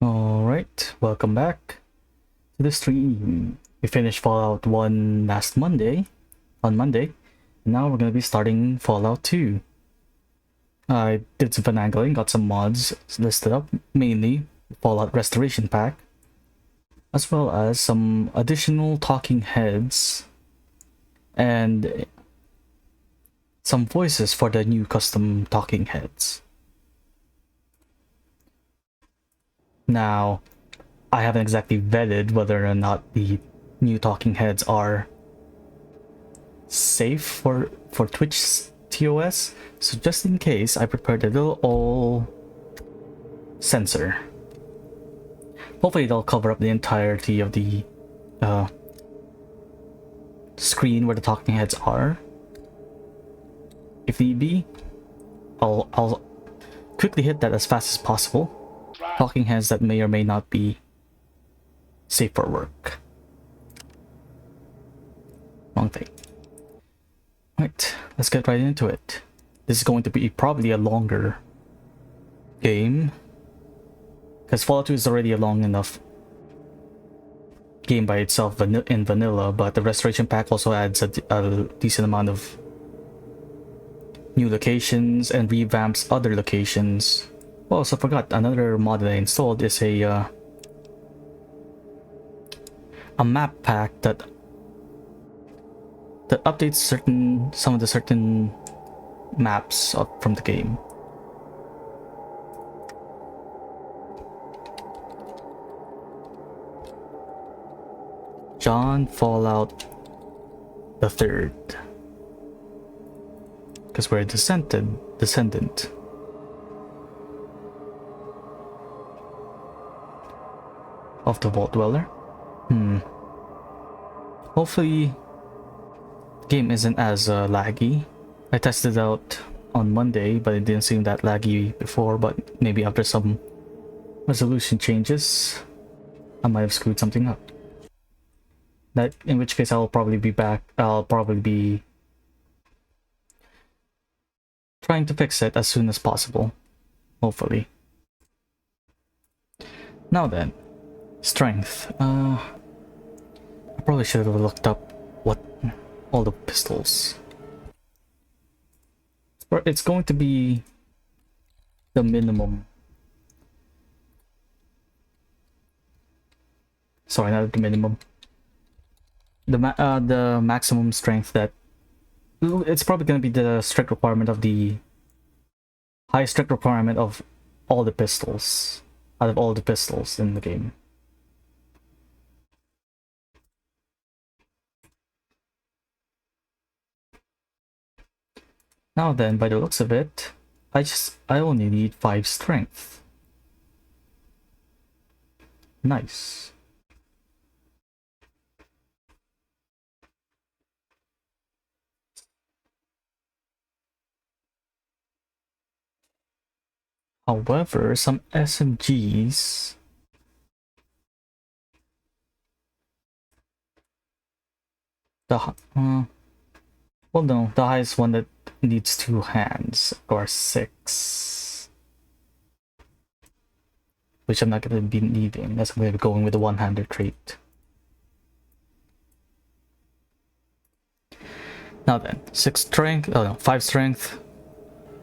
Alright, welcome back to the stream. We finished Fallout 1 last Monday, on Monday, and now we're going to be starting Fallout 2. I did some finagling, got some mods listed up, mainly Fallout Restoration Pack, as well as some additional talking heads and some voices for the new custom talking heads. Now, I haven't exactly vetted whether or not the new talking heads are safe for Twitch TOS, so just in case, I prepared a little all sensor. Hopefully they'll cover up the entirety of the screen where the talking heads are. If need be, I'll quickly hit that as fast as possible. Talking heads that may or may not be safe for work. Wrong thing. Right, let's get right into it. This is going to be probably a longer game, because Fallout 2 is already a long enough game by itself in vanilla, but the Restoration Pack also adds a decent amount of new locations and revamps other locations. Oh, also forgot, another mod that I installed is a map pack that updates some of the certain maps from the game. John Fallout the Third, because we're a descendant. Of the Vault Dweller. Hopefully the game isn't as laggy. I tested it out on Monday, but it didn't seem that laggy before, but maybe after some resolution changes I might have screwed something up. In which case I'll probably be trying to fix it as soon as possible, hopefully. Now then, strength. I probably should have looked up what all the pistols. It's going to be the minimum. Sorry, not the minimum. The maximum strength that it's probably going to be the strength requirement of the high strength requirement of all the pistols, out of all the pistols in the game. Now then, by the looks of it, I only need 5 strength. Nice. However, some SMGs well, no, the highest one that needs 2 hands or 6, which I'm not going to be needing, as I'm going to be going with the one-handed trait. Now then, 5 strength,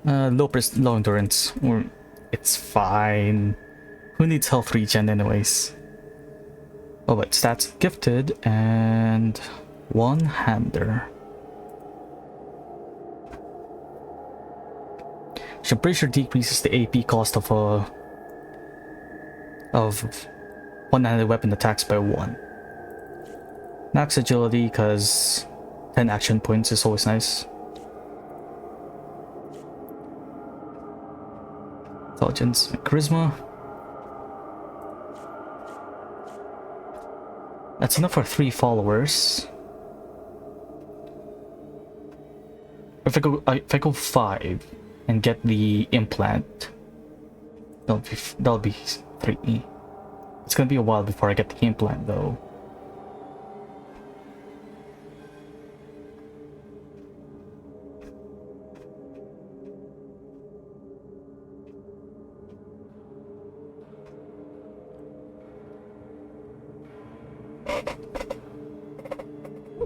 low endurance, or it's fine. Who needs health regen anyways? Oh, but stats gifted and one-hander. Which I'm pretty sure decreases the AP cost of one-handed weapon attacks by 1. Max agility, because 10 action points is always nice. Intelligence, charisma. That's enough for 3 followers. If I go 5 and get the implant, that'll be 3. It's gonna be a while before I get the implant though.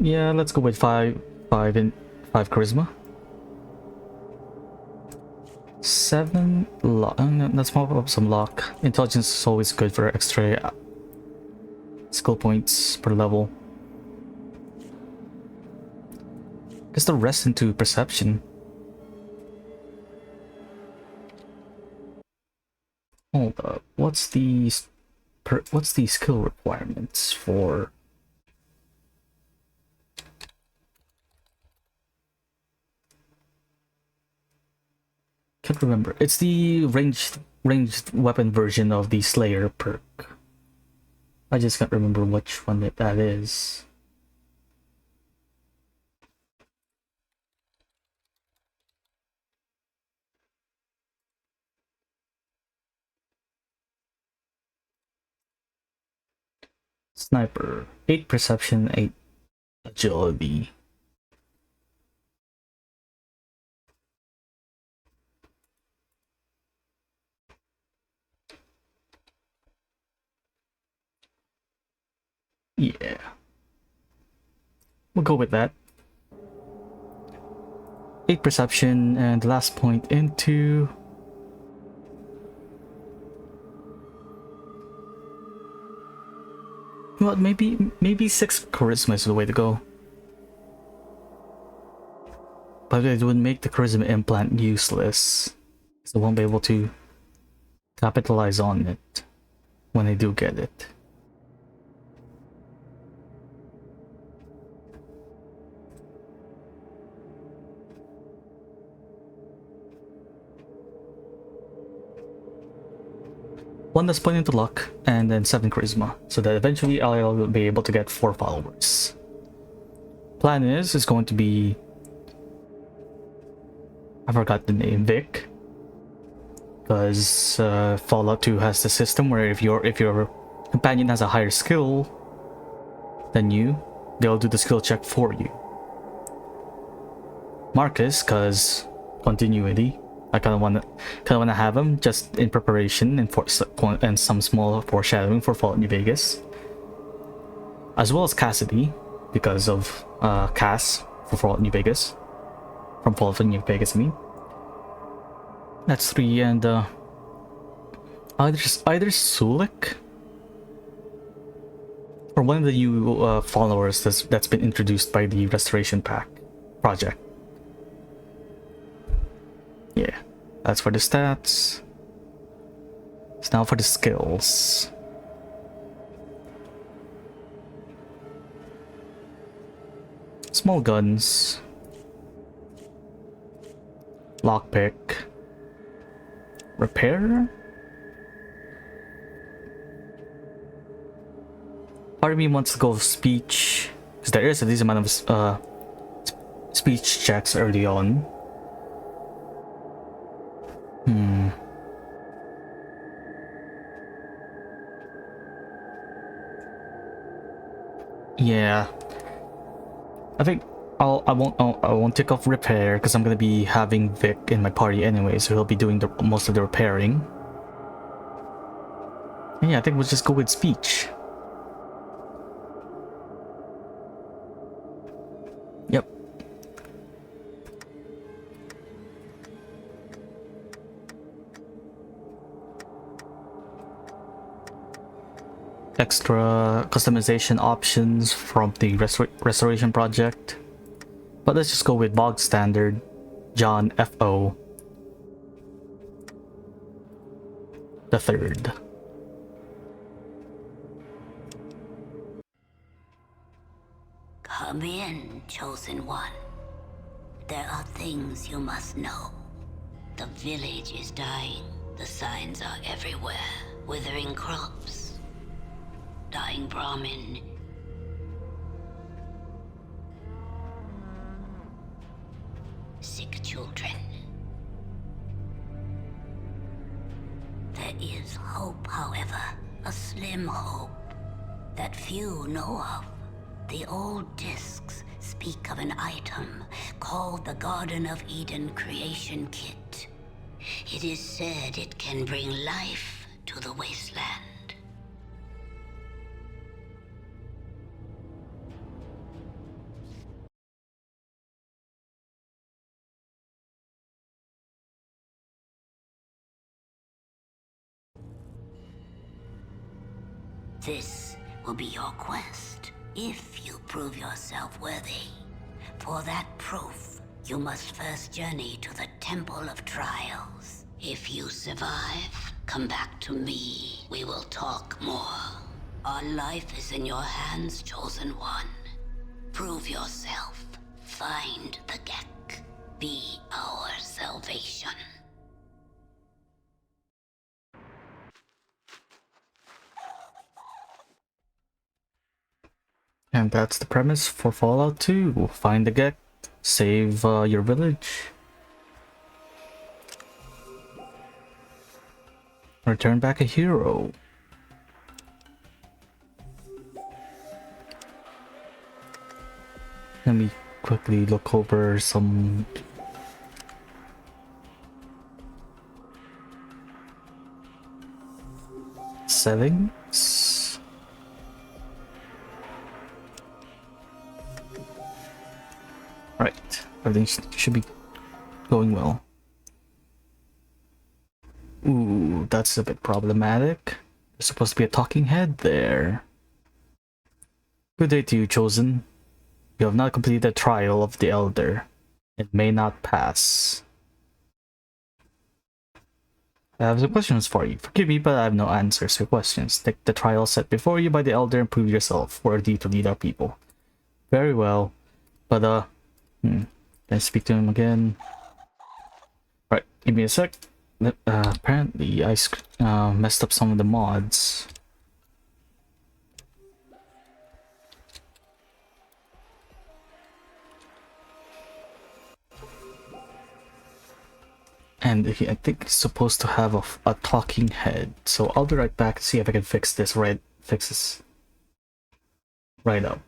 Yeah, let's go with five charisma. 7 luck. Let's move up some luck. Intelligence is always good for extra skill points per level. Guess the rest into perception. Hold up. What's the skill requirements for? Can't remember. It's the ranged weapon version of the Slayer perk. I just can't remember which one that is. Sniper. 8 perception, 8 agility. Yeah. We'll go with that. 8 perception, and the last point into... Well, maybe 6 charisma is the way to go. But it would make the charisma implant useless. So I won't be able to capitalize on it when I do get it. One less point into luck, and then 7 charisma, so that eventually I'll be able to get 4 followers. Plan is going to be... I forgot the name, Vic. Because Fallout 2 has the system where if your companion has a higher skill than you, they'll do the skill check for you. Marcus, because continuity. I kind of wanna have him just in preparation and some small foreshadowing for Fallout New Vegas, as well as Cassidy because of Cass for Fallout New Vegas, from Fallout New Vegas. I mean, that's 3, and either Sulik or one of the new followers that's been introduced by the Restoration Pack project. Yeah, that's for the stats. It's now for the skills. Small guns. Lockpick. Repair? Part of me wants to go with speech, because there is a decent amount of speech checks early on. Yeah, I think I won't take off repair because I'm gonna be having Vic in my party anyway, so he'll be doing most of the repairing. And yeah, I think we'll just go with speech. Yep. Extra customization options from the restoration project, but let's just go with bog standard John F.O. the third. Come in, chosen one. There are things you must know. The village is dying. The signs are everywhere. Withering crops. Dying Brahmin. Sick children. There is hope, however. A slim hope that few know of. The old discs speak of an item called the Garden of Eden Creation Kit. It is said it can bring life to the wasteland. This will be your quest, if you prove yourself worthy. For that proof, you must first journey to the Temple of Trials. If you survive, come back to me. We will talk more. Our life is in your hands, Chosen One. Prove yourself. Find the Gek. Be our salvation. And that's the premise for Fallout 2. Find the Gek, save your village, return back a hero. Let me quickly look over some settings. Right, everything should be going well. Ooh, that's a bit problematic. There's supposed to be a talking head there. Good day to you, Chosen. You have not completed the trial of the Elder. It may not pass. I have some questions for you. Forgive me, but I have no answers to your questions. Take the trial set before you by the Elder and prove yourself worthy to lead our people. Very well. But, can I speak to him again? Right, give me a sec. Apparently, I messed up some of the mods. And I think it's supposed to have a talking head. So I'll be right back and see if I can fix this right up.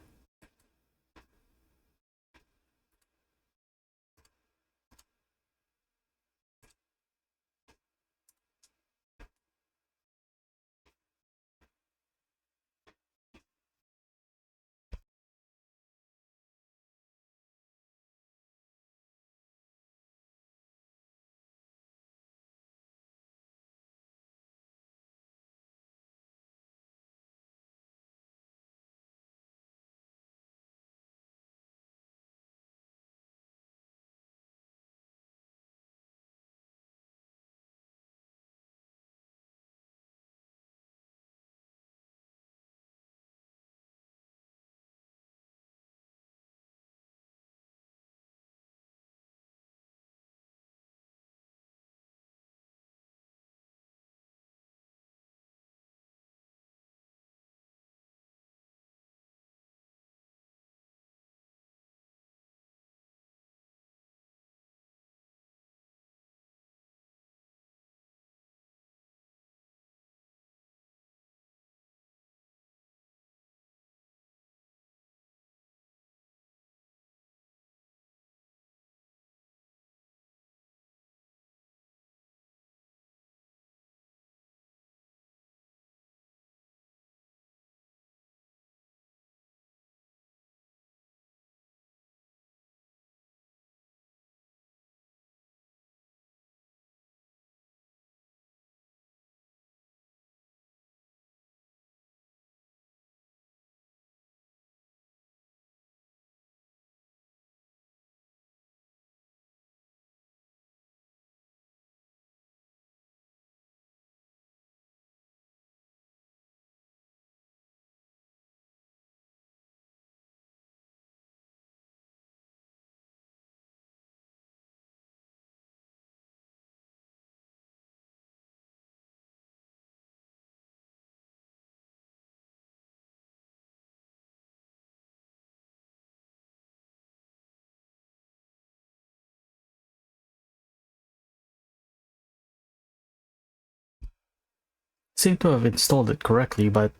Seem to have installed it correctly, but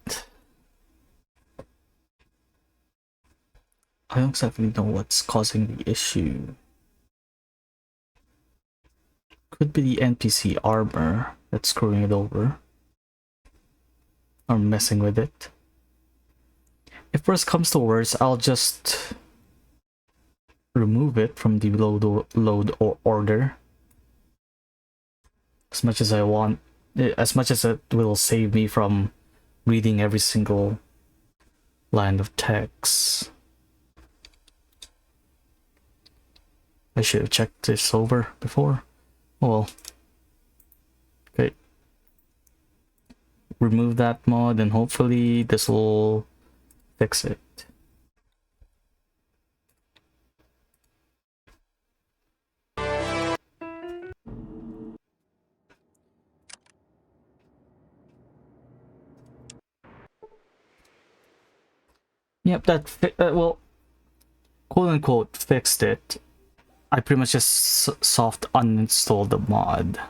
I don't exactly know what's causing the issue. Could be the NPC armor that's screwing it over. Or messing with it. If worst comes to worst, I'll just remove it from the load order. As much as I want, as much as it will save me from reading every single line of text. I should have checked this over before. Oh well. Okay. Remove that mod and hopefully this will fix it. Yep, well, quote unquote fixed it. I pretty much just soft uninstalled the mod.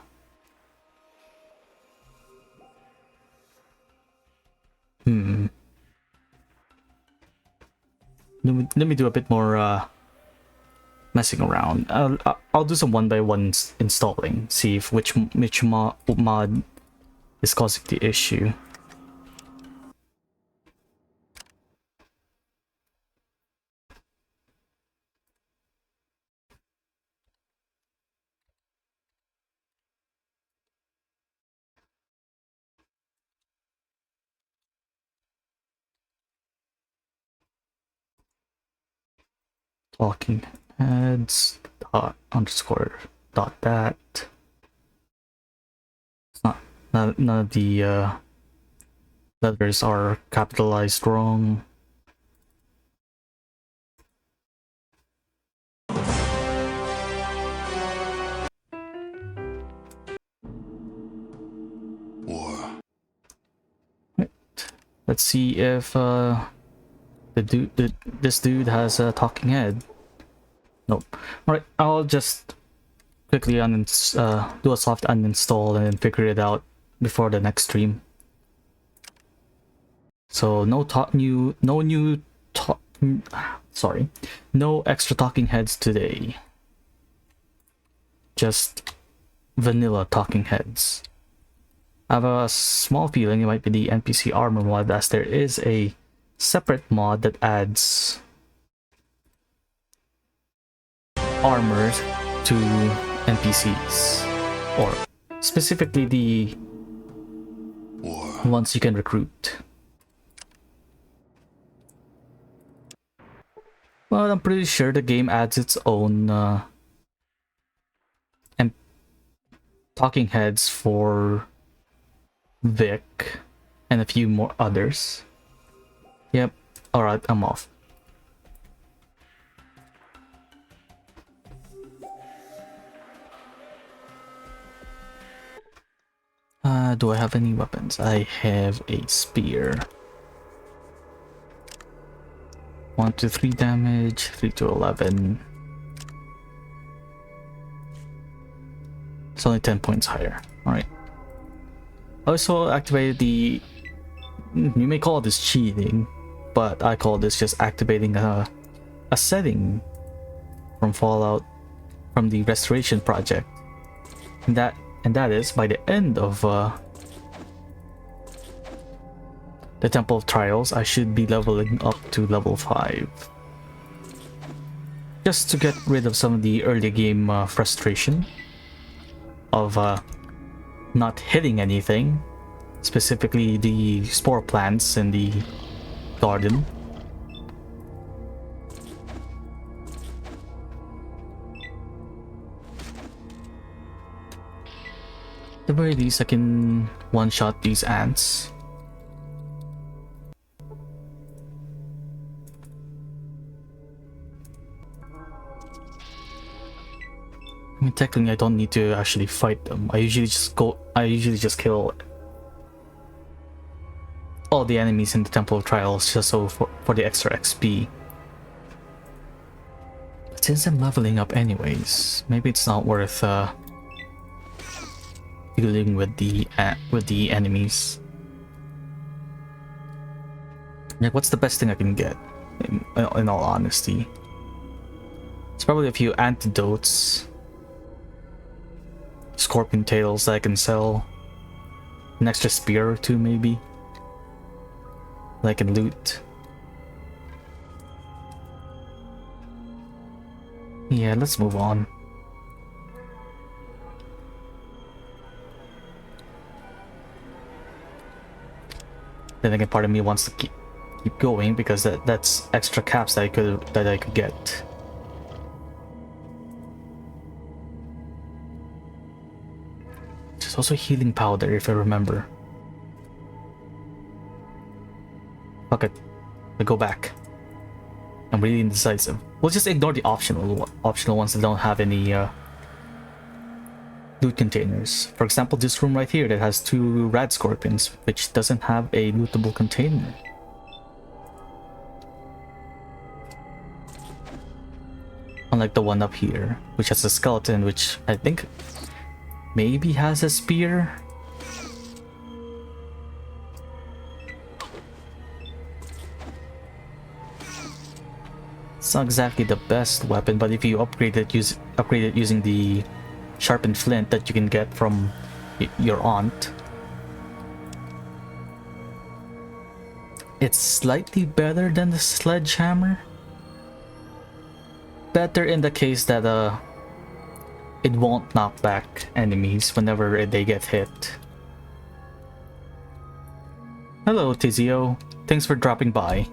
Let me do a bit more messing around. I'll do some one by one installing. See if which mod is causing the issue. Talking heads dot underscore dot that. It's not none of the letters are capitalized wrong. Right. Let's see if this dude has a talking head. Nope. Alright, I'll just quickly do a soft uninstall and then figure it out before the next stream. So no extra talking heads today. Just vanilla talking heads. I have a small feeling it might be the NPC armor mod, as there is a separate mod that adds armor to NPCs, or specifically the ones you can recruit. Well, I'm pretty sure the game adds its own and talking heads for Vic and a few more others. Yep. Alright, I'm off. Do I have any weapons? I have a spear. 1 to 3 damage, 3 to 11. It's only 10 points higher. Alright. I also activated the... You may call this cheating, but I call this just activating a setting from Fallout, from the restoration project. And that is, by the end of the Temple of Trials, I should be leveling up to level 5. Just to get rid of some of the early game frustration of not hitting anything, specifically the spore plants in the garden. At the very least, I can one-shot these ants. I mean, technically, I don't need to actually fight them. I usually just kill all the enemies in the Temple of Trials just so for the extra XP. But since I'm leveling up anyways, maybe it's not worth dealing with the enemies. Like, what's the best thing I can get? In all honesty, it's probably a few antidotes, scorpion tails that I can sell, an extra spear or two maybe that I can loot. Yeah, let's move on. Then again, part of me wants to keep going because that's extra caps that I could get. There's also healing powder if I remember. Fuck it. I go back. I'm really indecisive. We'll just ignore the optional ones that don't have any loot containers. For example, this room right here that has 2 rad scorpions, which doesn't have a lootable container. Unlike the one up here, which has a skeleton, which I think maybe has a spear. It's not exactly the best weapon, but if you upgrade it using the sharpened flint that you can get from your aunt, it's slightly better than the sledgehammer. Better in the case that it won't knock back enemies whenever they get hit. Hello, Tizio. Thanks for dropping by.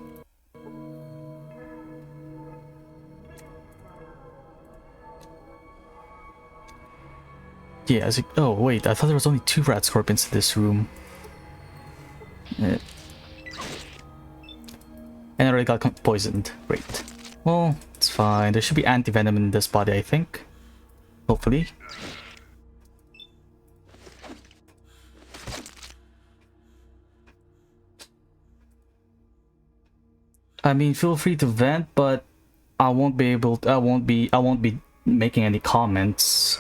Yeah, oh wait, I thought there was only 2 rat scorpions in this room. And I already got poisoned. Great. Well, it's fine. There should be anti-venom in this body, I think. Hopefully. I mean, feel free to vent, but I won't be making any comments.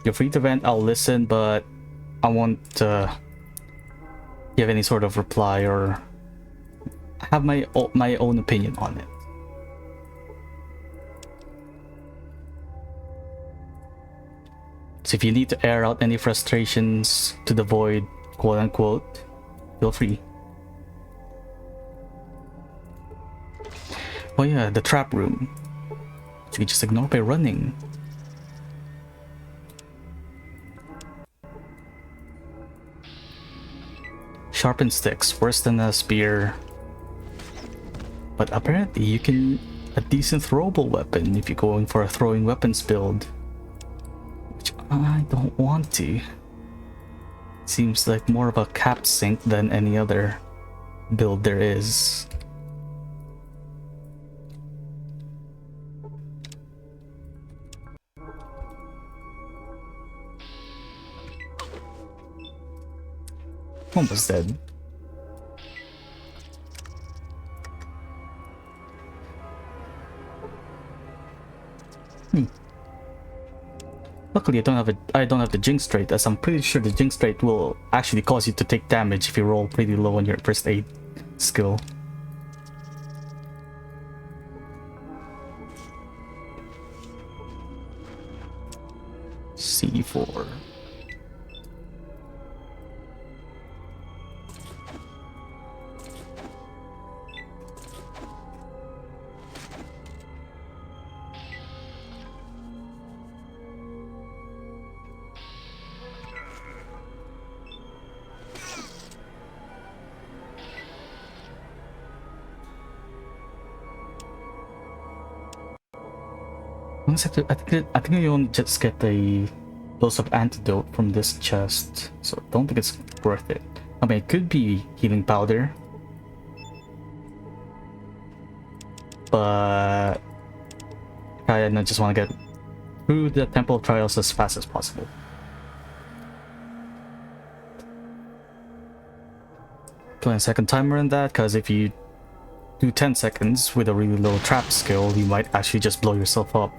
You're free to vent, I'll listen, but I won't give any sort of reply or have my own opinion on it. So if you need to air out any frustrations to the void, quote unquote, feel free. Oh yeah, the trap room. You can just ignore by running. Sharpened sticks, worse than a spear. But apparently you can a decent throwable weapon if you're going for a throwing weapons build. Which I don't want to. Seems like more of a cap sink than any other build there is. Almost dead. Luckily, I don't have the jinx trait, as I'm pretty sure the jinx trait will actually cause you to take damage if you roll pretty low on your first aid skill. C4. I think you only just get a dose of antidote from this chest, so I don't think it's worth it. I mean, it could be healing powder, but I just want to get through the Temple of Trials as fast as possible. Playing a second timer on that, because if you do 10 seconds with a really low trap skill, you might actually just blow yourself up.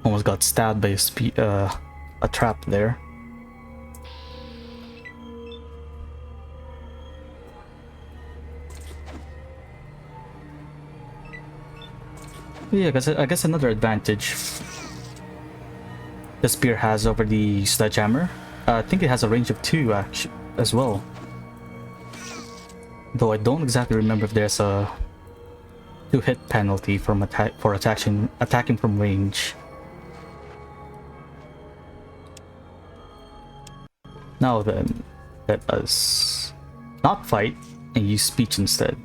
Almost got stabbed by a trap there. Yeah, I guess another advantage the spear has over the sledgehammer. I think it has a range of 2 actually as well. Though I don't exactly remember if there's a 2-hit penalty from attacking from range. Now then, let us not fight and use speech instead.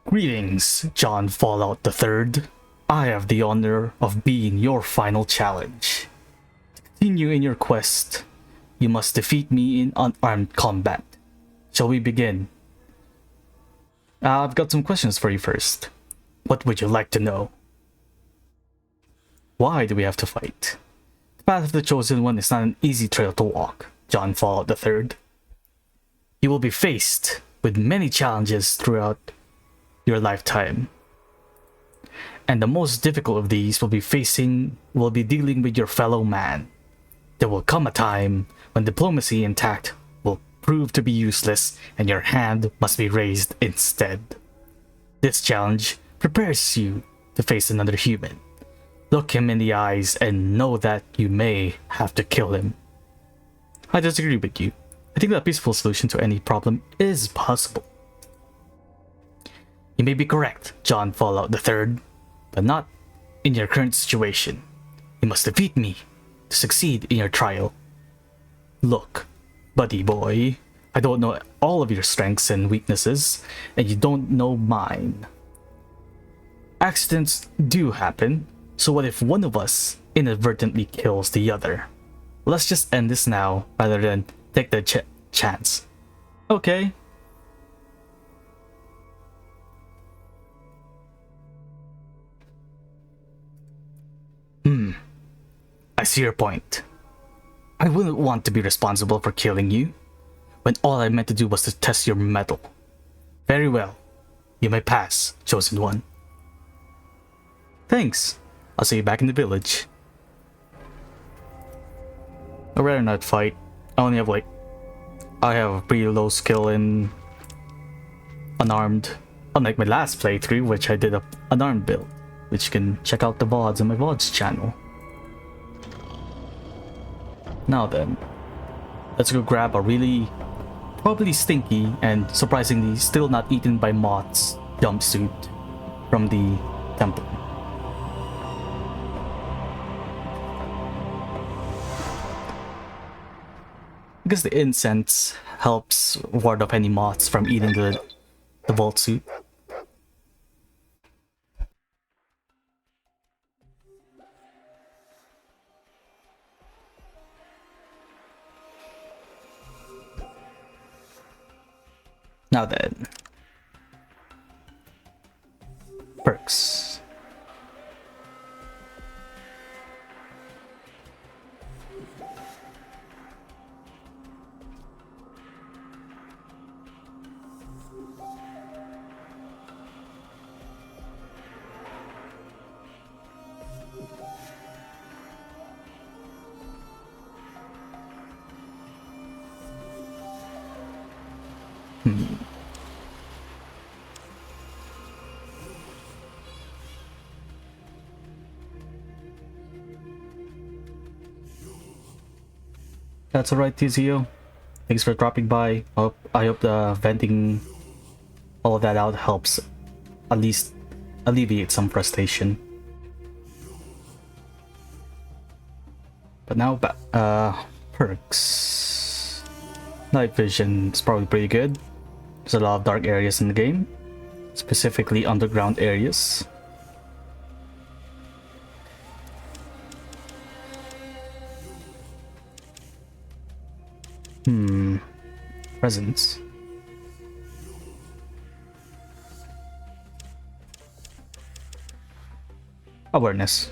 Greetings, John Fallout III. I have the honor of being your final challenge. To continue in your quest, you must defeat me in unarmed combat. Shall we begin? I've got some questions for you first. What would you like to know? Why do we have to fight? The path of the Chosen One is not an easy trail to walk, John Fallout III. You will be faced with many challenges throughout your lifetime. And the most difficult of these will be dealing with your fellow man. There will come a time when diplomacy and tact will prove to be useless and your hand must be raised instead. This challenge prepares you to face another human. Look him in the eyes and know that you may have to kill him. I disagree with you. I think that a peaceful solution to any problem is possible. You may be correct, John Fallout III, but not in your current situation. You must defeat me to succeed in your trial. Look, buddy boy, I don't know all of your strengths and weaknesses, and you don't know mine. Accidents do happen, so what if one of us inadvertently kills the other? Let's just end this now rather than take the chance. Okay. I see your point. I wouldn't want to be responsible for killing you, when all I meant to do was to test your mettle. Very well. You may pass, Chosen One. Thanks. I'll see you back in the village. I'd rather not fight. I have a pretty low skill in unarmed. Unlike my last playthrough, which I did a unarmed build, which you can check out the VODs on my VODS channel. Now then, let's go grab a really, probably stinky and surprisingly still not eaten by moths jumpsuit from the temple. Because the incense helps ward off any moths from eating the vault suit. Now then, perks. That's alright, TZO. Thanks for dropping by. I hope the venting all of that out helps at least alleviate some frustration. But now, perks. Night vision is probably pretty good. There's a lot of dark areas in the game, specifically underground areas. Presence. Awareness.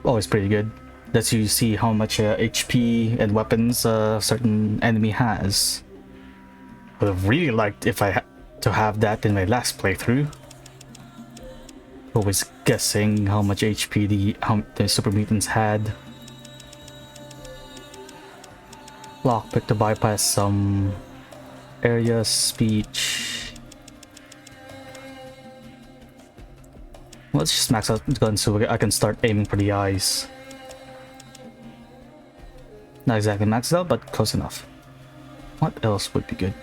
Always pretty good. Lets you see how much HP and weapons a certain enemy has. Would have really liked if I to have that in my last playthrough. Always guessing how much HP the super mutants had. Lockpick to bypass some area speech. Let's just max out the gun so I can start aiming for the eyes. Not exactly maxed out, but close enough. What else would be good?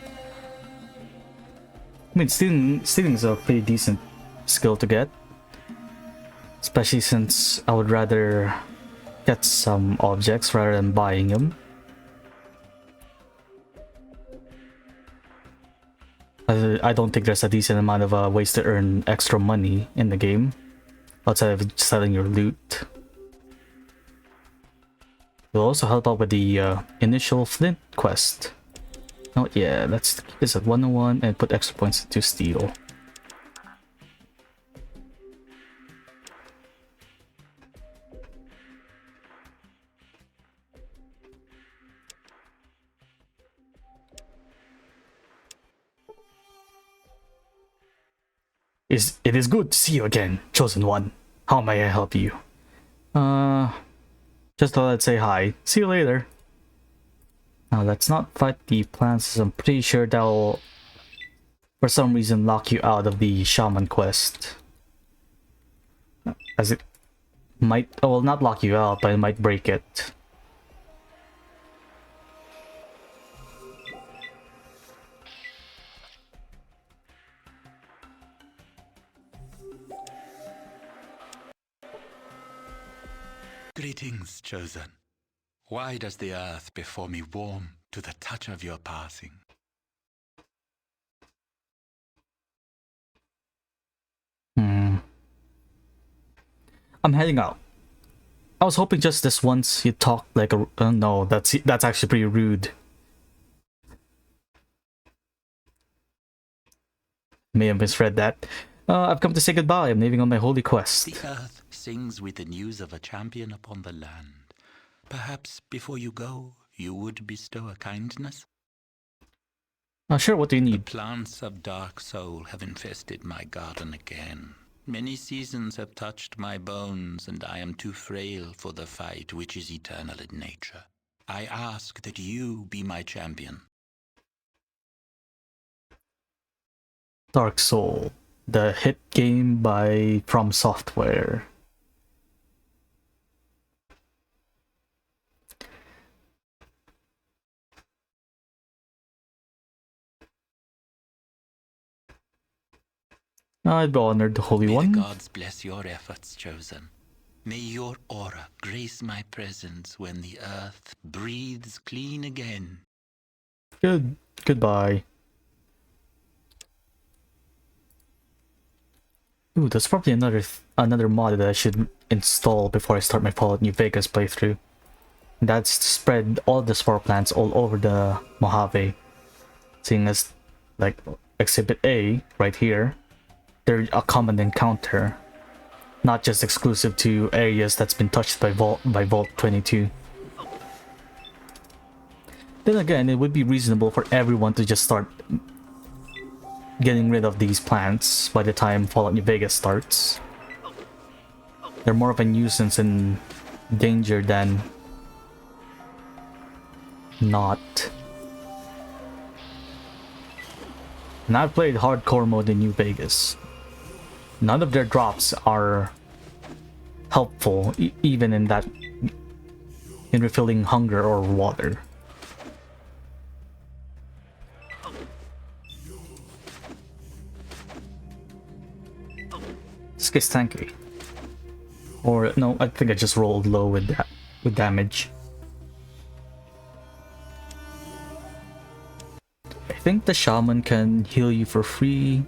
I mean, stealing is a pretty decent skill to get, especially since I would rather get some objects rather than buying them. I don't think there's a decent amount of ways to earn extra money in the game outside of selling your loot. It will also help out with the initial Flint quest. Oh yeah, let's keep this at 101 and put extra points into steel. It is good to see you again, Chosen One. How may I help you? Just thought I'd say hi. See you later. Now let's not fight the plants, I'm pretty sure that'll for some reason lock you out of the shaman quest. As it might, well, not lock you out, but it might break it. Greetings, Chosen. Why does the earth before me warm to the touch of your passing? I'm heading out. I was hoping just this once you'd talk like a... no, that's actually pretty rude. May have misread that. I've come to say goodbye. I'm leaving on my holy quest. The earth sings with the news of a champion upon the land. Perhaps before you go, you would bestow a kindness? Sure, what do you need? The plants of dark soul have infested my garden again. Many seasons have touched my bones, and I am too frail for the fight which is eternal in nature. I ask that you be my champion. Dark Soul, the hit game by From Software. I'd be honored, the Holy One. May the gods bless your efforts, Chosen. May your aura grace my presence when the earth breathes clean again. Goodbye. Ooh, there's probably another mod that I should install before I start my Fallout New Vegas playthrough. That's to spread all the spore plants all over the Mojave. Seeing as, like, Exhibit A, right here, they're a common encounter. Not just exclusive to areas that's been touched by Vault 22. Then again, it would be reasonable for everyone to just start getting rid of these plants by the time Fallout New Vegas starts. They're more of a nuisance and danger than not. And I've played hardcore mode in New Vegas. None of their drops are helpful, even in refilling hunger or water. This guy's tanky. Or no, I think I just rolled low with damage. I think the shaman can heal you for free.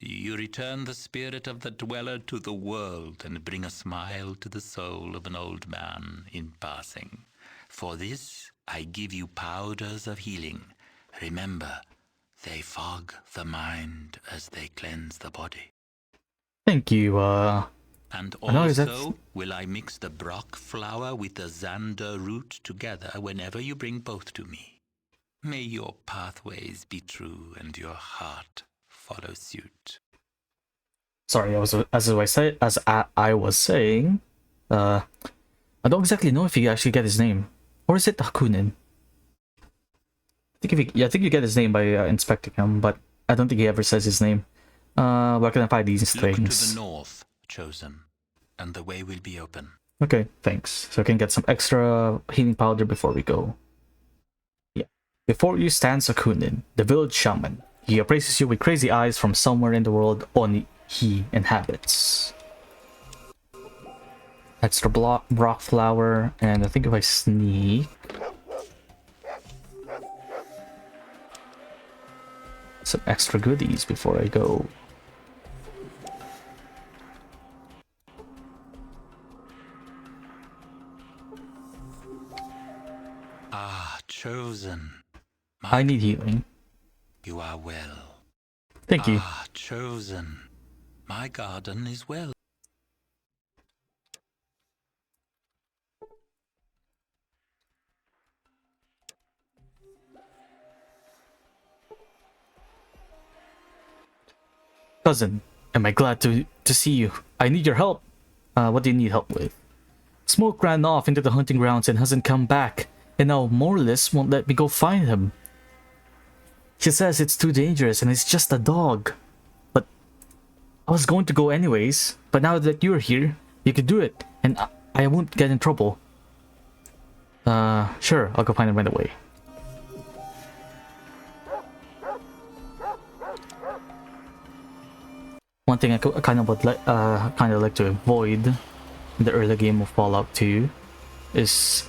You return the spirit of the dweller to the world and bring a smile to the soul of an old man in passing. For this, I give you powders of healing. Remember, they fog the mind as they cleanse the body. Thank you, And also, will I mix the Brock flower with the Xander root together whenever you bring both to me. May your pathways be true and your heart follow suit. Sorry, I was saying, I don't exactly know if you actually get his name, or is it Hakunin? I think you get his name by inspecting him, but I don't think he ever says his name. Where can I find these things? Look to the north, Chosen, and the way will be open. Okay, thanks. So I can get some extra healing powder before we go. Yeah. Before you stands Hakunin, the village shaman. He appraises you with crazy eyes from somewhere in the world only he inhabits. Extra rock flower, and I think if I sneak... some extra goodies before I go. Ah, chosen. I need healing. You are well. Thank you. Ah, chosen. My garden is well. Cousin, am I glad to see you. I need your help. What do you need help with? Smoke ran off into the hunting grounds and hasn't come back. And now Morlis won't let me go find him. She says it's too dangerous and it's just a dog. But I was going to go anyways. But now that you're here, you can do it. And I won't get in trouble. Sure, I'll go find him right away. One thing I kind of would like to avoid in the early game of Fallout 2 is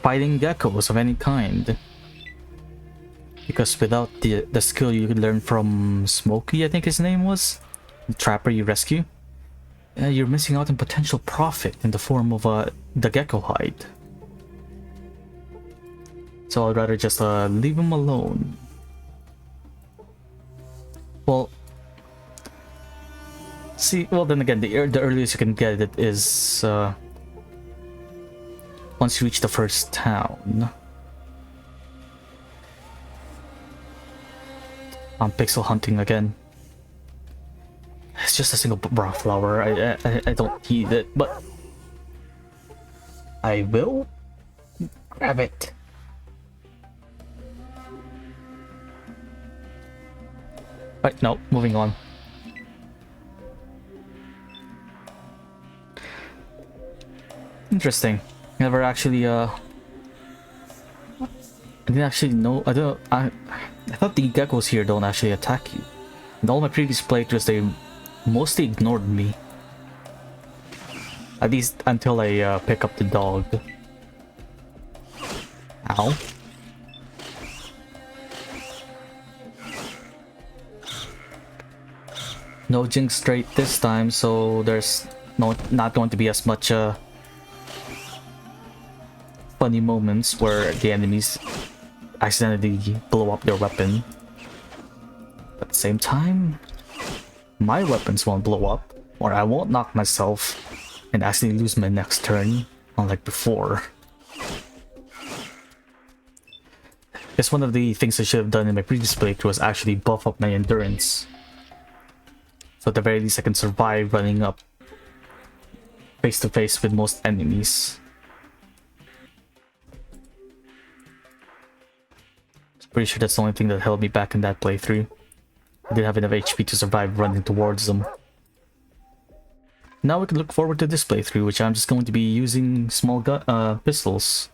fighting geckos of any kind. Because without the skill you could learn from Smokey, I think his name was, the trapper you rescue, you're missing out on potential profit in the form of the gecko hide. So I'd rather just leave him alone. Well, then again, the earliest you can get it is once you reach the first town. I'm pixel hunting again. It's just a single bra flower. I don't need it, but I will grab it. Right, no, moving on. Interesting. Never actually I didn't actually know. I thought the geckos here don't actually attack you. In all my previous playthroughs, they mostly ignored me. At least until I pick up the dog. Ow. No jinx straight this time, so there's not going to be as much funny moments where the enemies accidentally blow up their weapon. At the same time, my weapons won't blow up, or I won't knock myself and actually lose my next turn, unlike before. It's one of the things I should have done in my previous playthrough was actually buff up my endurance. So at the very least I can survive running up face to face with most enemies. Pretty sure that's the only thing that held me back in that playthrough. I didn't have enough HP to survive running towards them. Now we can look forward to this playthrough, which I'm just going to be using small pistols.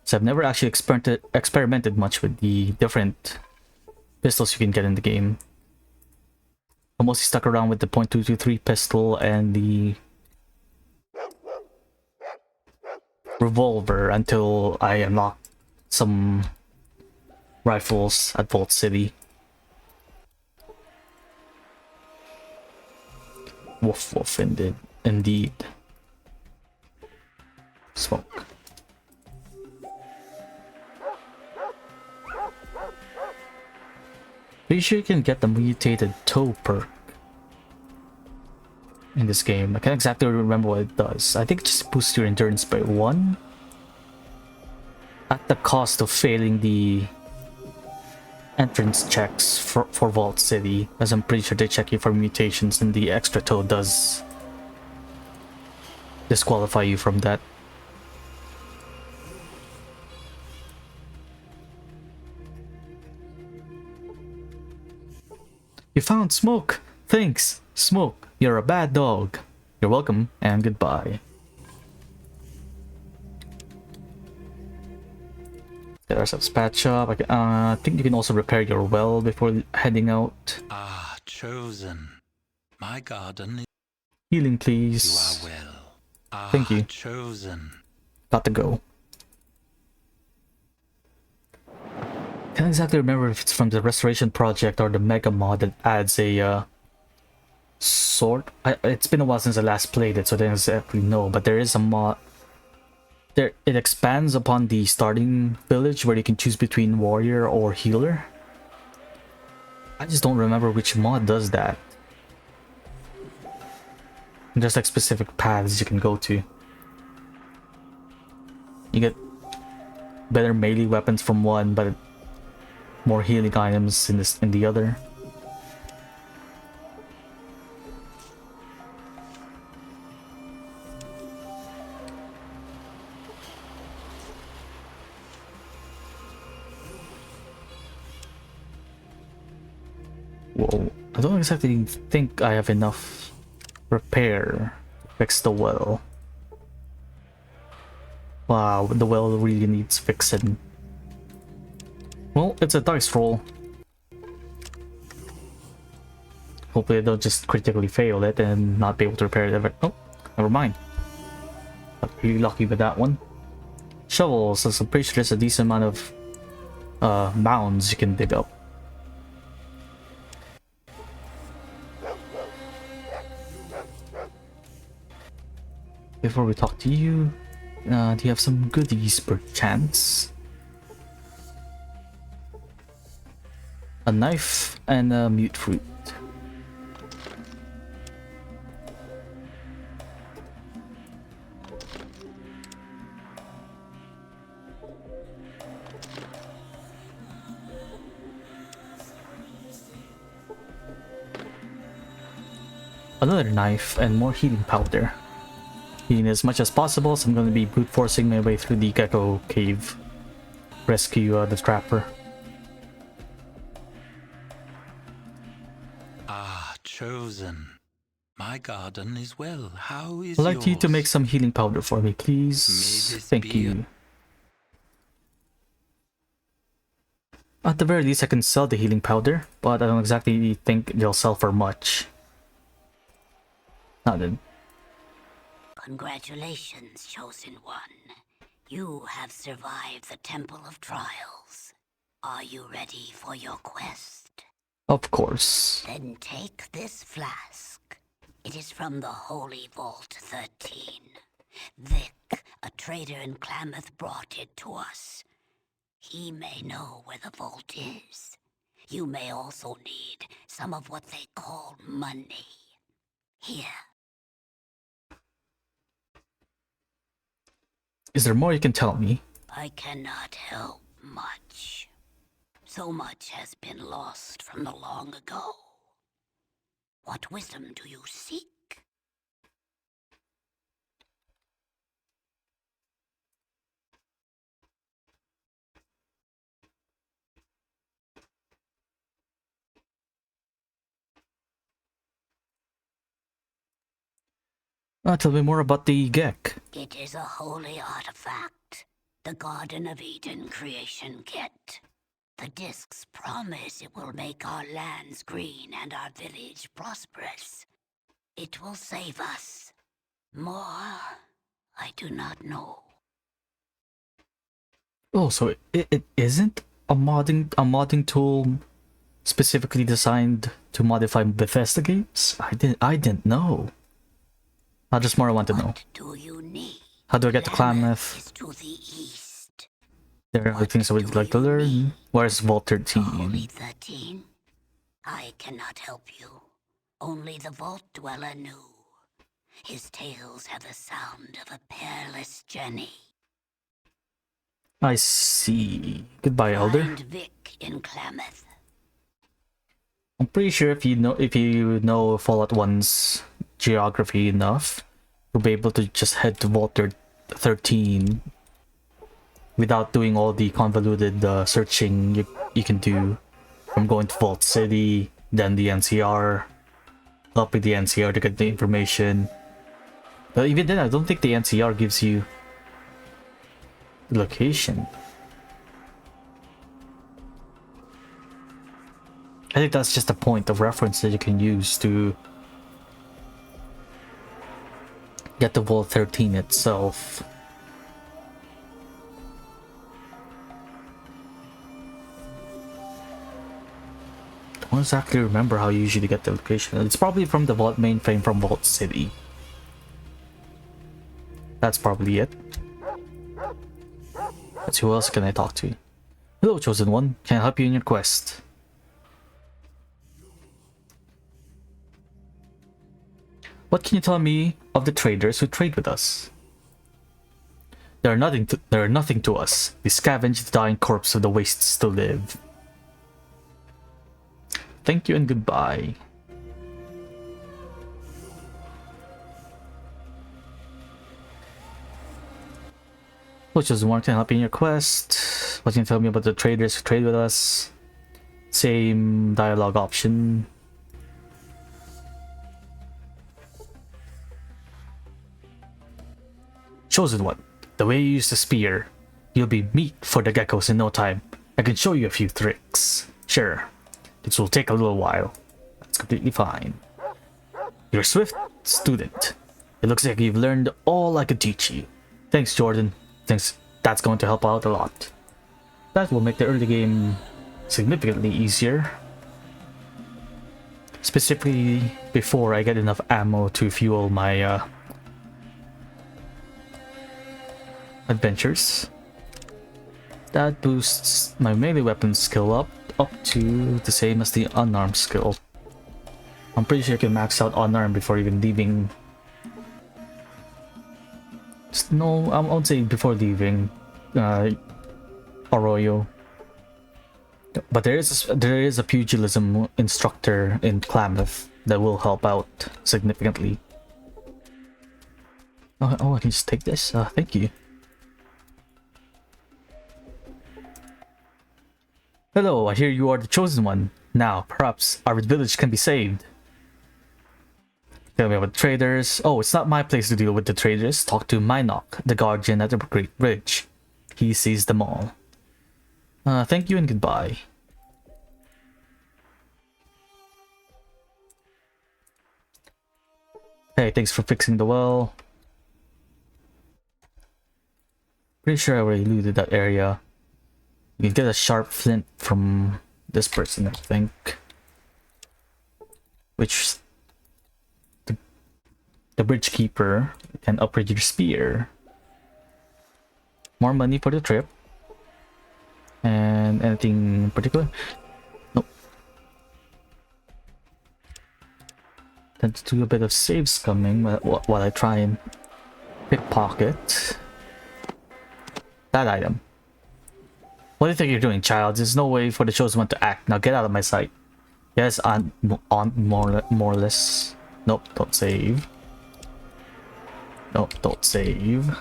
So I've never actually experimented much with the different pistols you can get in the game. I mostly stuck around with the .223 pistol and the revolver until I unlocked some rifles at Vault City. Woof woof indeed. Smoke. Pretty sure you can get the mutated toe perk in this game. I can't exactly remember what it does. I think it just boosts your endurance by 1 at the cost of failing the entrance checks for Vault City, as I'm pretty sure they check you for mutations and the extra toe does disqualify you from that. You found Smoke! Thanks! Smoke, you're a bad dog. You're welcome, and goodbye. Get ourselves patch up. I think you can also repair your well before heading out. Ah, chosen. My garden is... Healing, You please. are well. Ah, Thank you. chosen. Got to go. Can't exactly remember if it's from the restoration project or the mega mod that adds a sword. It's been a while since I last played it, so I don't exactly know. But there is a mod. There, it expands upon the starting village where you can choose between warrior or healer. I just don't remember which mod does that. There's like specific paths you can go to. You get better melee weapons from one, but more healing items in the other. Whoa, I don't exactly think I have enough repair to fix the well. Wow, the well really needs fixing. Well, it's a dice roll. Hopefully I don't just critically fail it and not be able to repair it ever. Oh, never mind. Got really lucky with that one. Shovels, so I'm pretty sure there's a decent amount of mounds you can dig up. Before we talk to you, do you have some goodies per chance? A knife and a mute fruit. Another knife and more healing powder. Healing as much as possible, so I'm going to be brute forcing my way through the gecko cave. Rescue the trapper. Ah, chosen. My garden is well. How is I'd like you to make yours? some healing powder for me, May please. this Thank be you. At the very least, I can sell the healing powder, but I don't exactly think they'll sell for much. Not then. Congratulations, Chosen One. You have survived the Temple of Trials. Are you ready for your quest? Of course. Then take this flask. It is from the Holy Vault 13. Vic, a trader in Klamath, brought it to us. He may know where the vault is. You may also need some of what they call money. Here. Is there more you can tell me? I cannot help much. So much has been lost from the long ago. What wisdom do you seek? Tell me more about the Gek. It is a holy artifact. The Garden of Eden creation kit. The discs promise it will make our lands green and our village prosperous. It will save us. More, I do not know. Oh, so it isn't a modding tool specifically designed to modify Bethesda games? I didn't know. Just more I want to know. What do you need? How do I get to Klamath Klamath? is to the east. There are What things I would do like to you learn. need? Where's Vault The 13? Holy 13? I cannot help you. Only the Vault Dweller knew. His tales have the sound of a perilous journey. I see. Goodbye, Elder. Find Vic in Klamath. I'm pretty sure if you know Fallout 1's geography enough, you'll be able to just head to Vault 13 without doing all the convoluted searching you can do from going to Vault City, then the NCR, up with the NCR to get the information. But even then, I don't think the NCR gives you the location. I think that's just a point of reference that you can use to get the Vault 13 itself. I don't exactly remember how you usually get the location. It's probably from the Vault mainframe from Vault City. That's probably it. Let's see, who else can I talk to? Hello, Chosen One. Can I help you in your quest? What can you tell me of the traders who trade with us? They are nothing to us. We scavenge the dying corpse of the wastes to live. Thank you and goodbye. Which is one can help you in your quest. What can you tell me about the traders who trade with us? Same dialogue option. Chosen One, the way you use the spear, you'll be meat for the geckos in no time. I can show you a few tricks. Sure, this will take a little while. That's completely fine. You're a swift student. It looks like you've learned all I could teach you. Thanks, Jordan. Thanks. That's going to help out a lot. That will make the early game significantly easier. Specifically before I get enough ammo to fuel my adventures. That boosts my melee weapon skill up to the same as the unarmed skill. I'm pretty sure I can max out unarmed before even leaving. No, I won't say before leaving Arroyo. But there is a pugilism instructor in Klamath that will help out significantly. Oh, I can just take this. Thank you. Hello, I hear you are the Chosen One. Now, perhaps our village can be saved. Tell me about the traders. Oh, it's not my place to deal with the traders. Talk to Minok, the guardian at the Great Bridge. He sees them all. Thank you and goodbye. Hey, thanks for fixing the well. Pretty sure I already looted that area. You can get a sharp flint from this person, I think. Which the bridge keeper can upgrade your spear. More money for the trip. And anything in particular? Nope. Tend to do a bit of save scumming while I try and pickpocket that item. What do you think you're doing, child? There's no way for the Chosen One to act. Now get out of my sight. Yes, on more or less. Nope, don't save. Nope, don't save.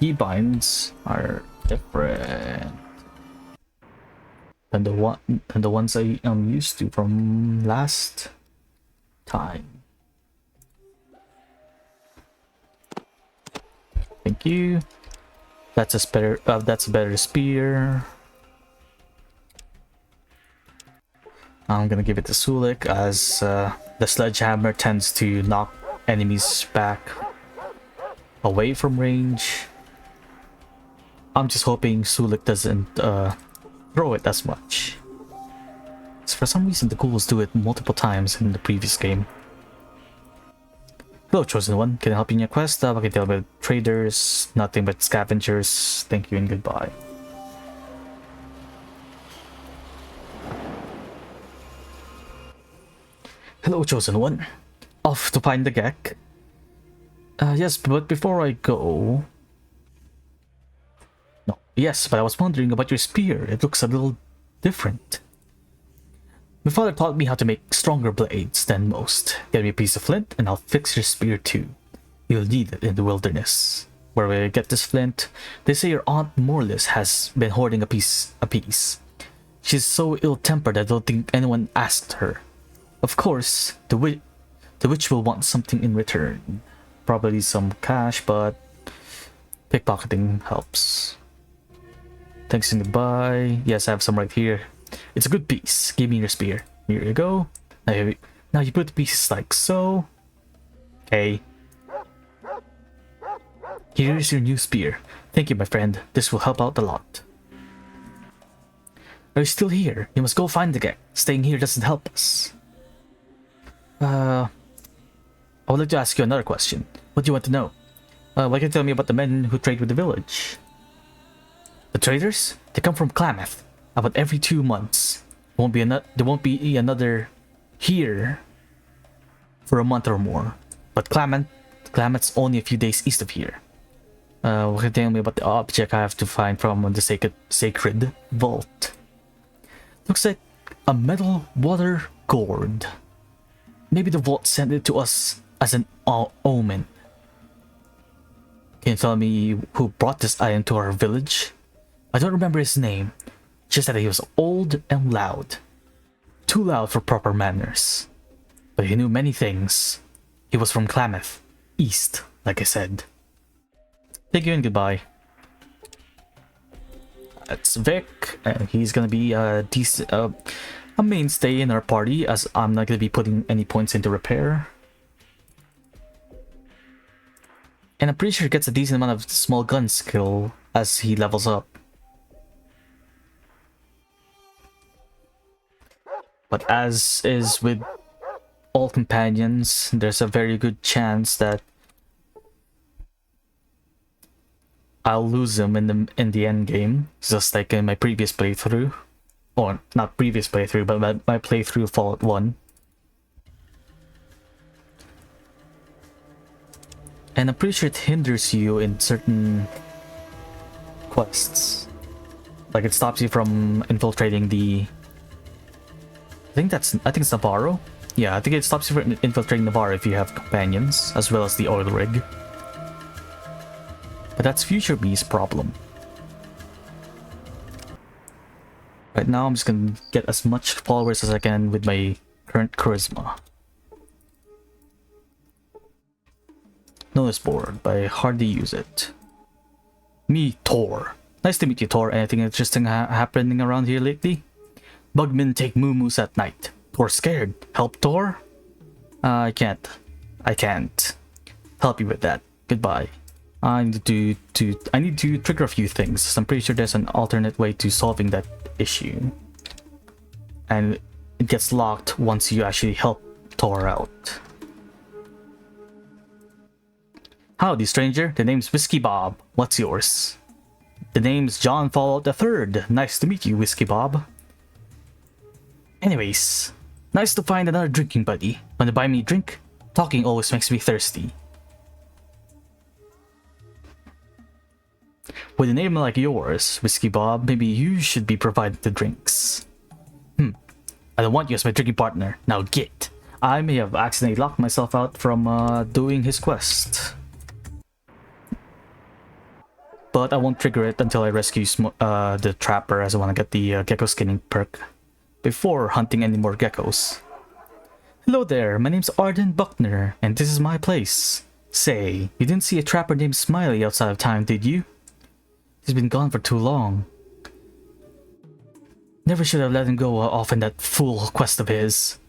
Keybinds are different than the ones I am used to from last time. Thank you. That's a better spear. I'm gonna give it to Sulik as the sledgehammer tends to knock enemies back away from range. I'm just hoping Sulik doesn't throw it as much. So for some reason the ghouls do it multiple times in the previous game. Hello, Chosen One. Can I help you in your quest? I can deal with traders, nothing but scavengers. Thank you and goodbye. Hello, Chosen One. Off to find the Gek. Yes, but before I go... No, yes, but I was wondering about your spear. It looks a little different. My father taught me how to make stronger blades than most. Get me a piece of flint and I'll fix your spear too. You'll need it in the wilderness. Where will I get this flint? They say your Aunt Morlis has been hoarding a piece. She's so ill-tempered I don't think anyone asked her. Of course, the witch will want something in return. Probably some cash, but pickpocketing helps. Thanks and goodbye. Yes, I have some right here. It's a good piece. Give me your spear. Here you go. Now you put the pieces like so. Okay. Here's your new spear. Thank you, my friend. This will help out a lot. Are you still here? You must go find the guy. Staying here doesn't help us. I would like to ask you another question. What do you want to know? What can you tell me about the men who trade with the village? The traders? They come from Klamath. About every 2 months. There won't be another here for a month or more. But Klamath's only a few days east of here. What can you tell me about the object I have to find from the sacred vault? Looks like a metal water gourd. Maybe the vault sent it to us as an omen. Can you tell me who brought this item to our village? I don't remember his name, just that he was old and loud. Too loud for proper manners. But he knew many things. He was from Klamath, east, like I said. Thank you and goodbye. That's Vic, and he's gonna be a mainstay in our party, as I'm not gonna be putting any points into repair. And I'm pretty sure he gets a decent amount of small gun skill as he levels up. But as is with all companions, there's a very good chance that I'll lose him in the end game, just like in my previous playthrough. Or not previous playthrough, but my playthrough of Fallout 1. And I'm pretty sure it hinders you in certain quests. Like it stops you from infiltrating the... I think it's Navarro. Yeah, I think it stops you from infiltrating Navarro if you have companions, as well as the oil rig. But that's future me's problem. Right now I'm just gonna get as much followers as I can with my current charisma. Notice board, but I hardly use it. Me, Tor. Nice to meet you, Tor. Anything interesting happening around here lately? Bugmen take moo-moos at night. Tor scared. Help, Tor? I can't help you with that. Goodbye. I need to trigger a few things. So I'm pretty sure there's an alternate way to solving that issue. And it gets locked once you actually help Tor out. Howdy, stranger. The name's Whiskey Bob. What's yours? The name's John Fallout-athon II. Nice to meet you, Whiskey Bob. Anyways, nice to find another drinking buddy. Wanna buy me a drink? Talking always makes me thirsty. With a name like yours, Whiskey Bob, maybe you should be provided the drinks. I don't want you as my drinking partner. Now get. I may have accidentally locked myself out from doing his quest. But I won't trigger it until I rescue the trapper, as I want to get the gecko skinning perk before hunting any more geckos. Hello there, my name's Arden Buckner, and this is my place. Say, you didn't see a trapper named Smiley outside of town, did you? He's been gone for too long. Never should have let him go off in that fool quest of his.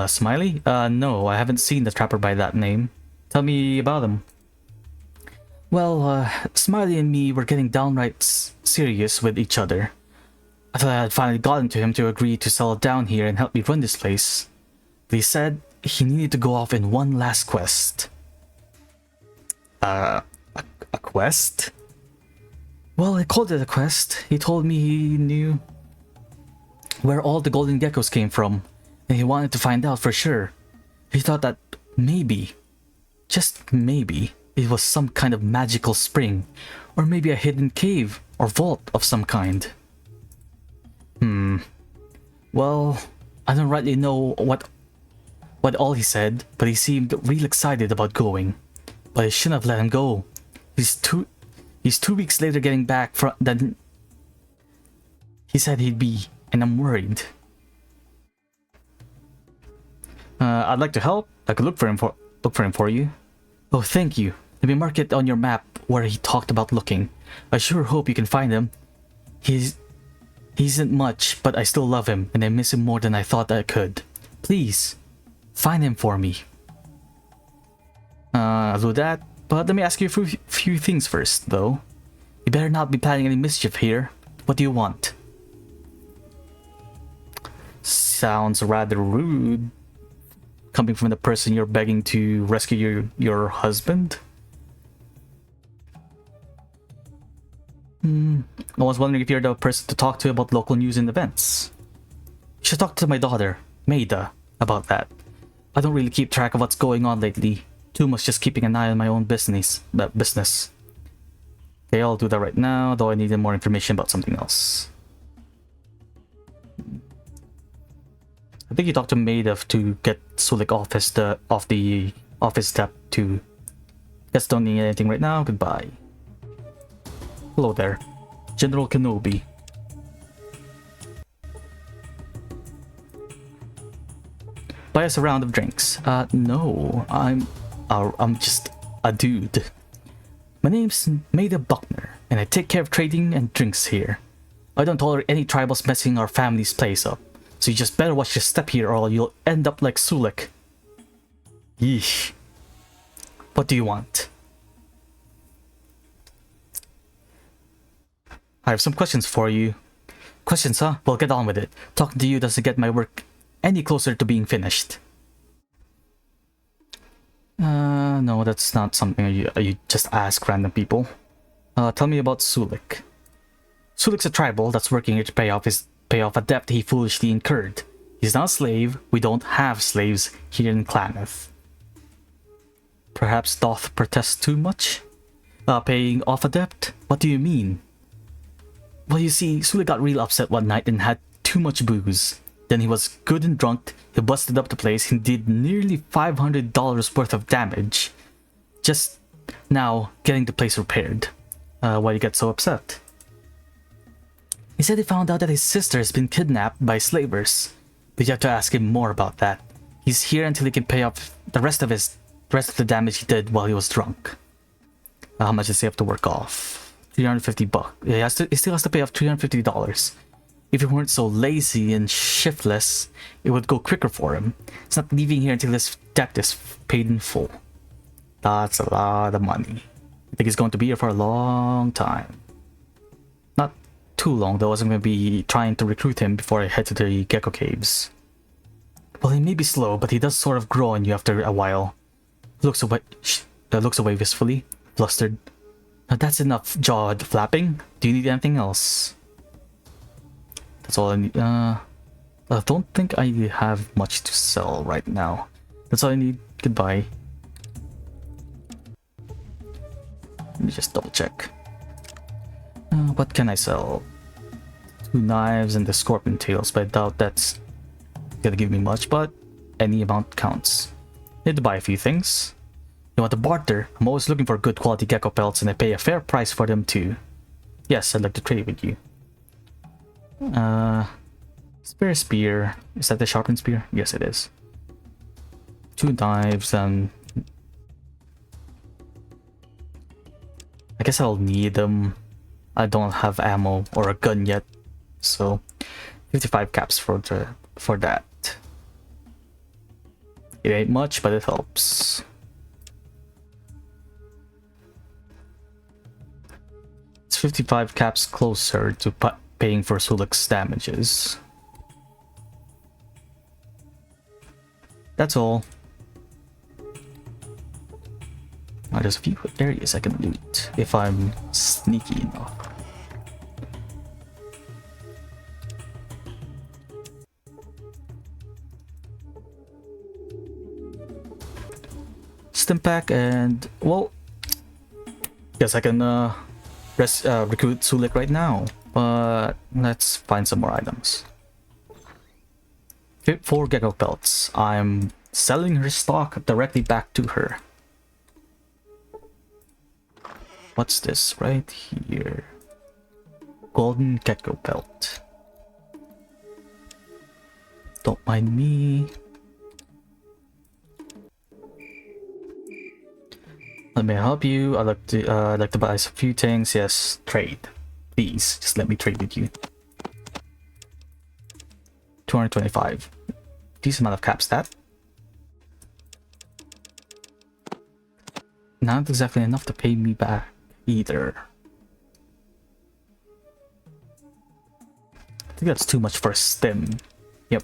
Smiley? No, I haven't seen the trapper by that name. Tell me about him. Well, Smiley and me were getting downright serious with each other. I thought I had finally gotten to him to agree to settle down here and help me run this place. But he said he needed to go off in one last quest. A quest? Well, I called it a quest. He told me he knew where all the golden geckos came from, and he wanted to find out for sure. He thought that maybe, just maybe, it was some kind of magical spring, or maybe a hidden cave or vault of some kind. Well, I don't rightly know what all he said, but he seemed real excited about going. But I shouldn't have let him go. He's 2 weeks later getting back than he said he'd be, and I'm worried. I'd like to help. I could look for him for you. Oh, thank you. Let me mark it on your map where he talked about looking. I sure hope you can find him. He He isn't much, but I still love him, and I miss him more than I thought I could. Please, find him for me. I'll do that, but let me ask you a few things first, though. You better not be planning any mischief here. What do you want? Sounds rather rude, coming from the person you're begging to rescue your husband. I was wondering if you're the person to talk to about local news and events. You should talk to my daughter, Maida, about that. I don't really keep track of what's going on lately. Too much just keeping an eye on my own business. Okay, I'll do that right now, though I needed more information about something else. I think you talked to Maida to get Sulik off the office step too. Guess don't need anything right now. Goodbye. Hello there, General Kenobi. Buy us a round of drinks. No, I'm just a dude. My name's Maida Buckner, and I take care of trading and drinks here. I don't tolerate any tribals messing our family's place up, so you just better watch your step here or you'll end up like Sulik. Yeesh. What do you want? I have some questions for you. Questions, huh? Well, get on with it. Talking to you doesn't get my work any closer to being finished. No, that's not something you just ask random people. Tell me about Sulik. Sulik's a tribal that's working here to pay off a debt he foolishly incurred. He's not a slave. We don't have slaves here in Klamath. Perhaps doth protest too much? Paying off a debt? What do you mean? Well, you see, Sulik got real upset one night and had too much booze. Then he was good and drunk, he busted up the place and did nearly $500 worth of damage. Just now getting the place repaired. Why do you get so upset? He said he found out that his sister has been kidnapped by slavers. But you have to ask him more about that. He's here until he can pay off the rest of the damage he did while he was drunk. How much does he have to work off? $350. Yeah, he still has to pay off $350. If he weren't so lazy and shiftless, it would go quicker for him. He's not leaving here until his debt is paid in full. That's a lot of money. I think he's going to be here for a long time. Not too long though, as I'm going to be trying to recruit him before I head to the Gecko Caves. Well, he may be slow, but he does sort of grow on you after a while. Looks away wistfully, flustered. Now that's enough jaw flapping. Do you need anything else? That's all I need. I don't think I have much to sell right now. That's all I need. Goodbye. Let me just double check. What can I sell? 2 knives and the scorpion tails, but I doubt that's gonna give me much, but any amount counts. Need to buy a few things. You want to barter? I'm always looking for good quality gecko pelts and I pay a fair price for them too. Yes, I'd like to trade with you. Spare spear. Is that the sharpened spear? Yes, it is. 2 knives and... I guess I'll need them. I don't have ammo or a gun yet, so 55 caps for that. It ain't much, but it helps. It's 55 caps closer to paying for Sulik's damages. That's all. There's a few areas I can loot if I'm sneaky enough. Stimpack and, well, guess I can recruit Sulik right now, but let's find some more items. 4 gecko pelts. I'm selling her stock directly back to her. What's this right here? Golden gecko pelt. Don't mind me. Let me help you. I'd like to buy a few things. Yes, trade. Please, just let me trade with you. 225. Decent amount of cap stat. Not exactly enough to pay me back either. I think that's too much for a stim. Yep.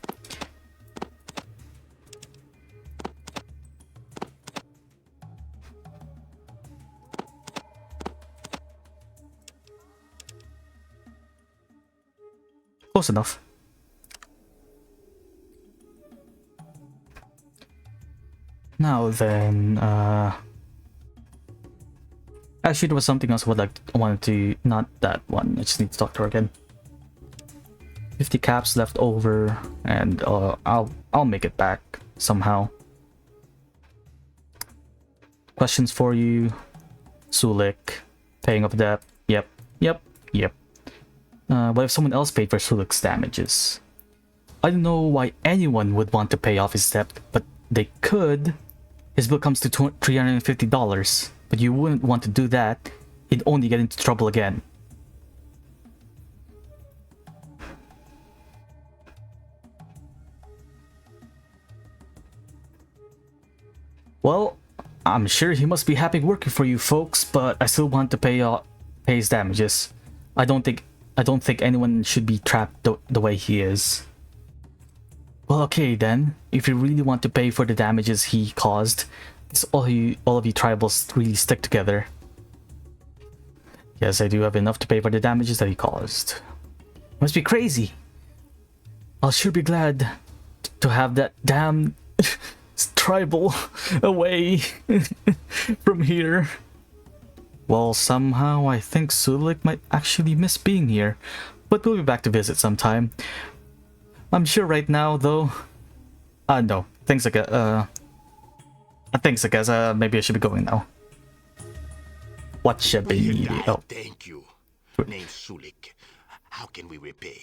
Close enough. Now then, actually there was something else I wanted to, not that one, I just need to talk to her again. 50 caps left over, and I'll make it back somehow. Questions for you, Sulik. Paying off debt. Yep. What if someone else paid for Sulik's damages? I don't know why anyone would want to pay off his debt, but they could. His bill comes to $350, but you wouldn't want to do that. He'd only get into trouble again. Well, I'm sure he must be happy working for you folks, but I still want to pay his damages. I don't think anyone should be trapped the way he is. Well, okay then. If you really want to pay for the damages he caused, all of you tribals really stick together. Yes, I do have enough to pay for the damages that he caused. Must be crazy. I'll sure be glad to have that damn tribal away from here. Well, somehow I think Sulik might actually miss being here, but we'll be back to visit sometime. I'm sure right now, though. No. Thanks, I guess. Maybe I should be going now. What should be? Oh. Thank you. Name's Sulik. How can we repay?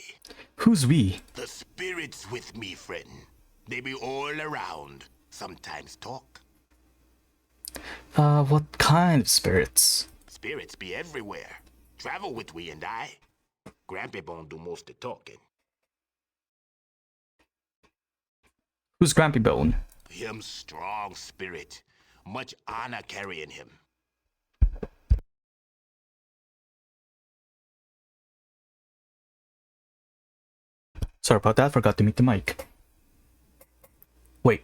Who's we? The spirits with me, friend. They be all around. Sometimes talk. What kind of spirits? Spirits be everywhere. Travel with we and I. Grampy Bone do most of talking. Who's Grampy Bone? Him strong spirit. Much honor carrying him. Sorry about that, forgot to mute the mic. Wait,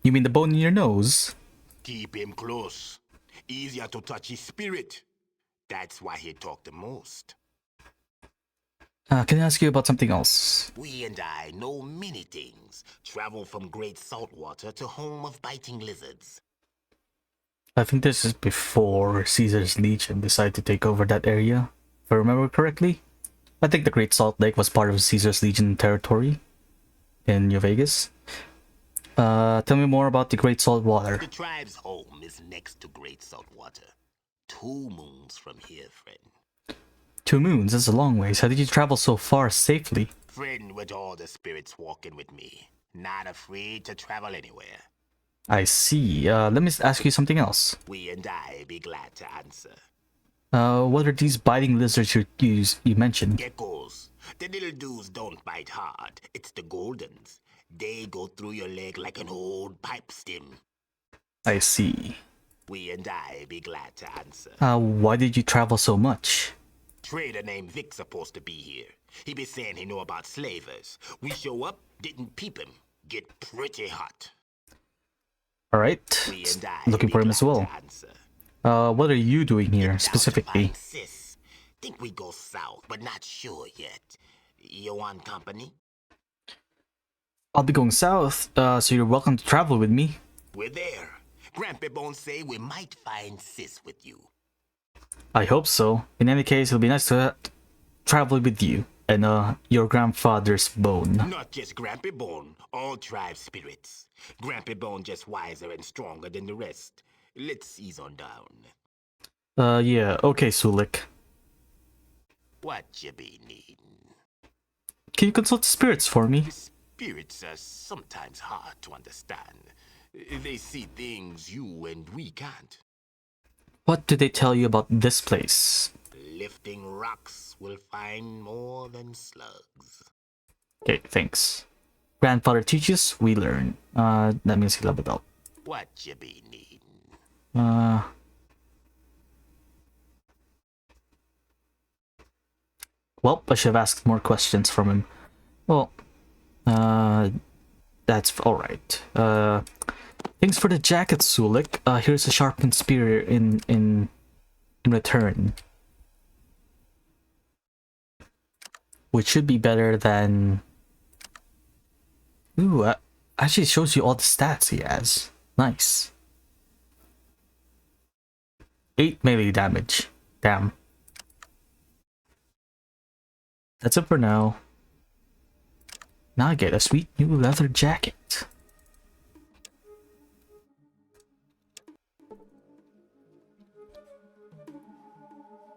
you mean the bone in your nose? Keep him close. Easier to touch his spirit. That's why he talk the most. Can I ask you about something else? We and I know many things. Travel from great saltwater to home of biting lizards. I think this is before Caesar's Legion decided to take over that area, if I remember correctly. I think the Great Salt Lake was part of Caesar's Legion territory in New Vegas. Tell me more about the Great Salt Water. The tribe's home is next to Great Saltwater. 2 moons from here, friend. 2 moons, that's a long ways. How did you travel so far safely? Friend with all the spirits walking with me. Not afraid to travel anywhere. I see. Let me ask you something else. We and I be glad to answer. What are these biting lizards you mentioned? Geckos. The little dudes don't bite hard. It's the goldens. They go through your leg like an old pipe stem. I see. We and I be glad to answer. Why did you travel so much? Trader named Vic supposed to be here. He be saying he know about slavers. We show up, didn't peep him. Get pretty hot. Alright. We and I Looking be for him as glad well. to answer. What are you doing here, Down to specifically? find Sis. Think we go south, but not sure yet. You want company? I'll be going south, so you're welcome to travel with me. We're there. Grampy Bones say we might find Sis with you. I hope so. In any case, it'll be nice to travel with you and your grandfather's bone. Not just Grampy Bone, all tribe spirits. Grampy Bone just wiser and stronger than the rest. Let's ease on down. Yeah, okay, Sulik. What you be needing? Can you consult the spirits for me? Spirits are sometimes hard to understand. They see things you and we can't. What did they tell you about this place? Lifting rocks will find more than slugs. Okay, thanks. Grandfather teaches, we learn. That means he leveled up. What you be needing? Well, I should have asked more questions from him. Well, that's alright. Thanks for the jacket, Sulik. Here's a sharpened spear in return. Which should be better than... Ooh, actually shows you all the stats he has. Nice. 8 melee damage. Damn. That's it for now. Now I get a sweet new leather jacket.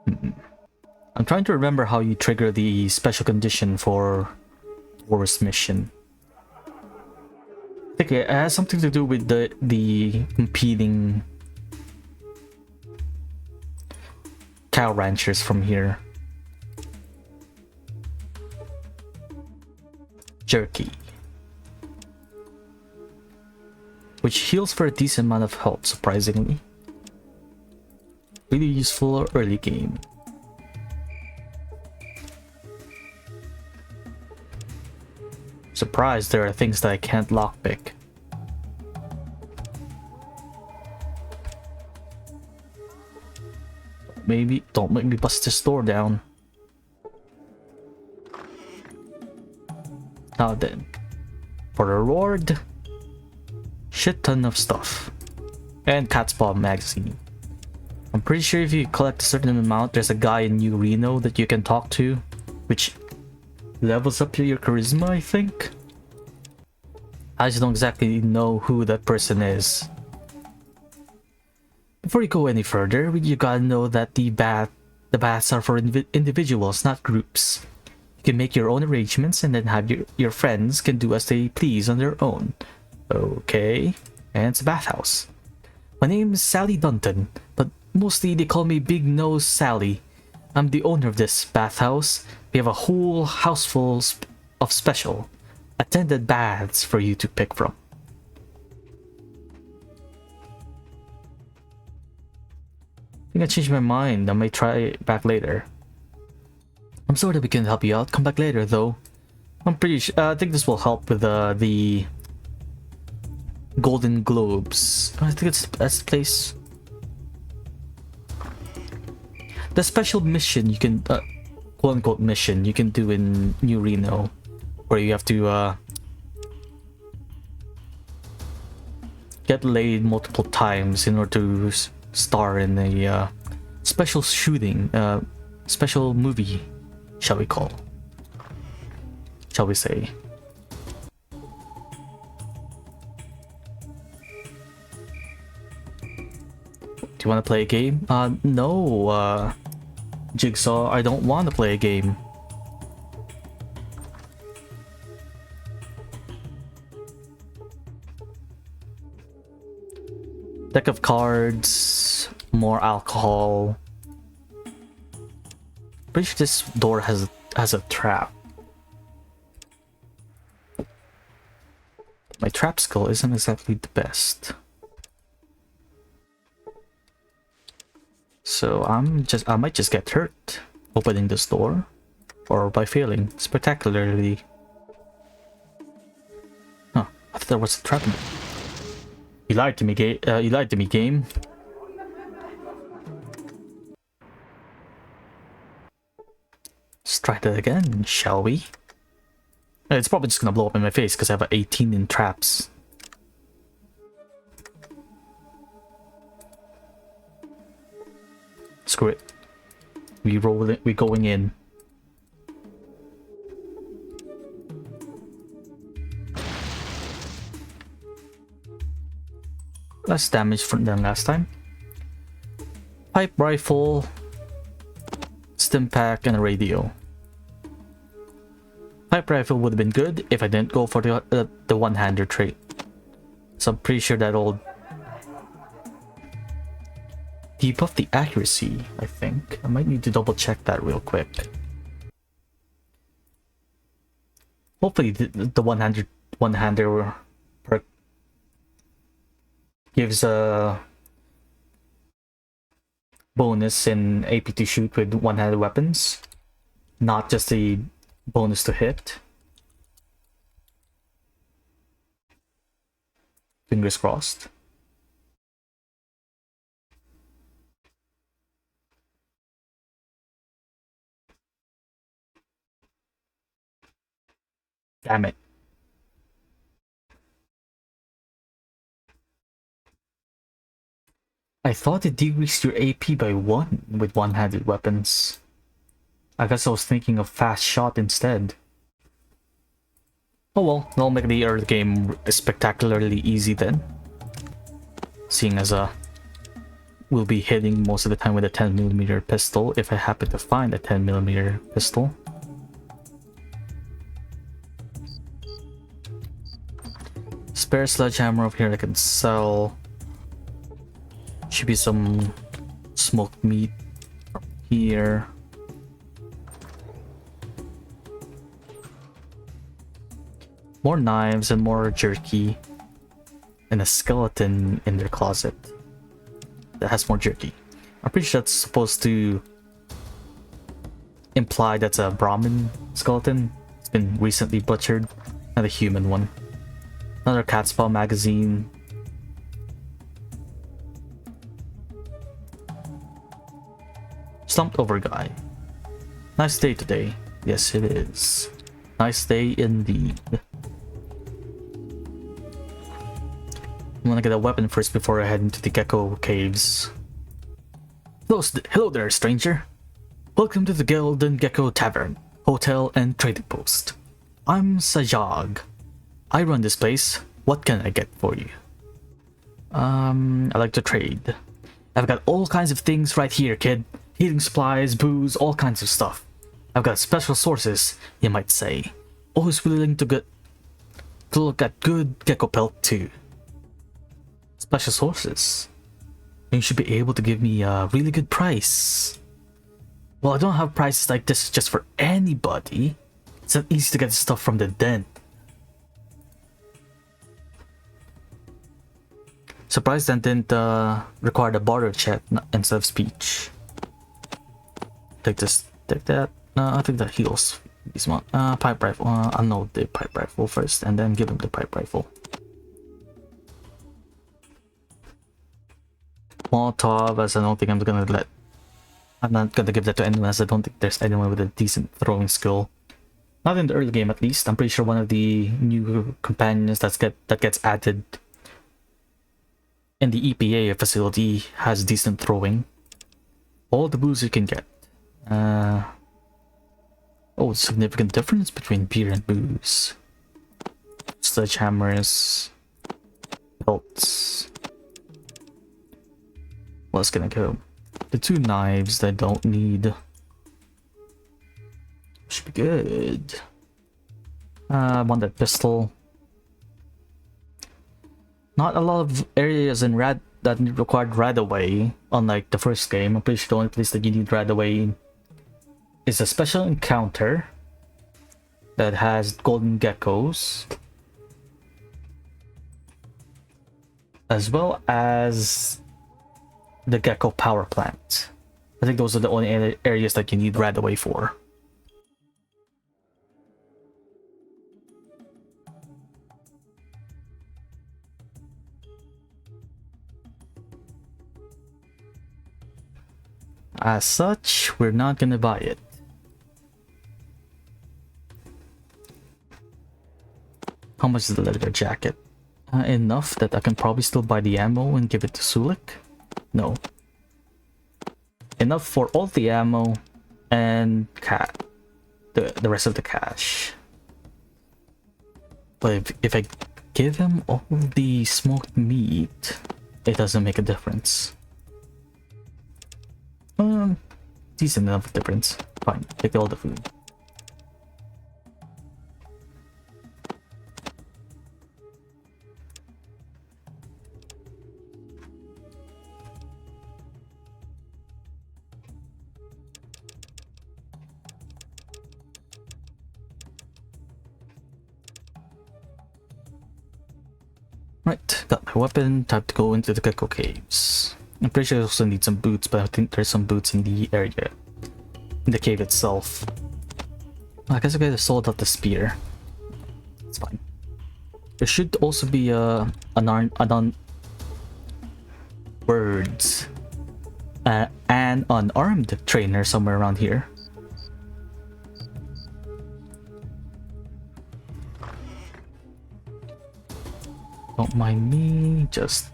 I'm trying to remember how you trigger the special condition for Forest mission. I think it has something to do with the competing cow ranchers from here. Jerky, which heals for a decent amount of health, surprisingly. Really useful early game. Surprised there are things that I can't lockpick. Maybe don't make me bust this door down. Now then, for the reward, shit ton of stuff. And Cat's Paw magazine. I'm pretty sure if you collect a certain amount, there's a guy in New Reno that you can talk to, which levels up your charisma, I think. I just don't exactly know who that person is. Before you go any further, you gotta know that the baths are for individuals, not groups. You can make your own arrangements and then have your friends can do as they please on their own. Okay, and it's a bathhouse. My name is Sally Dunton, but mostly they call me Big Nose Sally. I'm the owner of this bathhouse. We have a whole house full of special attended baths for you to pick from. I think I changed my mind. I might try it back later. I'm sorry that we can't help you out. Come back later, though. I'm pretty sure. I think this will help with the Golden Globes. I think that's the place. The special mission you can, quote unquote mission you can do in New Reno, where you have to get laid multiple times in order to star in a special shooting, special movie, shall we say. Do you want to play a game? No, Jigsaw, I don't want to play a game. Deck of cards, more alcohol. Pretty sure this door has a trap. My trap skill isn't exactly the best. So I might just get hurt opening this door, or by failing spectacularly. Huh, I thought there was a trap in it. You lied to me, game. Let's try that again, shall we? It's probably just gonna blow up in my face because I have 18 in traps. Screw it. We're going in. Less damage than last time. Pipe rifle, stim pack, and a radio. Pipe rifle would have been good if I didn't go for the one-hander trait. So I'm pretty sure that'll debuff the accuracy, I think. I might need to double check that real quick. Hopefully the one-hander one-hander perk gives a bonus in AP to shoot with one-handed weapons, not just a bonus to hit. Fingers crossed. Damn it. I thought it decreased your AP by 1 with one-handed weapons. I guess I was thinking of fast shot instead. Oh well, that'll make the early game spectacularly easy then. Seeing as we'll be hitting most of the time with a 10mm pistol if I happen to find a 10mm pistol. Spare sledgehammer over here I can sell. Should be some smoked meat here. More knives and more jerky. And a skeleton in their closet that has more jerky. I'm pretty sure that's supposed to imply that's a Brahmin skeleton. It's been recently butchered. Not a human one. Another Catspaw magazine. Slumped over guy. Nice day today. Yes, it is. Nice day indeed. I'm gonna get a weapon first before I head into the gecko caves. Hello there, stranger. Welcome to the Golden Gecko Tavern, Hotel and Trading Post. I'm Sajag. I run this place. What can I get for you? I like to trade. I've got all kinds of things right here, kid. Heating supplies, booze, all kinds of stuff. I've got special sources, you might say. Always willing to look at good gecko pelt too. Special sources? You should be able to give me a really good price. Well, I don't have prices like this just for anybody. It's not easy to get stuff from the den. Surprised that didn't require the barter chat instead of speech. Take this, take that. I think that heals. This one. Pipe rifle. Unload the pipe rifle first and then give him the pipe rifle. Molotov, as I don't think I'm not gonna give that to anyone, as I don't think there's anyone with a decent throwing skill. Not in the early game at least. I'm pretty sure one of the new companions that gets added in the EPA facility has decent throwing. All the booze you can get. Oh, significant difference between beer and booze. Sledgehammers. Belts. What's gonna go? The 2 knives that I don't need. Should be good. I want that pistol. Not a lot of areas in Rad that required Radaway, unlike the first game. I'm pretty sure the only place that you need Radaway is a special encounter that has golden geckos, as well as the gecko power plant. I think those are the only areas that you need Radaway for. As such, we're not gonna buy it. How much is the leather jacket? Enough that I can probably still buy the ammo and give it to Sulik? No. Enough for all the ammo and the rest of the cash. But if I give him all the smoked meat, it doesn't make a difference. Decent enough difference. Fine, take all the food. Right, got my weapon. Time to go into the Gecko Caves. I'm pretty sure I also need some boots, but I think there's some boots in the area, in the cave itself. I guess I could have sold out the spear. It's fine. There should also be an words, an unarmed trainer somewhere around here. Don't mind me, just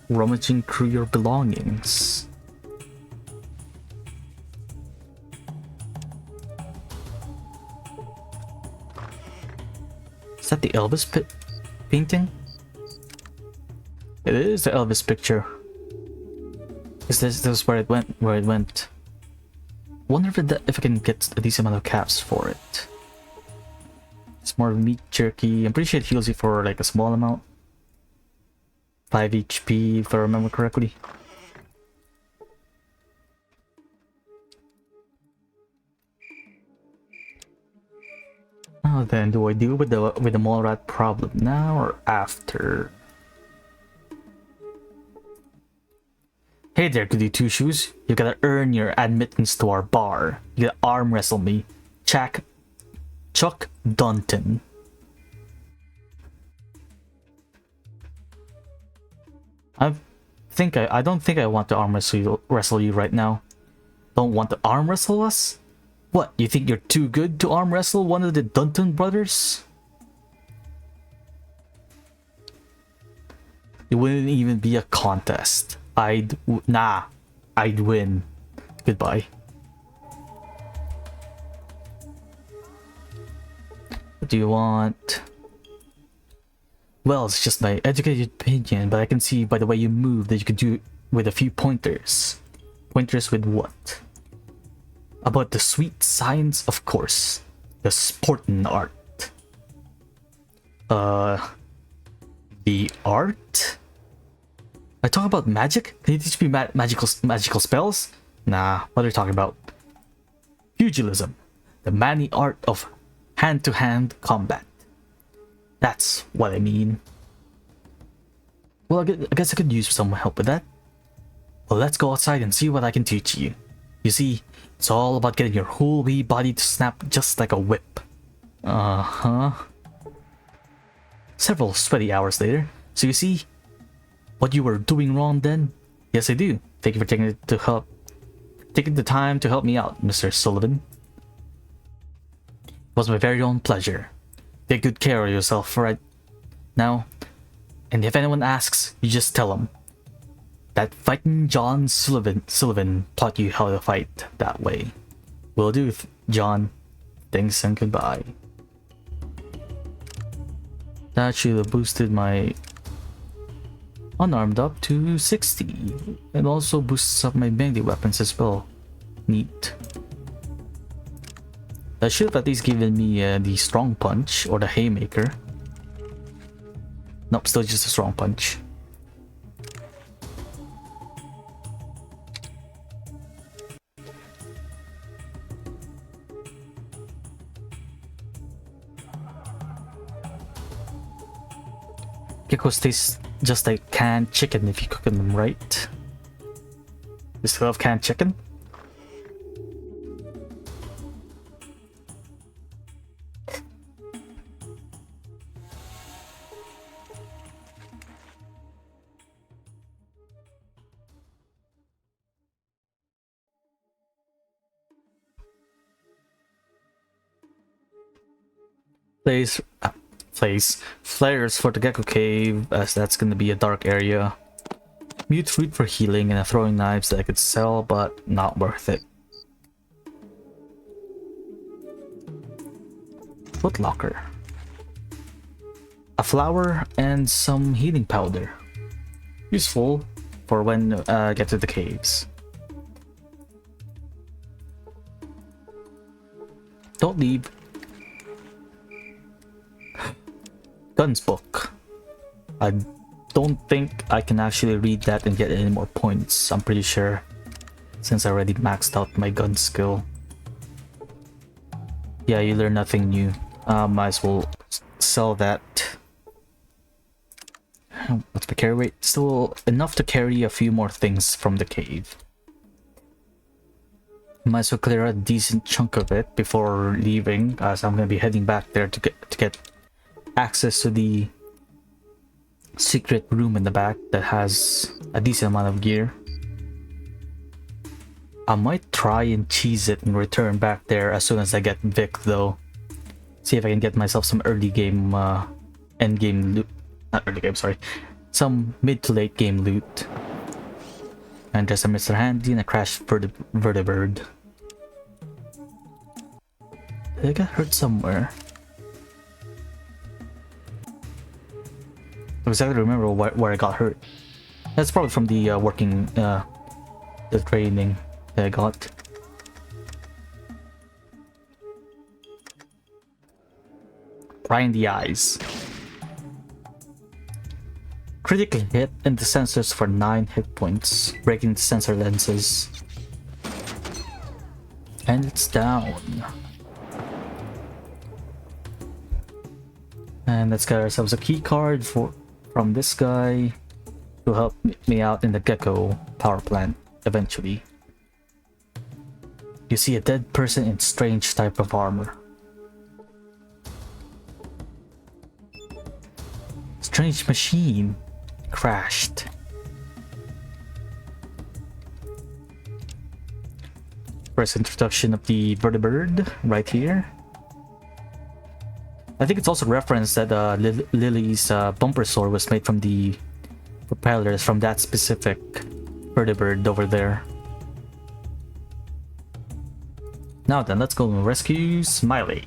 rummaging through your belongings. Is that the Elvis painting? It is the Elvis picture. Is this where it went? Where it went? Wonder if I can get a decent amount of caps for it. It's more meat jerky. I'm pretty sure it heals you for like a small amount. 5 HP if I remember correctly. How then do I deal with the mole rat problem, now or after? Hey there, goody two shoes. You gotta earn your admittance to our bar. You gotta arm wrestle me, Chuck Dunton. I don't think I want to arm wrestle you right now. Don't want to arm wrestle us? What, you think you're too good to arm wrestle one of the Dunton brothers? It wouldn't even be a contest. I'd win. Goodbye. What do you want? Well, it's just my educated opinion, but I can see by the way you move that you could do it with a few pointers. Pointers with what? About the sweet science, of course. The sportin' art. The art? I talk about magic? Can you teach me magical spells? Nah, what are you talking about? Pugilism. The manly art of hand-to-hand combat. That's what I mean. Well, I guess I could use some help with that. Well, let's go outside and see what I can teach you. You see, it's all about getting your whole wee body to snap just like a whip. Uh-huh. Several sweaty hours later. So you see what you were doing wrong then? Yes, I do. Thank you for taking the time to help me out, Mr. Sullivan. It was my very own pleasure. Take good care of yourself right now. And if anyone asks, you just tell them that fighting John Sullivan taught you how to fight that way. Will do, John. Thanks and goodbye. That should have boosted my unarmed up to 60. And also boosts up my melee weapons as well. Neat. That should have at least given me the strong punch or the haymaker. Nope, still just a strong punch. Geckos taste just like canned chicken if you cook them right. You still have canned chicken? Flares for the Gecko Cave, as that's gonna be a dark area. Mute fruit for healing and a throwing knives that I could sell, but not worth it. Footlocker. A flower and some healing powder. Useful for when get to the caves. Don't leave. Guns book. I don't think I can actually read that and get any more points, I'm pretty sure, since I already maxed out my gun skill. Yeah, you learn nothing new. Might as well sell that. the carry weight, still enough to carry a few more things from the cave. Might as well clear a decent chunk of it before leaving, as I'm gonna be heading back there to get access to the secret room in the back that has a decent amount of gear. I might try and cheese it and return back there as soon as I get Vic though. See if I can get myself some early game, end game loot. Not early game, sorry. Some mid to late game loot. And just a Mr. Handy and a crashed vertibird. Did I get hurt somewhere? I exactly remember where I got hurt. That's probably from the the training that I got. Right in the eyes. Critical hit and the sensors for 9 hit points, breaking the sensor lenses. And it's down. And let's get ourselves a key card from this guy to help me out in the Gecko power plant eventually. You see a dead person in strange type of armor. Strange machine crashed. First introduction of the vertibird right here. I think it's also referenced that Lily's bumper sword was made from the propellers from that specific vertibird over there. Now then, let's go and rescue Smiley.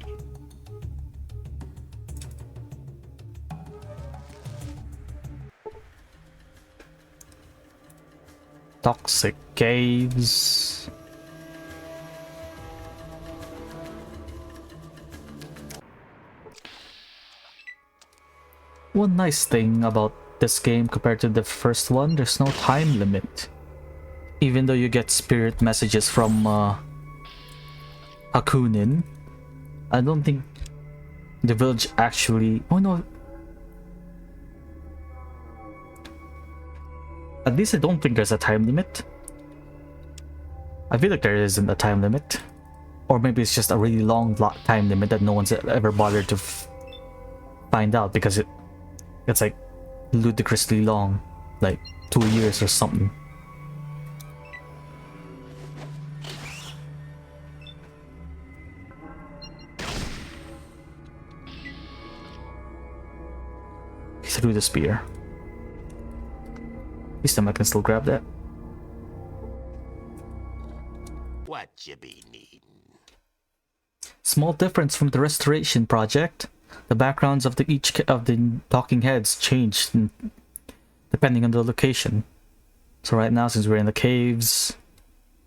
Toxic caves. One nice thing about this game compared to the first one, there's no time limit. Even though you get spirit messages from Hakunin, I don't think the village actually... Oh no. At least I don't think there's a time limit. I feel like there isn't a time limit. Or maybe it's just a really long time limit that no one's ever bothered to find out because it's like ludicrously long. Like 2 years or something. Through the spear. This time I can still grab that. What you be needing? Small difference from the restoration project. The backgrounds of each of the talking heads changed depending on the location. So right now, since we're in the caves,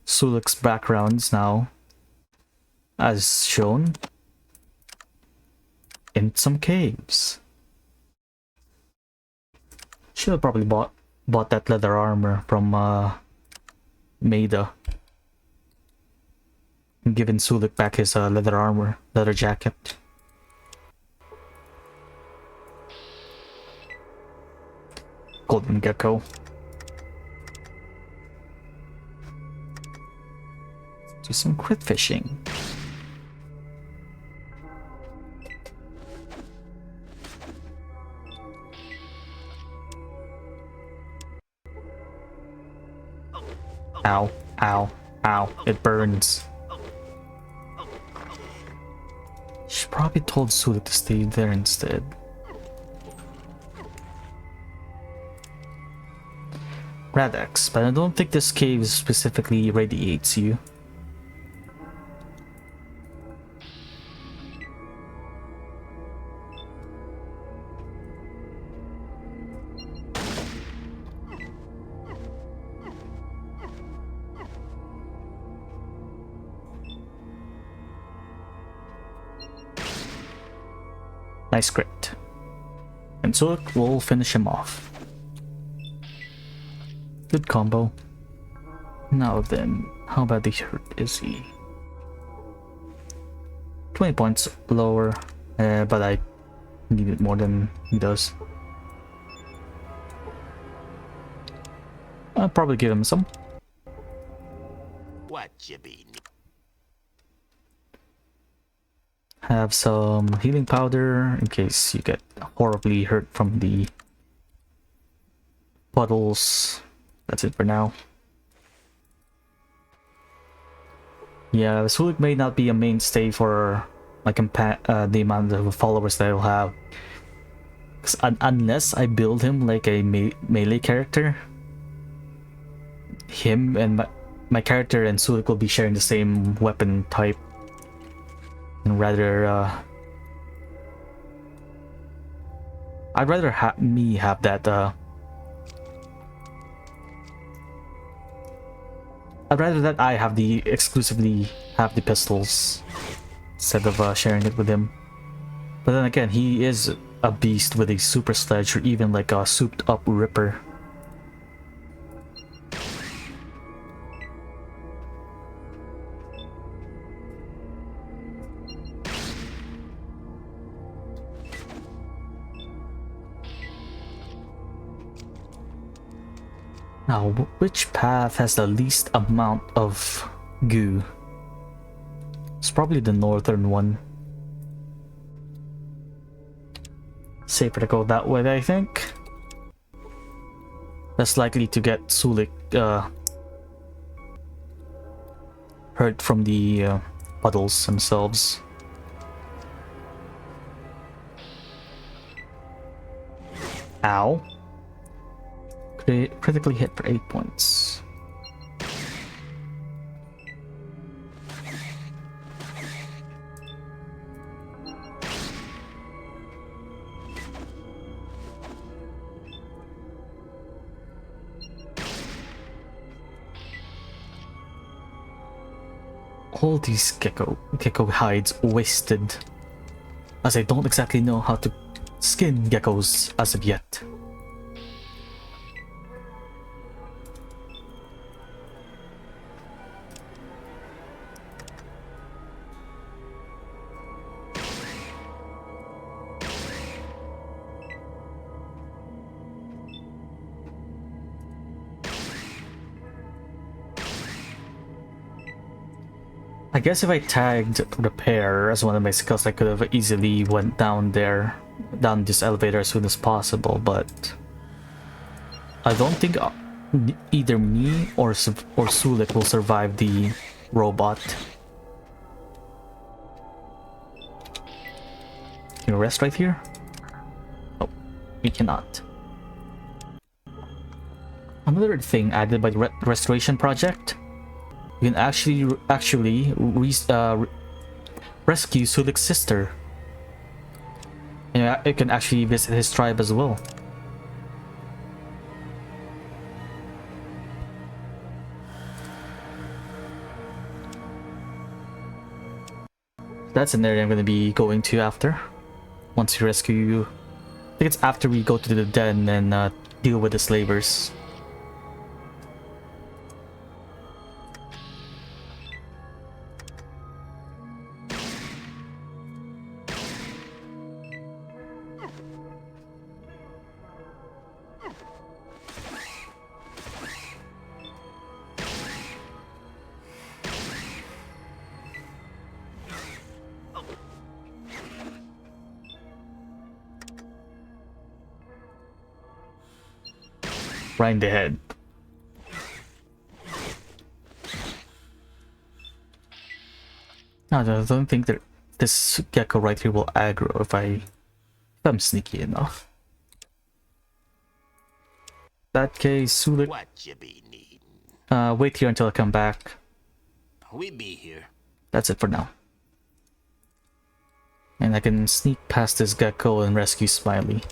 Sulik's backgrounds now, as shown, in some caves. Should have probably bought that leather armor from Maida. And given Sulik back his leather jacket. Golden Gecko. Let's do some crit fishing. Ow, ow, ow, it burns. She probably told Sulik to stay there instead. Radex, but I don't think this cave specifically radiates you. Nice crit. And Sulik will finish him off. Good combo. Now then, how about the hurt is he? 20 points lower, but I need it more than he does. I'll probably give him some. What you be? Have some healing powder in case you get horribly hurt from the puddles. That's it for now. Yeah, the Sulik may not be a mainstay for my the amount of followers that I'll have. Unless I build him like a melee character, him and my character and Sulik will be sharing the same weapon type. And rather, I'd rather have that. I'd rather that I have exclusively have the pistols instead of sharing it with him. But then again, he is a beast with a super sledge or even like a souped up ripper. Now, which path has the least amount of goo? It's probably the northern one. Safer to go that way, I think. Less likely to get Sulik hurt from the puddles themselves. Ow. Critically hit for 8 points. All these gecko hides wasted, as I don't exactly know how to skin geckos as of yet. I guess if I tagged repair as one of my skills, I could have easily went down this elevator as soon as possible, but I don't think either me or Sulik will survive the robot. Can you rest right here? Oh, we cannot. Another thing added by the restoration project. You can actually rescue Sulik's sister. And you can actually visit his tribe as well. That's an area I'm going to be going to after. Once you rescue... I think it's after we go to the den and deal with the slavers. Right in the head. I don't think that this gecko right here will aggro if I'm sneaky enough. In that case, Sulik, What you be needin'? wait here until I come back. We be here. That's it for now. And I can sneak past this gecko and rescue Smiley.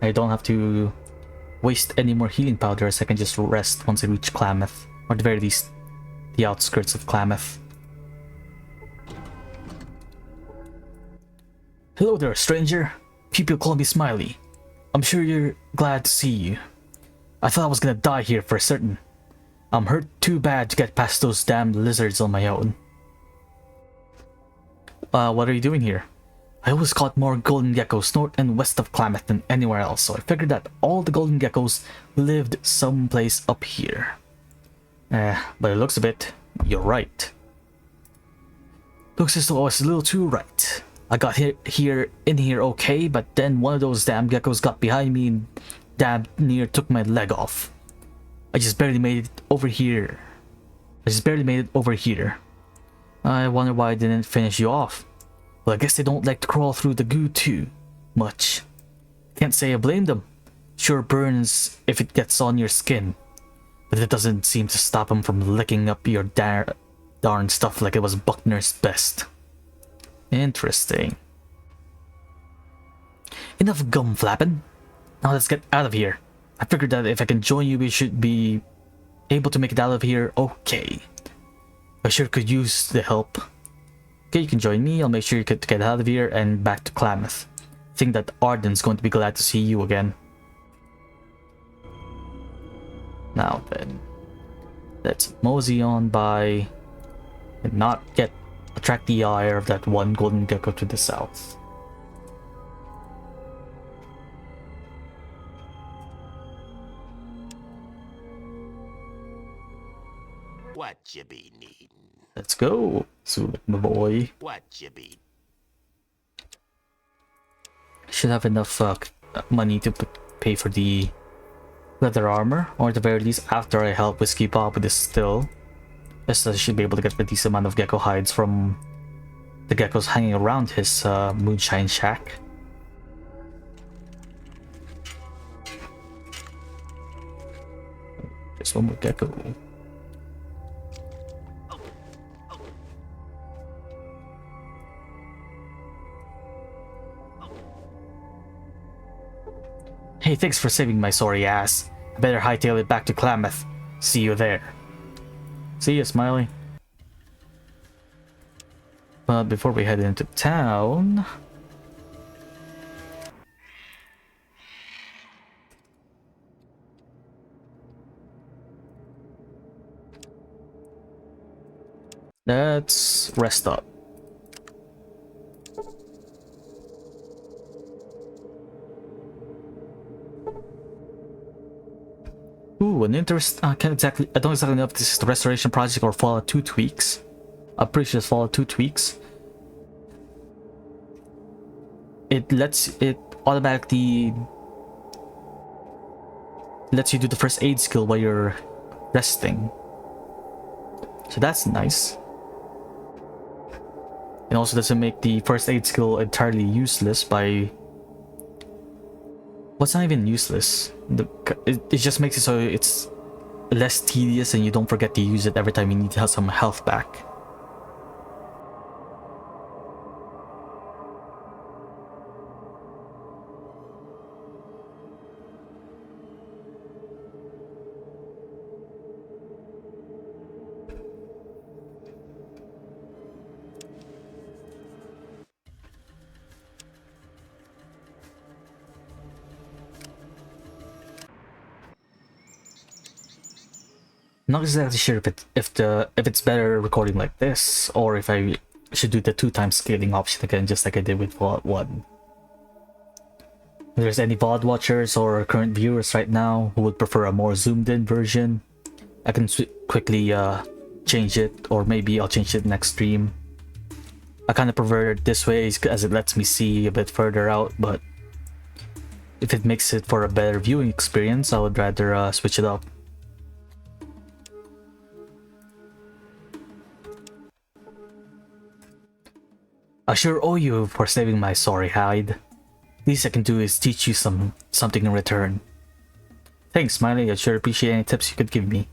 I don't have to waste any more healing powder, as I can just rest once I reach Klamath, or at the very least, the outskirts of Klamath. Hello there, stranger. People call me Smiley. I'm sure you're glad to see you. I thought I was gonna die here for certain. I'm hurt too bad to get past those damned lizards on my own. What are you doing here? I always caught more golden geckos north and west of Klamath than anywhere else, so I figured that all the golden geckos lived someplace up here. But it looks a bit, you're right. Looks as though I was a little too right. I got in here okay, but then one of those damn geckos got behind me and damn near took my leg off. I just barely made it over here. I wonder why I didn't finish you off. Well, I guess they don't like to crawl through the goo too much. Can't say I blame them. Sure burns if it gets on your skin, but it doesn't seem to stop them from licking up your darn stuff like it was Buckner's best. Interesting. Enough gum flapping. Now let's get out of here. I figured that if I can join you, we should be able to make it out of here okay. I sure could use the help. Okay, you can join me. I'll make sure you get out of here and back to Klamath. I think that Arden's going to be glad to see you again. Now then, let's mosey on by and not attract the ire of that one golden gecko to the south. What you be needin'? Let's go, Sulik, my boy. What you be? Should have enough money to pay for the leather armor, or at the very least after I help Whiskey Bob with this still. Yes, I should be able to get a decent amount of gecko hides from the geckos hanging around his moonshine shack. There's one more gecko. Hey, thanks for saving my sorry ass. I better hightail it back to Klamath. See you there. See ya, Smiley. But before we head into town... let's rest up. Ooh, an interest. I don't exactly know if this is the restoration project or Fallout 2 tweaks. I'm pretty sure it's Fallout 2 tweaks. It automatically lets you do the first aid skill while you're resting. So that's nice. It also doesn't make the first aid skill entirely useless by... What's not even useless? It just makes it so it's less tedious and you don't forget to use it every time you need to have some health back. Not exactly sure if it's better recording like this, or if I should do the 2x scaling option again, just like I did with Fallout 1. If there's any VOD watchers or current viewers right now who would prefer a more zoomed in version, I can quickly change it, or maybe I'll change it next stream. I kind of prefer it this way as it lets me see a bit further out, but if it makes it for a better viewing experience, I would rather switch it up. I sure owe you for saving my sorry hide. Least I can do is teach you something in return. Thanks, Smiley. I'd sure appreciate any tips you could give me.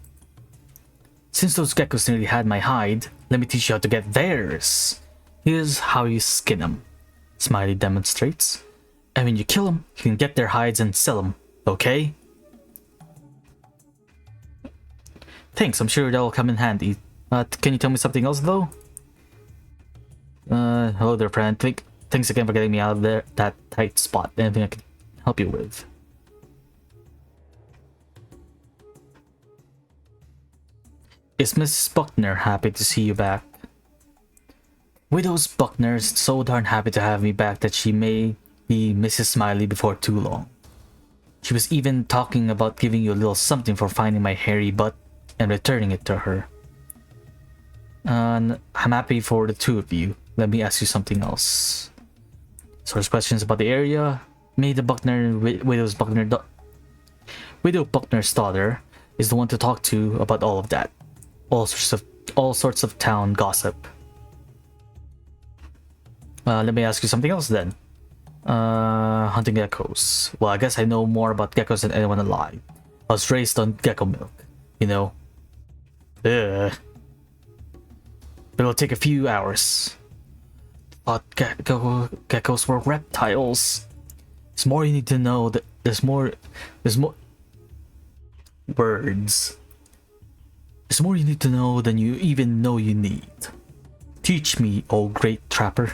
Since those geckos nearly had my hide, let me teach you how to get theirs. Here's how you skin them. Smiley demonstrates. And when you kill them, you can get their hides and sell them, okay? Thanks, I'm sure that'll come in handy. Can you tell me something else though? Hello there, friend. Thanks again for getting me out of that tight spot. Anything I can help you with? Is Mrs. Buckner happy to see you back? Widow's Buckner's so darn happy to have me back that she may be Mrs. Smiley before too long. She was even talking about giving you a little something for finding my hairy butt and returning it to her. And I'm happy for the two of you. Let me ask you something else. So there's questions about the area. May the Buckner, Widow Buckner's daughter is the one to talk to about all of that. All sorts of town gossip. Let me ask you something else then. Hunting geckos. Well, I guess I know more about geckos than anyone alive. I was raised on gecko milk, you know. Ugh. But it'll take a few hours. Thought geckos were reptiles. There's more you need to know. There's more words. There's more you need to know than you even know you need. Teach me, oh great trapper.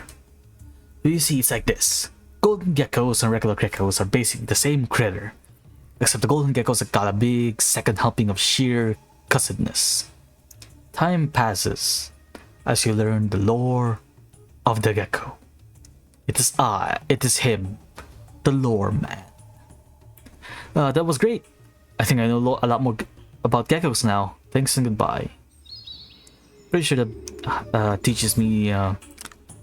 You see, it's like this. Golden geckos and regular geckos are basically the same critter. Except the golden geckos have got a big second helping of sheer cussedness. Time passes as you learn the lore of the gecko. It is him, the lore man. That was great. I think I know a lot more about geckos now. Thanks and goodbye. Pretty sure that teaches me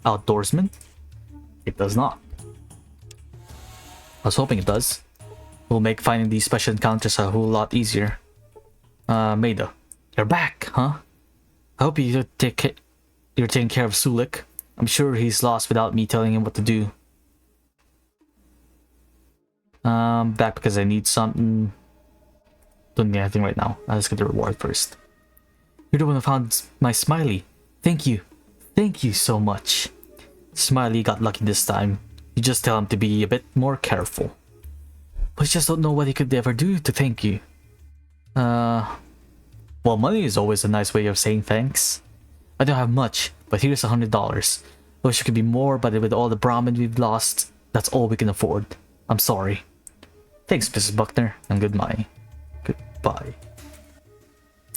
outdoorsman. It does not. I was hoping it does. Will make finding these special encounters a whole lot easier. Maida, you're back, huh? I hope you're taking care of Sulik. I'm sure he's lost without me telling him what to do. Back because I need something. Don't need anything right now. I'll just get the reward first. You're the one who found my Smiley. Thank you. Thank you so much. Smiley got lucky this time. You just tell him to be a bit more careful. But I just don't know what he could ever do to thank you. Well, money is always a nice way of saying thanks. I don't have much, but here's $100. I wish it could be more, but with all the Brahmin we've lost, that's all we can afford. I'm sorry. Thanks, Mrs. Buckner, and goodbye. Goodbye.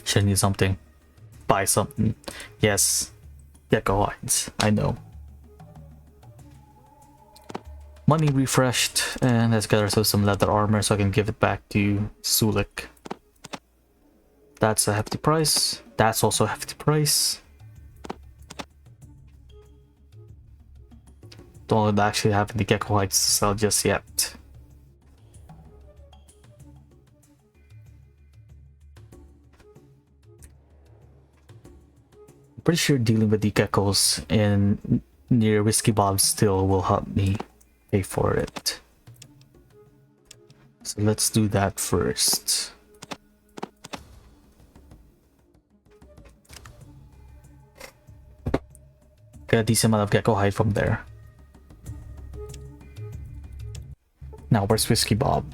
Should need something. Buy something. Yes. Gecko hides. I know. Money refreshed, and let's get ourselves some leather armor so I can give it back to Sulik. That's a hefty price. That's also a hefty price. Don't actually have any gecko hides to sell just yet. I'm pretty sure dealing with the geckos in near Whiskey Bob still will help me pay for it. So let's do that first. Get a decent amount of gecko hide from there. Now, where's Whiskey Bob?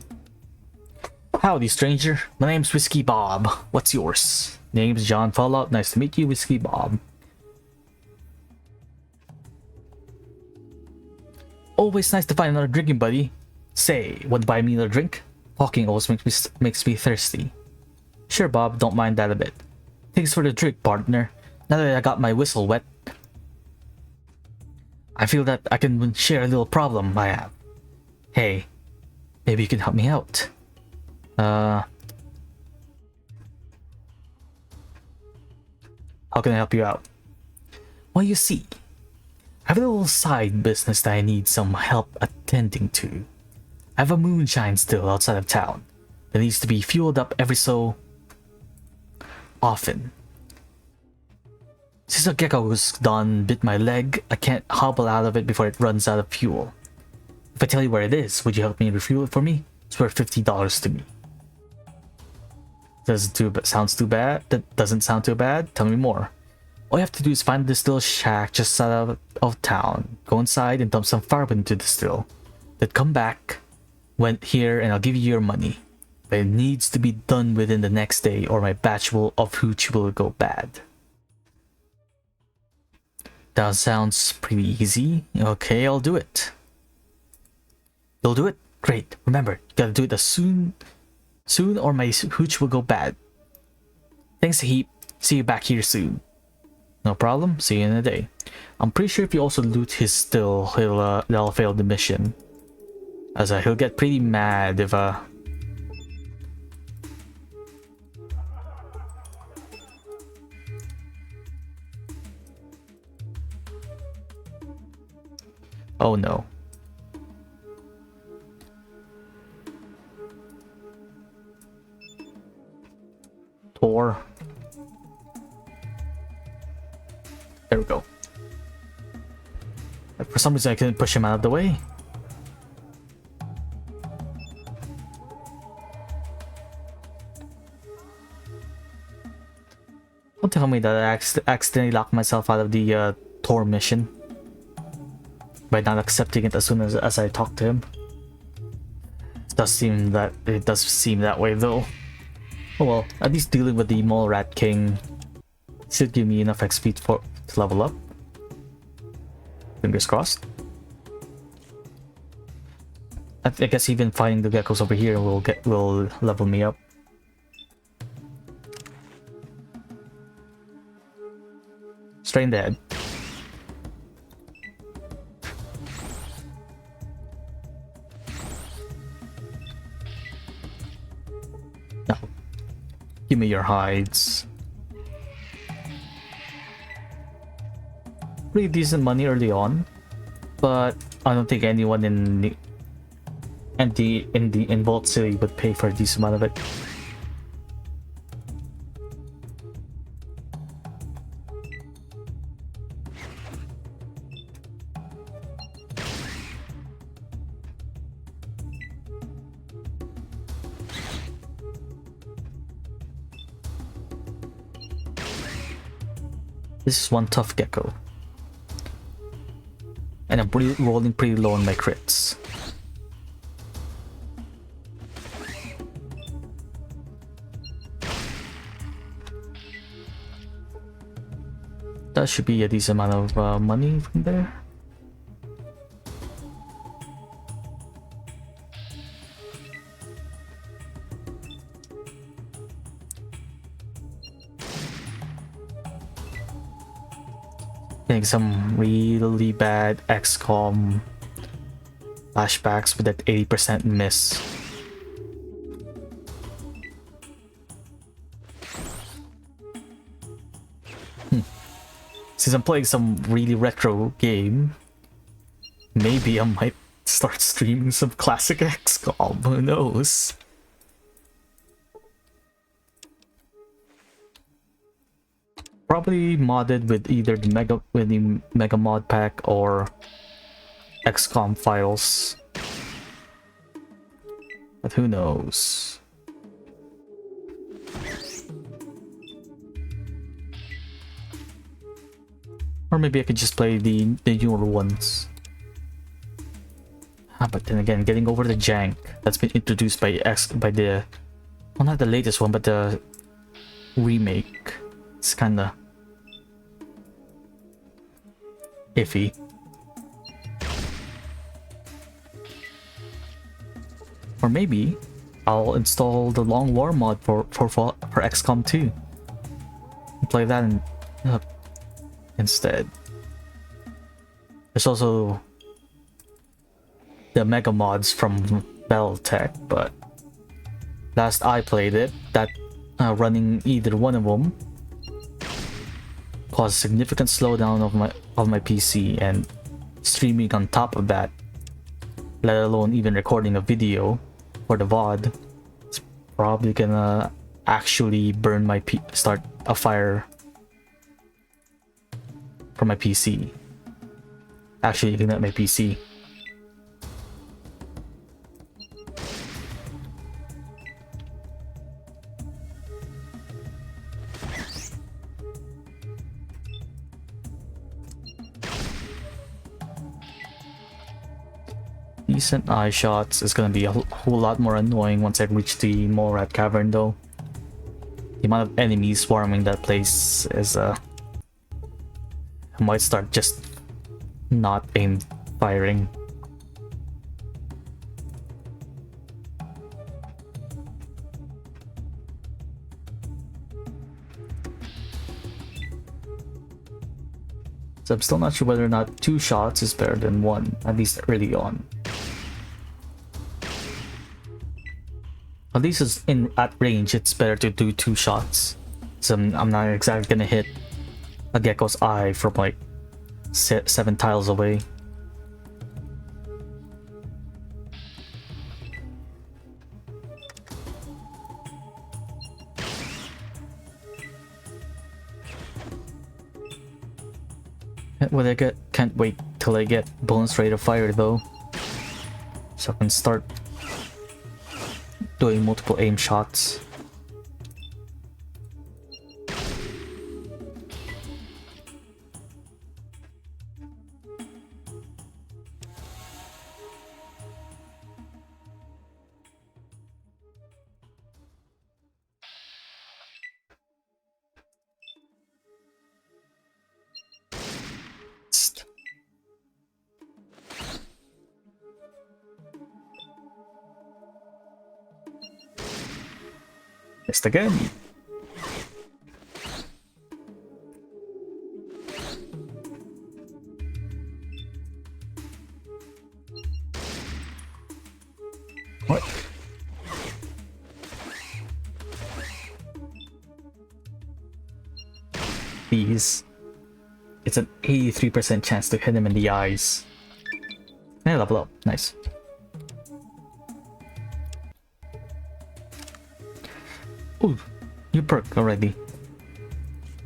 Howdy, stranger. My name's Whiskey Bob. What's yours? Name's John Fallout. Nice to meet you, Whiskey Bob. Always nice to find another drinking buddy. Say, want to buy me another drink? Talking always makes me thirsty. Sure, Bob. Don't mind that a bit. Thanks for the drink, partner. Now that I got my whistle wet, I feel that I can share a little problem I have. Hey, maybe you can help me out. How can I help you out? Well, you see, I have a little side business that I need some help attending to. I have a moonshine still outside of town that needs to be fueled up every so often. Since a gecko was done bit my leg, I can't hobble out of it before it runs out of fuel. If I tell you where it is, would you help me refuel it for me? It's worth $50 to me. Sounds too bad? That doesn't sound too bad? Tell me more. All you have to do is find this little shack just out of town. Go inside and dump some firewood into the still. Then come back, went here, and I'll give you your money. But it needs to be done within the next day or my batch of hooch will go bad. That sounds pretty easy. Okay, I'll do it. You'll do it? Great. Remember, you gotta do it as soon or my hooch will go bad. Thanks a heap. See you back here soon. No problem. See you in a day. I'm pretty sure if you also loot his still, that'll fail the mission. As he'll get pretty mad if oh no. Tor. There we go. For some reason I couldn't push him out of the way. Don't tell me that I accidentally locked myself out of the Tor mission by not accepting it as soon as I talked to him. It does seem that way though. Oh well, at least dealing with the Mole Rat King should give me enough XP to level up. Fingers crossed. I guess even fighting the geckos over here will level me up. Straight in the head. Now, give me your hides. Pretty decent money early on, but I don't think anyone in Vault City would pay for a decent amount of it. This is one tough gecko. And I'm rolling pretty low on my crits. That should be a decent amount of money from there. Getting some really bad XCOM flashbacks with that 80% miss. Since I'm playing some really retro game, maybe I might start streaming some classic XCOM, who knows? Probably modded with either the Mega Mod Pack or XCOM files. But who knows? Or maybe I could just play the newer ones. But then again, getting over the jank that's been introduced by the, well, not the latest one, but the remake. It's kinda iffy. Or maybe I'll install the Long War mod for XCOM 2 and play that instead. There's also the mega mods from Battletech, but last I played it, that running either one of them caused significant slowdown of my PC, and streaming on top of that, let alone even recording a video for the VOD, it's probably gonna actually burn start a fire for my PC. Actually ignite my PC. Decent eye shots is gonna be a whole lot more annoying once I reach the Mole Rat Cavern though. The amount of enemies swarming that place is I might start just not aim firing. So I'm still not sure whether or not 2 shots is better than 1, at least early on. At least it's at range, it's better to do 2 shots. So I'm not exactly gonna hit a gecko's eye from like 7 tiles away. Can't wait till I get bonus rate of fire though, so I can start doing multiple aim shots. Missed again. What? Please. It's an 83% chance to hit him in the eyes. And level up. Nice. Ooh, new perk already.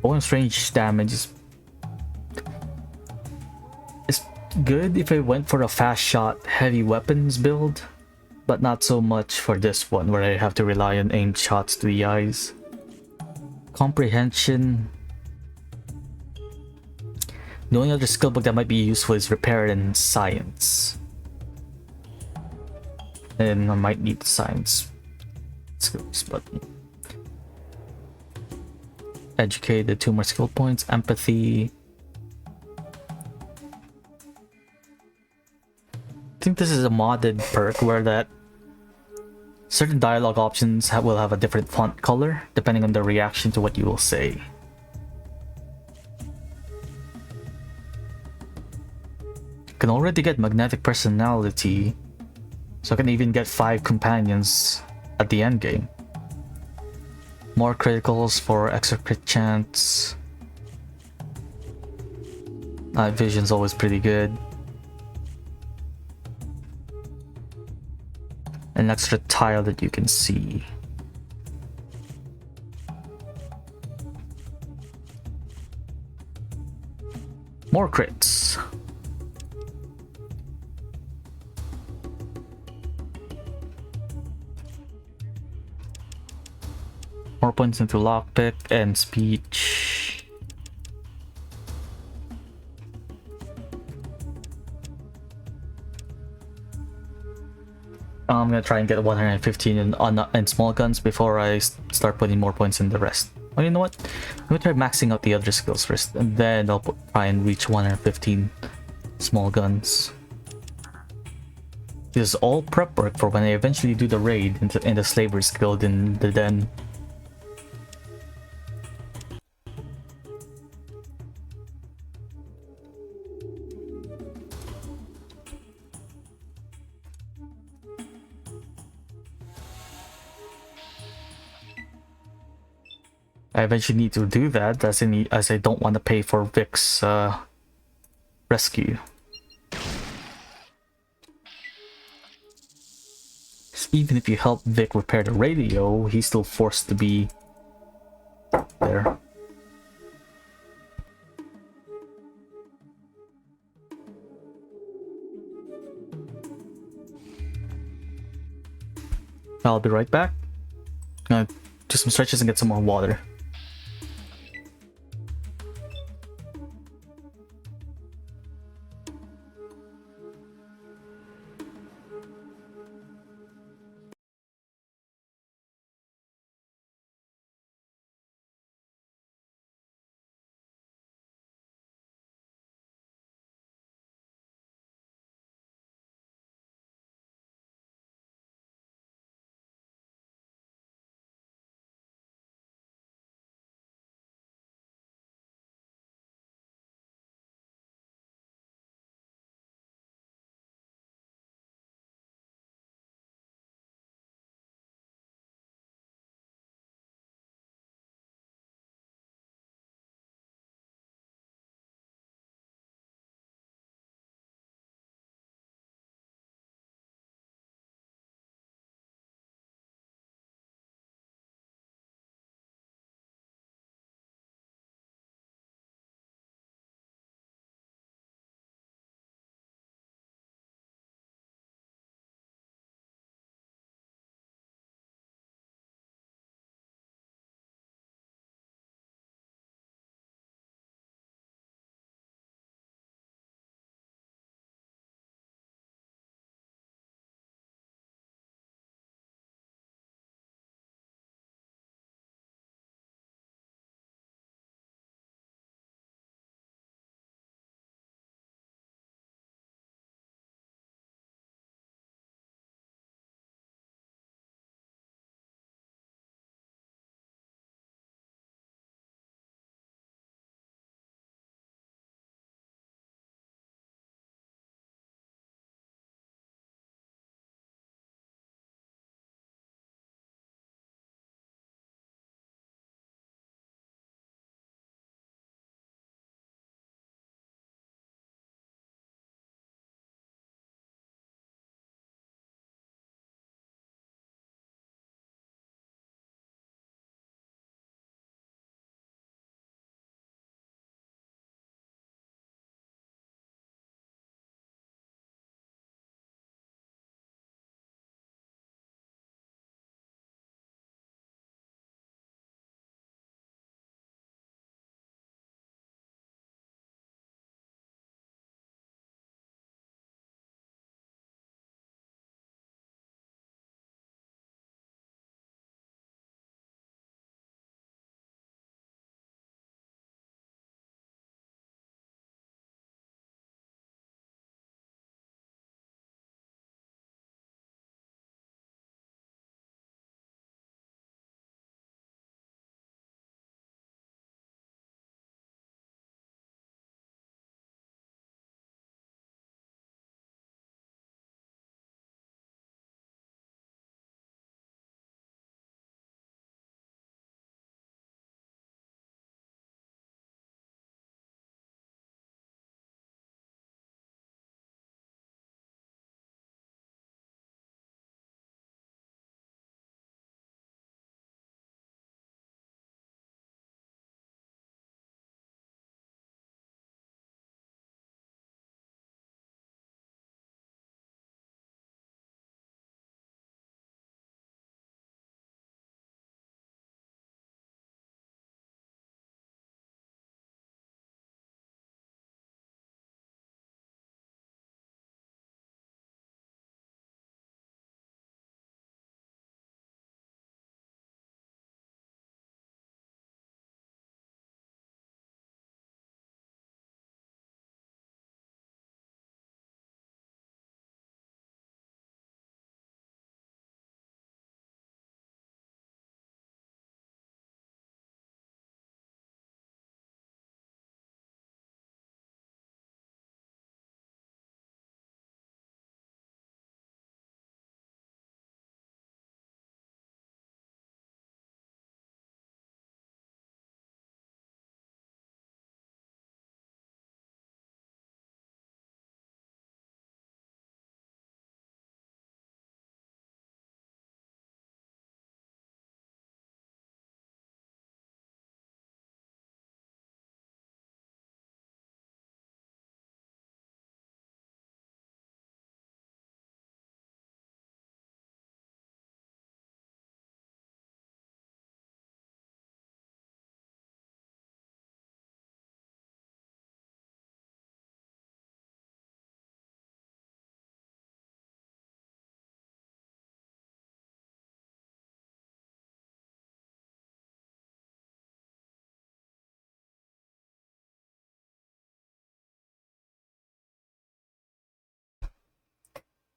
Bonus range damage is good if I went for a fast shot heavy weapons build, but not so much for this one where I have to rely on aimed shots to the eyes. Comprehension. The only other skill book that might be useful is Repair and Science. And I might need science skills, but educated, 2 more skill points. Empathy. I think this is a modded perk where that certain dialogue options will have a different font color depending on the reaction to what you will say. Can already get magnetic personality, so I can even get 5 companions at the end game. More criticals for extra crit chance. Night vision's always pretty good. An extra tile that you can see. More crits. More points into lockpick and speech. I'm gonna try and get 115 in small guns before I start putting more points in the rest. Oh, you know what? I'm gonna try maxing out the other skills first, and then I'll try and reach 115 small guns. This is all prep work for when I eventually do the raid in the Slavers Guild in the Den. I eventually need to do that as I don't want to pay for Vic's rescue. Even if you help Vic repair the radio, he's still forced to be there. I'll be right back. I'm gonna do some stretches and get some more water.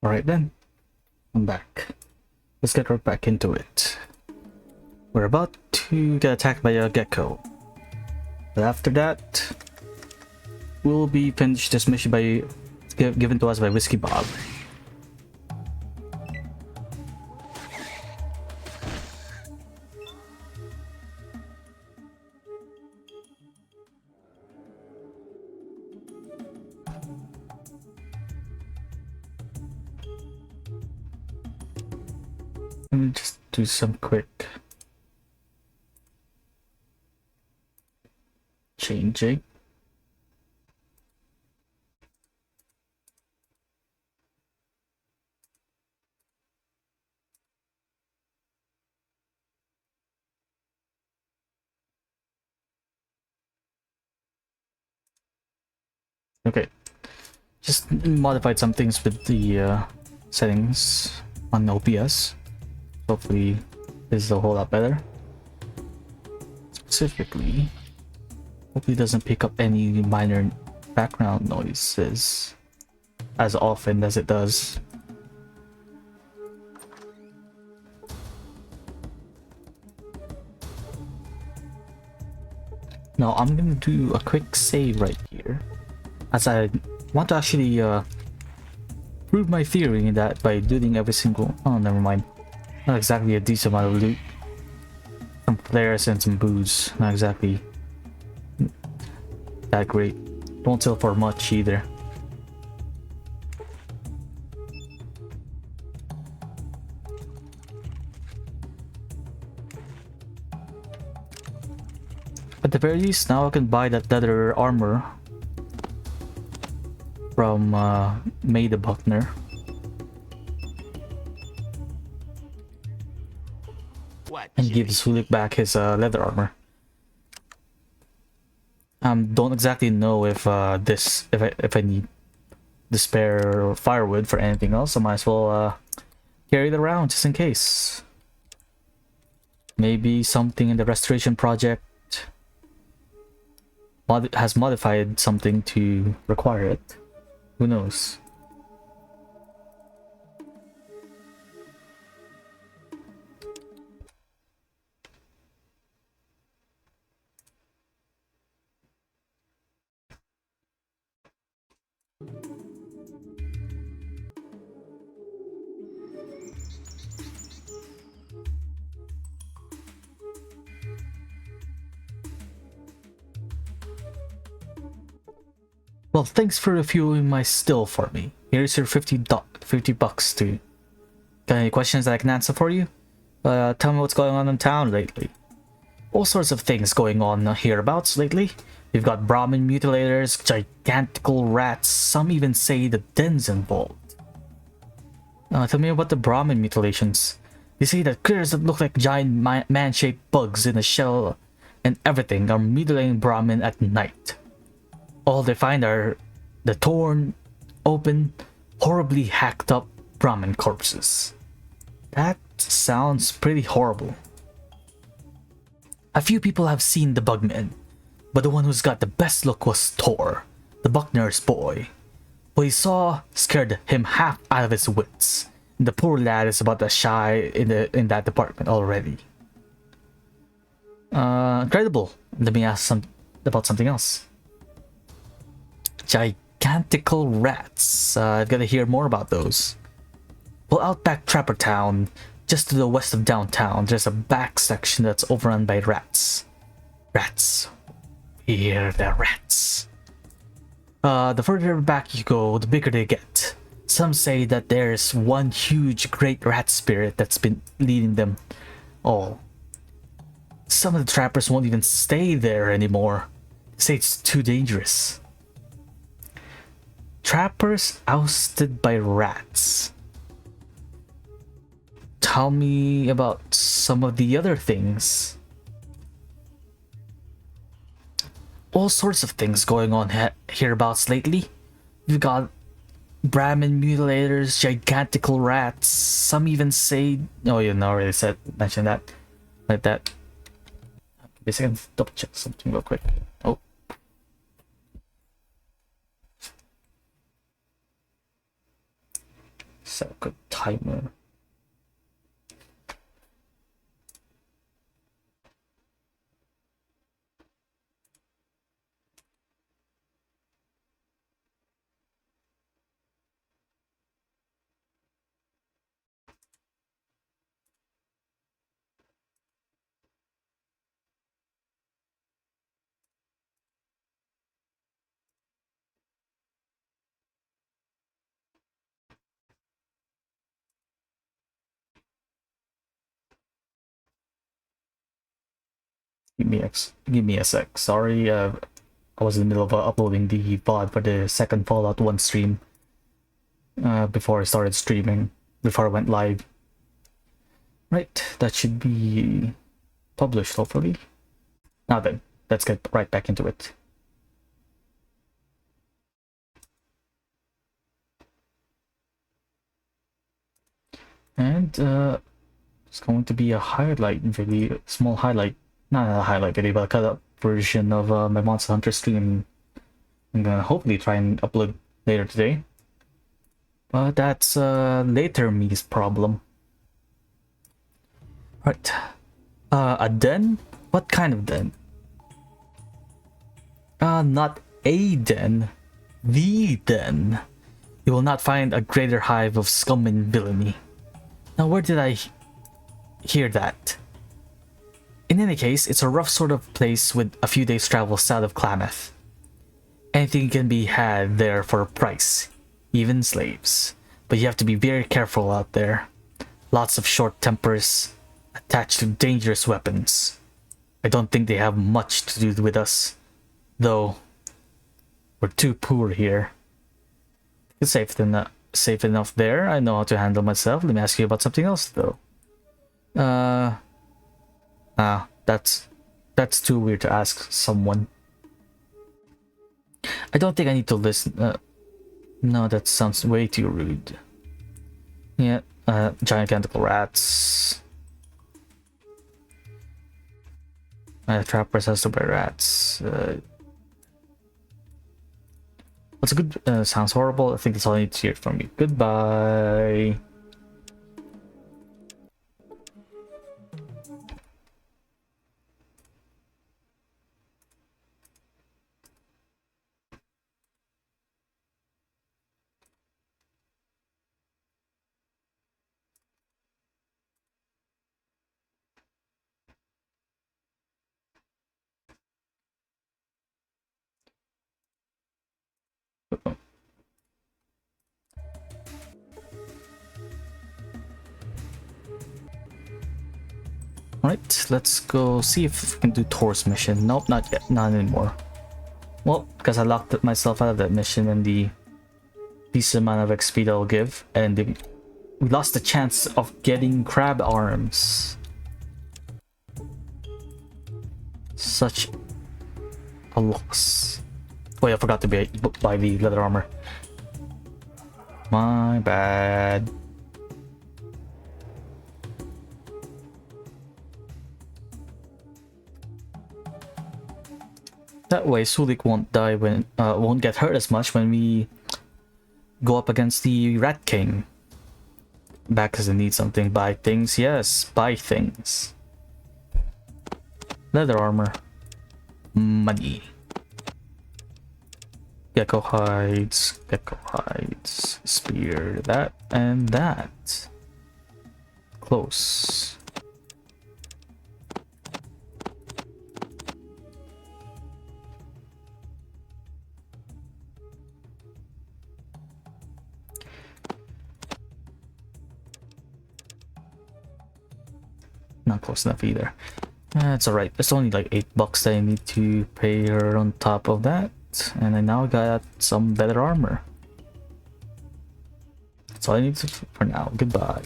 Alright then, I'm back. Let's get right back into it. We're about to get attacked by a gecko. But after that, we'll be finished this mission by given to us by Whiskey Bob. Let me just do some quick changing. Okay, just modified some things with the settings on OPS. Hopefully this is a whole lot better. Specifically, hopefully it doesn't pick up any minor background noises as often as it does. Now I'm gonna do a quick save right here, as I want to actually prove my theory that by looting every single... oh, never mind. Not exactly a decent amount of loot. Some flares and some booze. Not exactly that great. Don't sell for much either. At the very least, now I can buy that leather armor from May the Buckner. What, And Jimmy? give Sulik back his leather armor. Don't exactly know if if I need the spare firewood for anything else. I might as well carry it around just in case. Maybe something in the restoration project has modified something to require it. Who knows? Well, thanks for refueling my still for me. Here's your 50 bucks too. Got any questions that I can answer for you? Tell me what's going on in town lately. All sorts of things going on hereabouts lately. We've got Brahmin mutilators, gigantical rats, some even say the den's involved. Tell me about the Brahmin mutilations. They say that critters that look like giant man-shaped bugs in a shell and everything are mutilating Brahmin at night. All they find are the torn, open, horribly hacked up Brahmin corpses. That sounds pretty horrible. A few people have seen the Bugmen, but the one who's got the best look was Thor, the Buckner's boy. What he saw scared him half out of his wits. And the poor lad is about as shy in that department already. Incredible. Let me ask about something else. Gigantical rats. I've got to hear more about those. Well, Outback Trapper Town, just to the west of downtown, there's a back section that's overrun by rats. Rats. Here, the rats. The further back you go, the bigger they get. Some say that there's one huge great rat spirit that's been leading them all. Some of the trappers won't even stay there anymore. They say it's too dangerous. Trappers ousted by rats. Tell me about some of the other things. All sorts of things going on hereabouts lately. We've got Brahmin mutilators, gigantical rats. Some even say... oh, you already mentioned that. Like that. Basically, double check something real quick. Oh. Set a timer. Give me a sec. Sorry, I was in the middle of uploading the VOD for the second Fallout 1 stream. Before I started streaming, before I went live. Right, that should be published, hopefully. Now then, let's get right back into it. And it's going to be a highlight video, small highlight, not a highlight video, but a cut up version of my Monster Hunter stream. I'm gonna hopefully try and upload later today. But that's later me's problem. Right. A den? What kind of den? Not a den. The den. You will not find a greater hive of scum and villainy. Now, where did I hear that? In any case, it's a rough sort of place with a few days' travel south of Klamath. Anything can be had there for a price, even slaves. But you have to be very careful out there. Lots of short tempers attached to dangerous weapons. I don't think they have much to do with us, though. We're too poor here. It's safe enough there. I know how to handle myself. Let me ask you about something else, though. That's too weird to ask someone. I don't think I need to listen. No, that sounds way too rude. Yeah, gigantical rats. Trap possessed by rats. What's a good? Sounds horrible. I think that's all I need to hear from you. Goodbye. Alright, let's go see if we can do Tor's mission. Nope, not yet. Not anymore. Well, because I locked myself out of that mission and the decent amount of XP that'll give. And we lost the chance of getting crab arms. Such a loss. Oh yeah, I forgot to buy the leather armor. My bad. That way, Sulik won't die won't get hurt as much when we go up against the Rat King. Back doesn't need something. Buy things, yes, buy things. Leather armor, money. Gecko hides, spear, that and that. Close. Not close enough either. It's alright. It's only like $8 that I need to pay her on top of that. And I now got some better armor. That's all I need for now. Goodbye.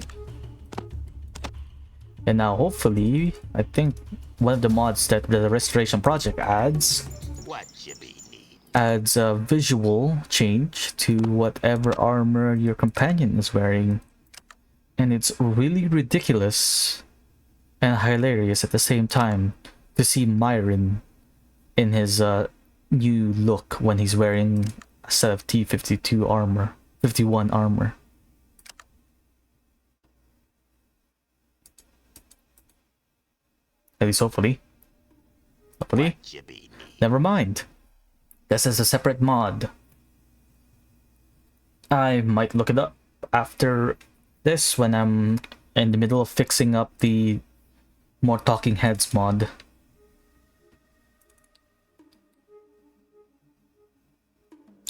And now hopefully, I think one of the mods that the restoration project adds adds a visual change to whatever armor your companion is wearing. And it's really ridiculous and hilarious at the same time to see Myron in his new look when he's wearing a set of T-52 armor, 51 armor. At least hopefully. Hopefully. What you be need? Never mind. This is a separate mod. I might look it up after this when I'm in the middle of fixing up the more talking heads mod.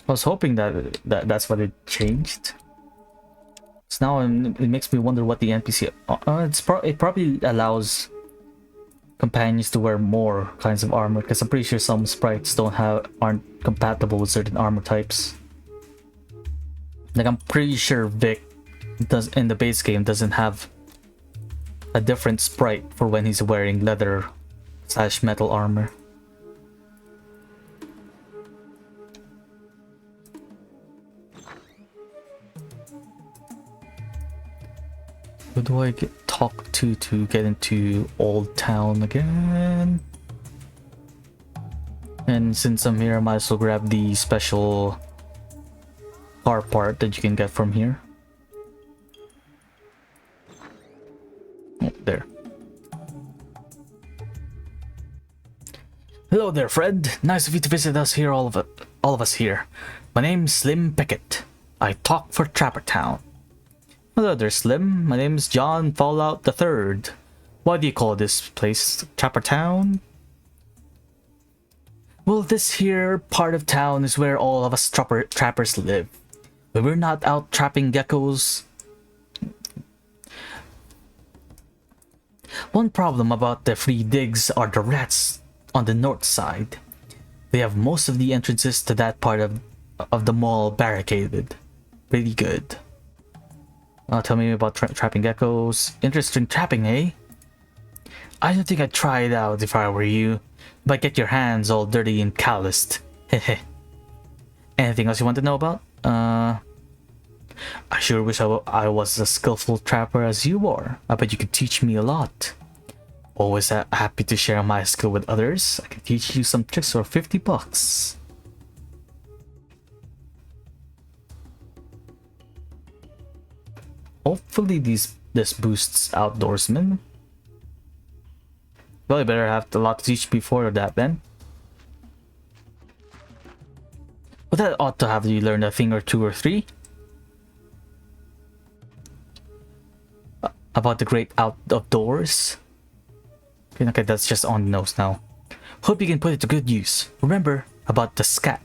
I was hoping that's what it changed. So now it makes me wonder what the NPC... it probably allows companions to wear more kinds of armor, because I'm pretty sure some sprites aren't compatible with certain armor types. Like, I'm pretty sure Vic in the base game doesn't have a different sprite for when he's wearing leather / metal armor. Who do I talk to get into Old Town again? And since I'm here, I might as well grab the special car part that you can get from here. Oh, there. Hello there, friend. Nice of you to visit us here, all of us here. My name's Slim Pickett. I talk for Trapper Town. Hello there, Slim. My name's John Fallout III. Why do you call this place Trapper Town? Well, this here part of town is where all of us trappers live. When we're not out trapping geckos. One problem about the free digs are the rats on the north side. They have most of the entrances to that part of the mall barricaded. Pretty good. Tell me about trapping geckos. Interesting trapping, eh? I don't think I'd try it out if I were you. But get your hands all dirty and calloused. Hehe. Anything else you want to know about? I sure wish I was as skillful trapper as you are. I bet you could teach me a lot. Always happy to share my skill with others. I can teach you some tricks for $50. Hopefully this boosts outdoorsmen. Well, you better have a lot to teach before that then. But that ought to have you learn a thing or two or three. About the great outdoors. Okay, that's just on the nose now. Hope you can put it to good use. Remember about the scat.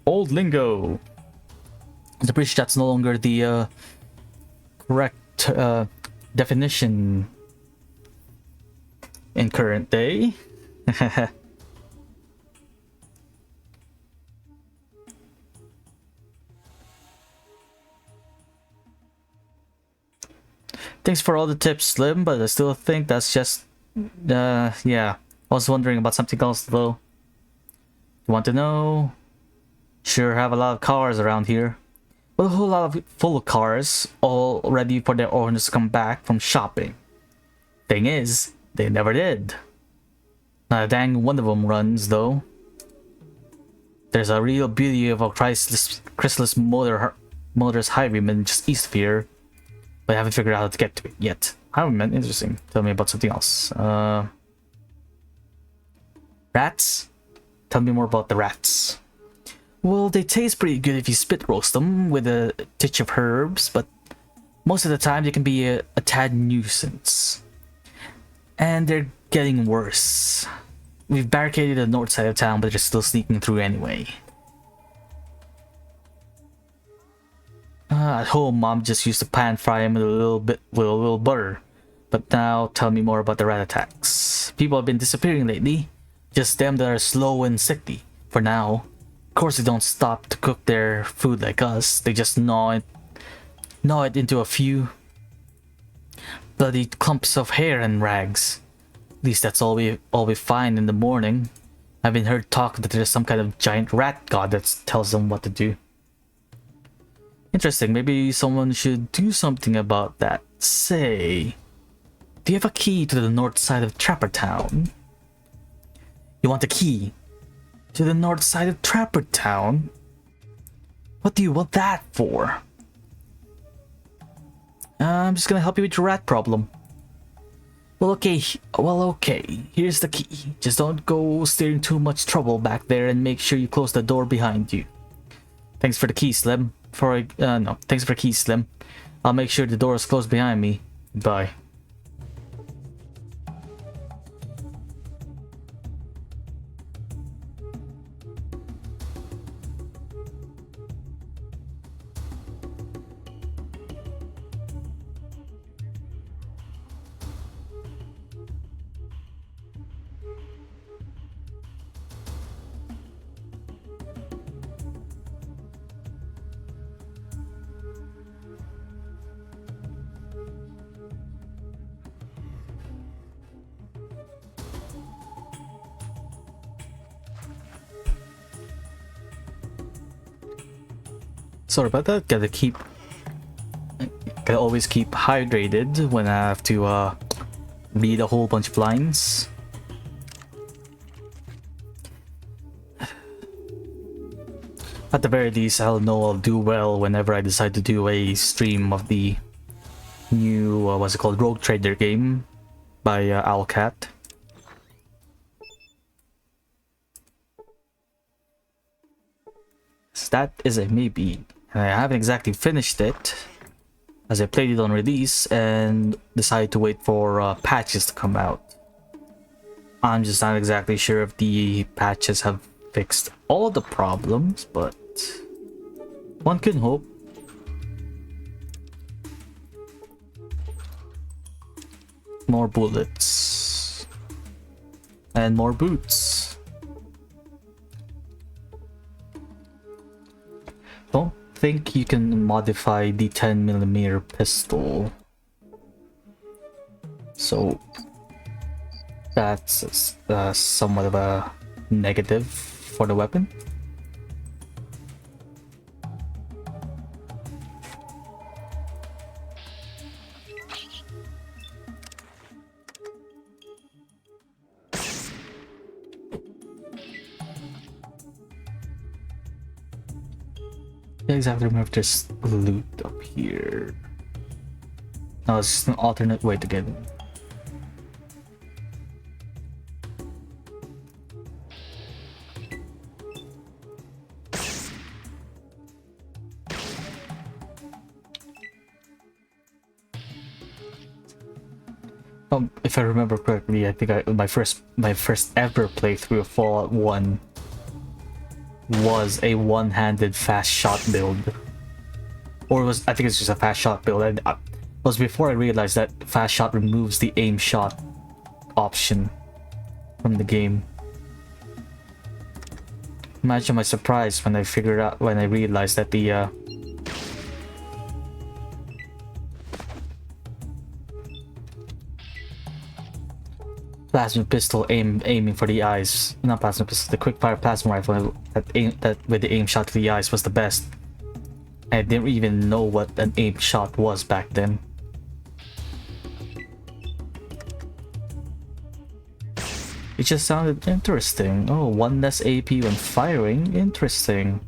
Old lingo. I'm pretty sure that's no longer the correct definition in current day. Thanks for all the tips, Slim, but I still think that's just... yeah. I was wondering about something else, though. You want to know? Sure have a lot of cars around here. Well, a whole lot of full of cars, all ready for their owners to come back from shopping. Thing is, they never did. Not a dang one of them runs, though. There's a real beauty of a Chrysalis Motors Highwayman just east of here. But I haven't figured out how to get to it yet. Highwayman, interesting. Tell me about something else. Rats? Tell me more about the rats. Well, they taste pretty good if you spit roast them with a titch of herbs, but most of the time they can be a tad nuisance. And they're getting worse. We've barricaded the north side of town, but they're still sneaking through anyway. At home, Mom just used to pan fry them with a little butter. But now, tell me more about the rat attacks. People have been disappearing lately. Just them that are slow and sickly. For now. Of course, they don't stop to cook their food like us. They just gnaw it into a few bloody clumps of hair and rags. At least that's all we find in the morning. I've been heard talk that there's some kind of giant rat god that tells them what to do. Interesting, maybe someone should do something about that. Say, do you have a key to the north side of Trapper Town? You want a key? To the north side of Trapper Town? What do you want that for? I'm just gonna help you with your rat problem. Well, okay. Here's the key. Just don't go steering too much trouble back there, and make sure you close the door behind you. Thanks for the key, Slim. Thanks for the key, Slim. I'll make sure the door is closed behind me. Bye. Sorry about that. Gotta always keep hydrated when I have to read a whole bunch of lines. At the very least, I'll know I'll do well whenever I decide to do a stream of the new what's it called, Rogue Trader game by Owlcat. So that is a maybe. I haven't exactly finished it, as I played it on release and decided to wait for patches to come out. I'm just not exactly sure if the patches have fixed all the problems, but one can hope. More bullets. And more boots. Don't think you can modify the 10mm pistol, so that's somewhat of a negative for the weapon. I exactly remember if there's loot up here. No, it's just an alternate way to get it. If I remember correctly, I think my first ever playthrough of Fallout 1 was a one-handed fast shot build, or I think it's just a fast shot build. And it was before I realized that fast shot removes the aim shot option from the game. Imagine my surprise when I realized that the plasma pistol aiming for the eyes, not plasma pistol, the quickfire plasma rifle that with the aim shot to the eyes was the best. I didn't even know what an aim shot was back then. It just sounded interesting. Oh, 1 less AP when firing. Interesting.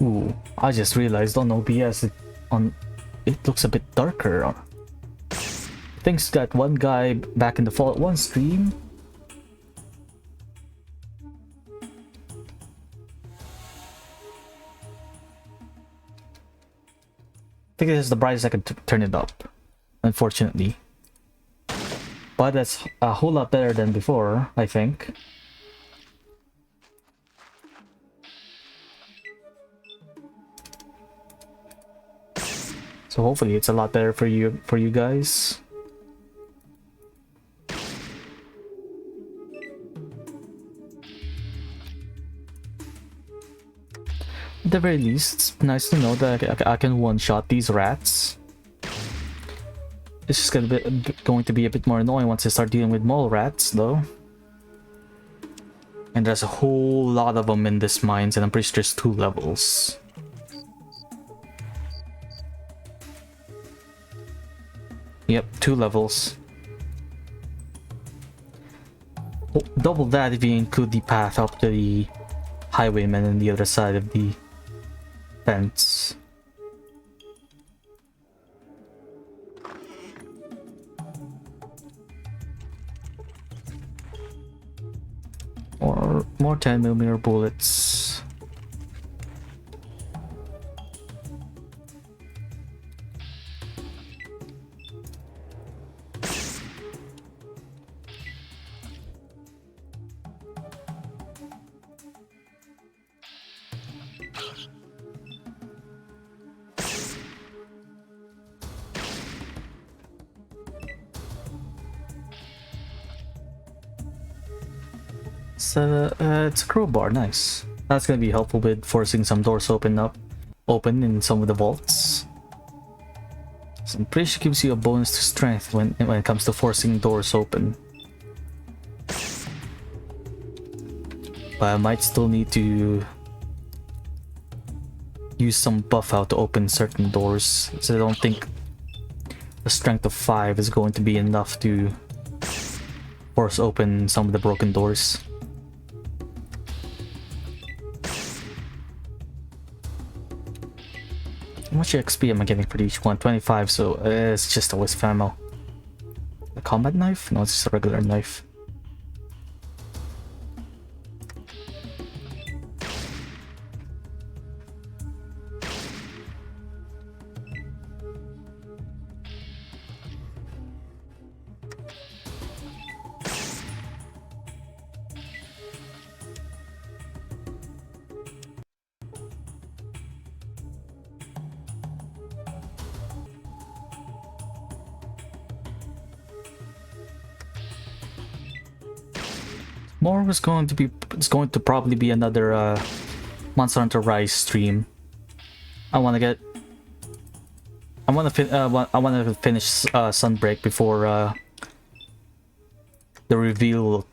Ooh, I just realized on OBS it looks a bit darker. Thanks to that one guy back in the Fallout 1 stream. I think this is the brightest I can turn it up, unfortunately. But that's a whole lot better than before, I think. So hopefully it's a lot better for you guys. At the very least, it's nice to know that I can one-shot these rats. It's just going to be a bit more annoying once I start dealing with mole rats, though. And there's a whole lot of them in this mines, and I'm pretty sure there's 2 levels. Yep, 2 levels. Oh, double that if you include the path up to the highwayman on the other side of the fence. Or more 10mm bullets. So, it's a crowbar, nice. That's gonna be helpful with forcing some doors open in some of the vaults. So I'm pretty sure it gives you a bonus to strength when it comes to forcing doors open. But I might still need to use some buff out to open certain doors, so I don't think the strength of 5 is going to be enough to force open some of the broken doors. How much XP am I getting for each one? 25, so it's just a waste of ammo. A combat knife? No, it's just a regular knife. More was going to be, it's going to probably be another Monster Hunter Rise stream. I want to finish Sunbreak before the reveal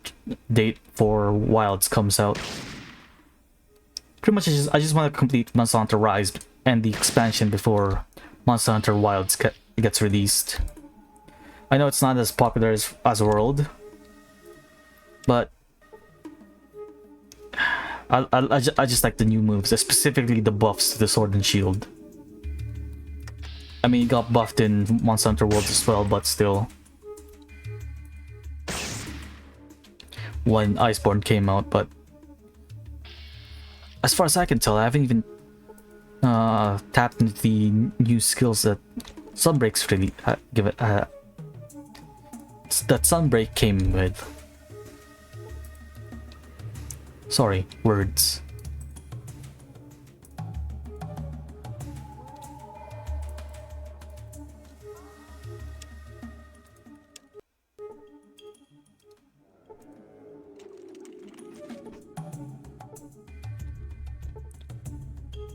date for Wilds comes out. Pretty much, I just want to complete Monster Hunter Rise and the expansion before Monster Hunter Wilds gets released. I know it's not as popular as World, but I just like the new moves, specifically the buffs to the sword and shield. I mean, it got buffed in Monster Hunter World as well, but still. When Iceborne came out, but as far as I can tell, I haven't even tapped into the new skills that Sunbreak's really that Sunbreak came with. Sorry, words.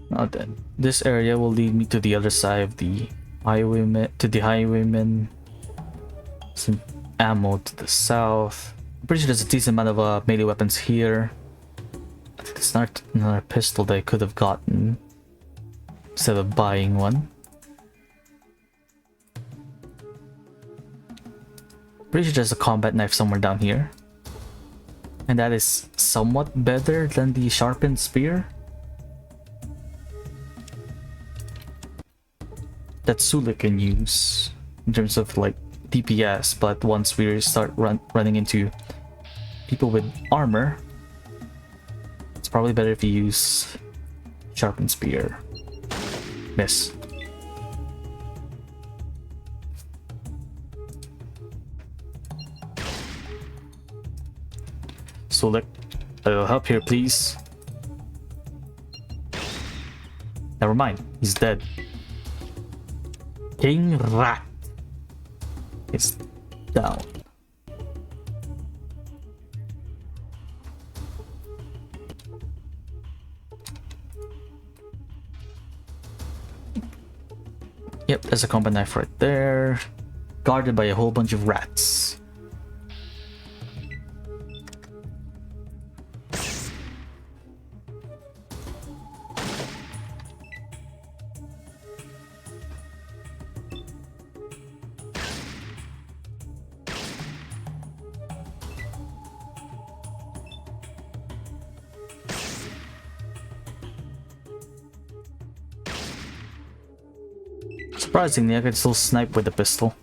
Now then, this area will lead me to the other side of the highwayman. Some ammo to the south. I'm pretty sure there's a decent amount of melee weapons here. I think there's another pistol that I could have gotten instead of buying one. Pretty sure there's a combat knife somewhere down here. And that is somewhat better than the sharpened spear that Sulik can use in terms of like DPS, but once we start running into people with armor, it's probably better if you use sharpened spear. Miss. Sulik, a little help here, please. Never mind, he's dead. King Rat is down. Yep, there's a combat knife right there, guarded by a whole bunch of rats. Surprisingly, I can still snipe with the pistol.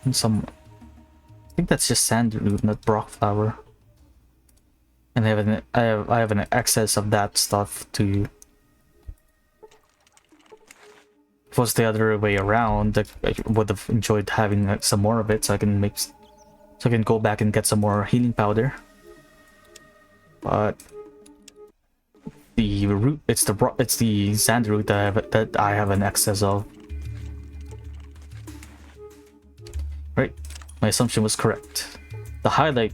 And some... I think that's just sandalwood, not brock flower. And I have an excess of that stuff too. If it was the other way around, I would have enjoyed having some more of it, so I can go back and get some more healing powder. But the root, it's the sand root that I have an excess of. Right, my assumption was correct. The highlight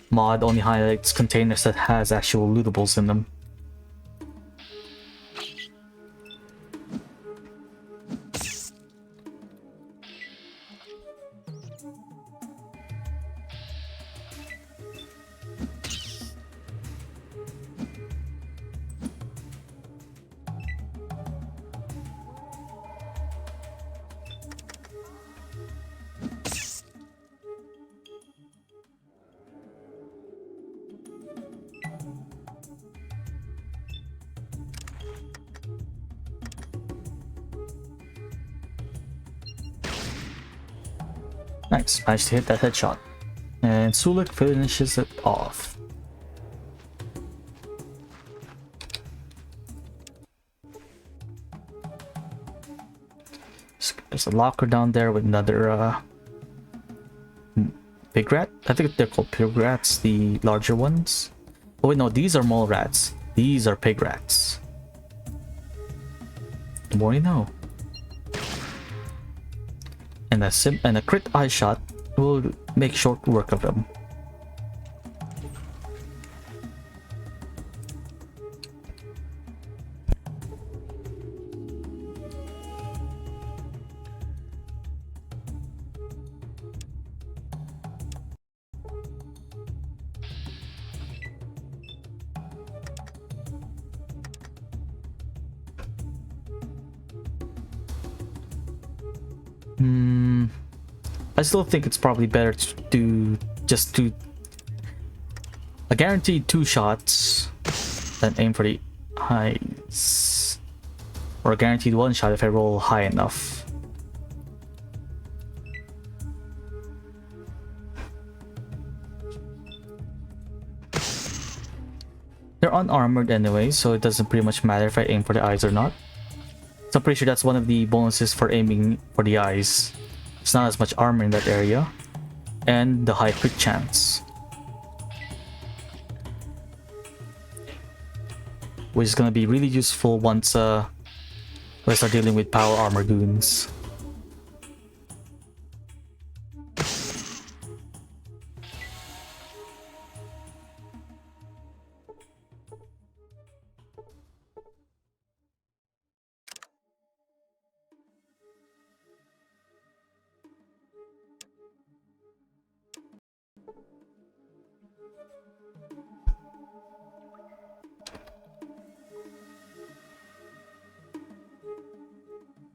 mod only highlights containers that has actual lootables in them. Nice, managed to hit that headshot. And Sulik finishes it off. There's a locker down there with another pig rat. I think they're called pig rats, the larger ones. Oh wait, no, these are mole rats. These are pig rats. The more you know. And a crit eye shot will make short work of them. I still think it's probably better to do a guaranteed 2 shots than aim for the highs, or a guaranteed 1 shot if I roll high enough. They're unarmored anyway, so it doesn't pretty much matter if I aim for the eyes or not. So I'm pretty sure that's one of the bonuses for aiming for the eyes. It's not as much armor in that area, and the high crit chance, which is gonna be really useful once we start dealing with power armor goons.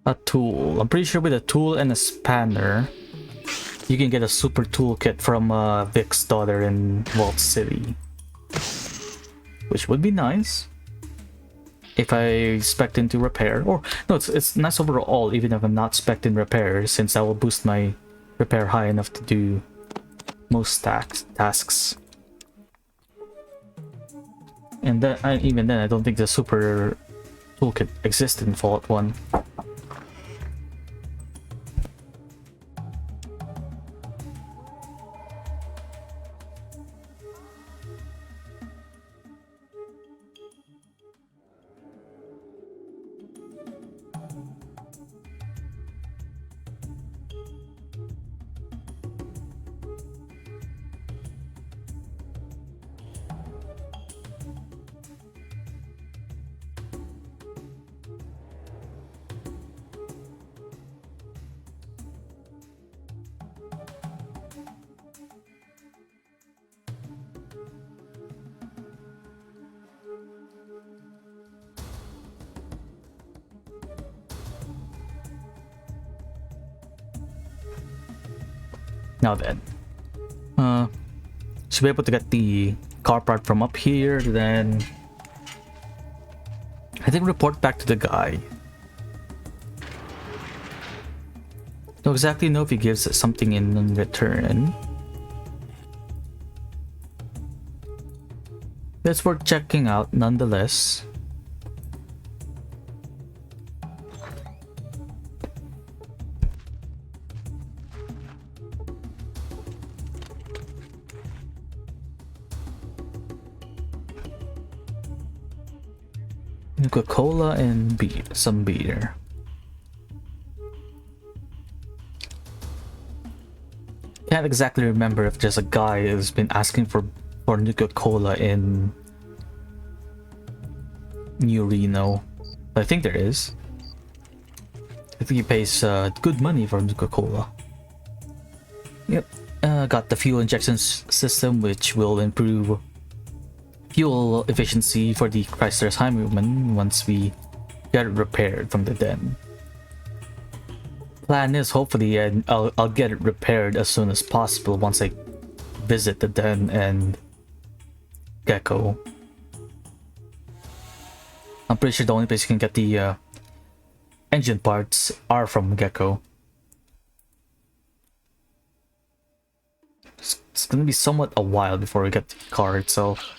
A tool. I'm pretty sure with a tool and a spanner, you can get a super toolkit from Vic's daughter in Vault City, which would be nice if I spec'd into repair. Or no, it's nice overall, even if I'm not spec'd in repair, since that will boost my repair high enough to do most tasks. And then, even then, I don't think the super toolkit exists in Fallout 1. Now then, should be able to get the car part from up here, then I think report back to the guy. Don't exactly know if he gives us something in return. It's worth checking out nonetheless. Coca-Cola and some beer. Can't exactly remember if there's a guy who's been asking for Coca-Cola in New Reno. I think there is. I think he pays good money for Coca-Cola. Yep. Got the fuel injection system, which will improve fuel efficiency for the Chrysler's Highwayman once we get it repaired from the den. Plan is hopefully I'll get it repaired as soon as possible once I visit the den and Gecko. I'm pretty sure the only place you can get the engine parts are from Gecko. It's gonna be somewhat a while before we get the car itself.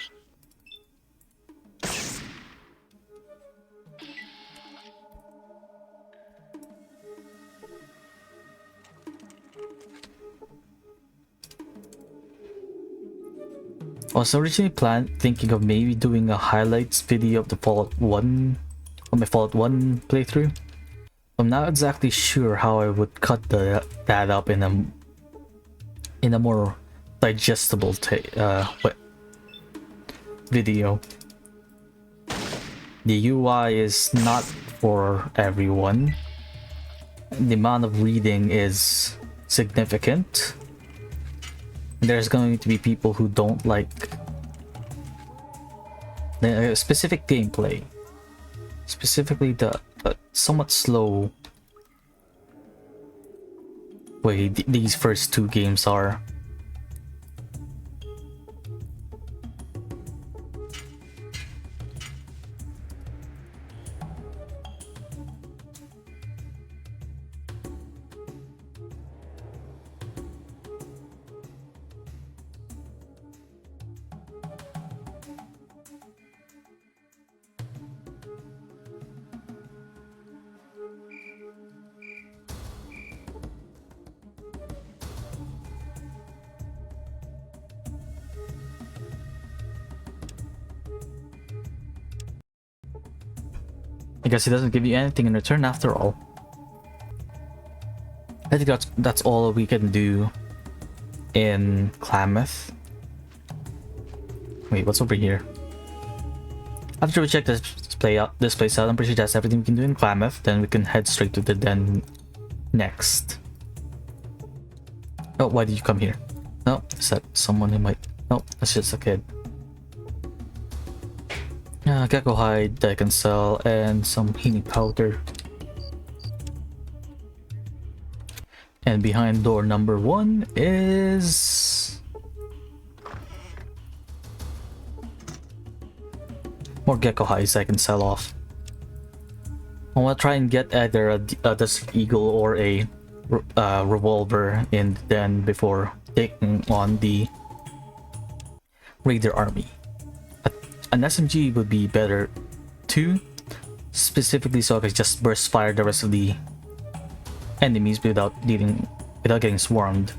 I was originally thinking of maybe doing a highlights video of the Fallout 1 on my Fallout 1 playthrough. I'm not exactly sure how I would cut that up in a more digestible video. The UI is not for everyone. The amount of reading is significant. There's going to be people who don't like the specific gameplay, specifically the somewhat slow way these first two games are. I guess he doesn't give you anything in return after all. I think that's all we can do in Klamath. Wait, what's over here? After we check this place out, I'm pretty sure that's everything we can do in Klamath. Then we can head straight to the den next. Oh, why did you come here? No, is that someone who might... No, that's just a kid. Gecko hide that I can sell, and some healing powder. And behind door number 1 is... more Gecko hides I can sell off. I want to try and get either a Desert Eagle or a revolver in the den before taking on the Raider army. An SMG would be better too, specifically so I can just burst fire the rest of the enemies without getting swarmed.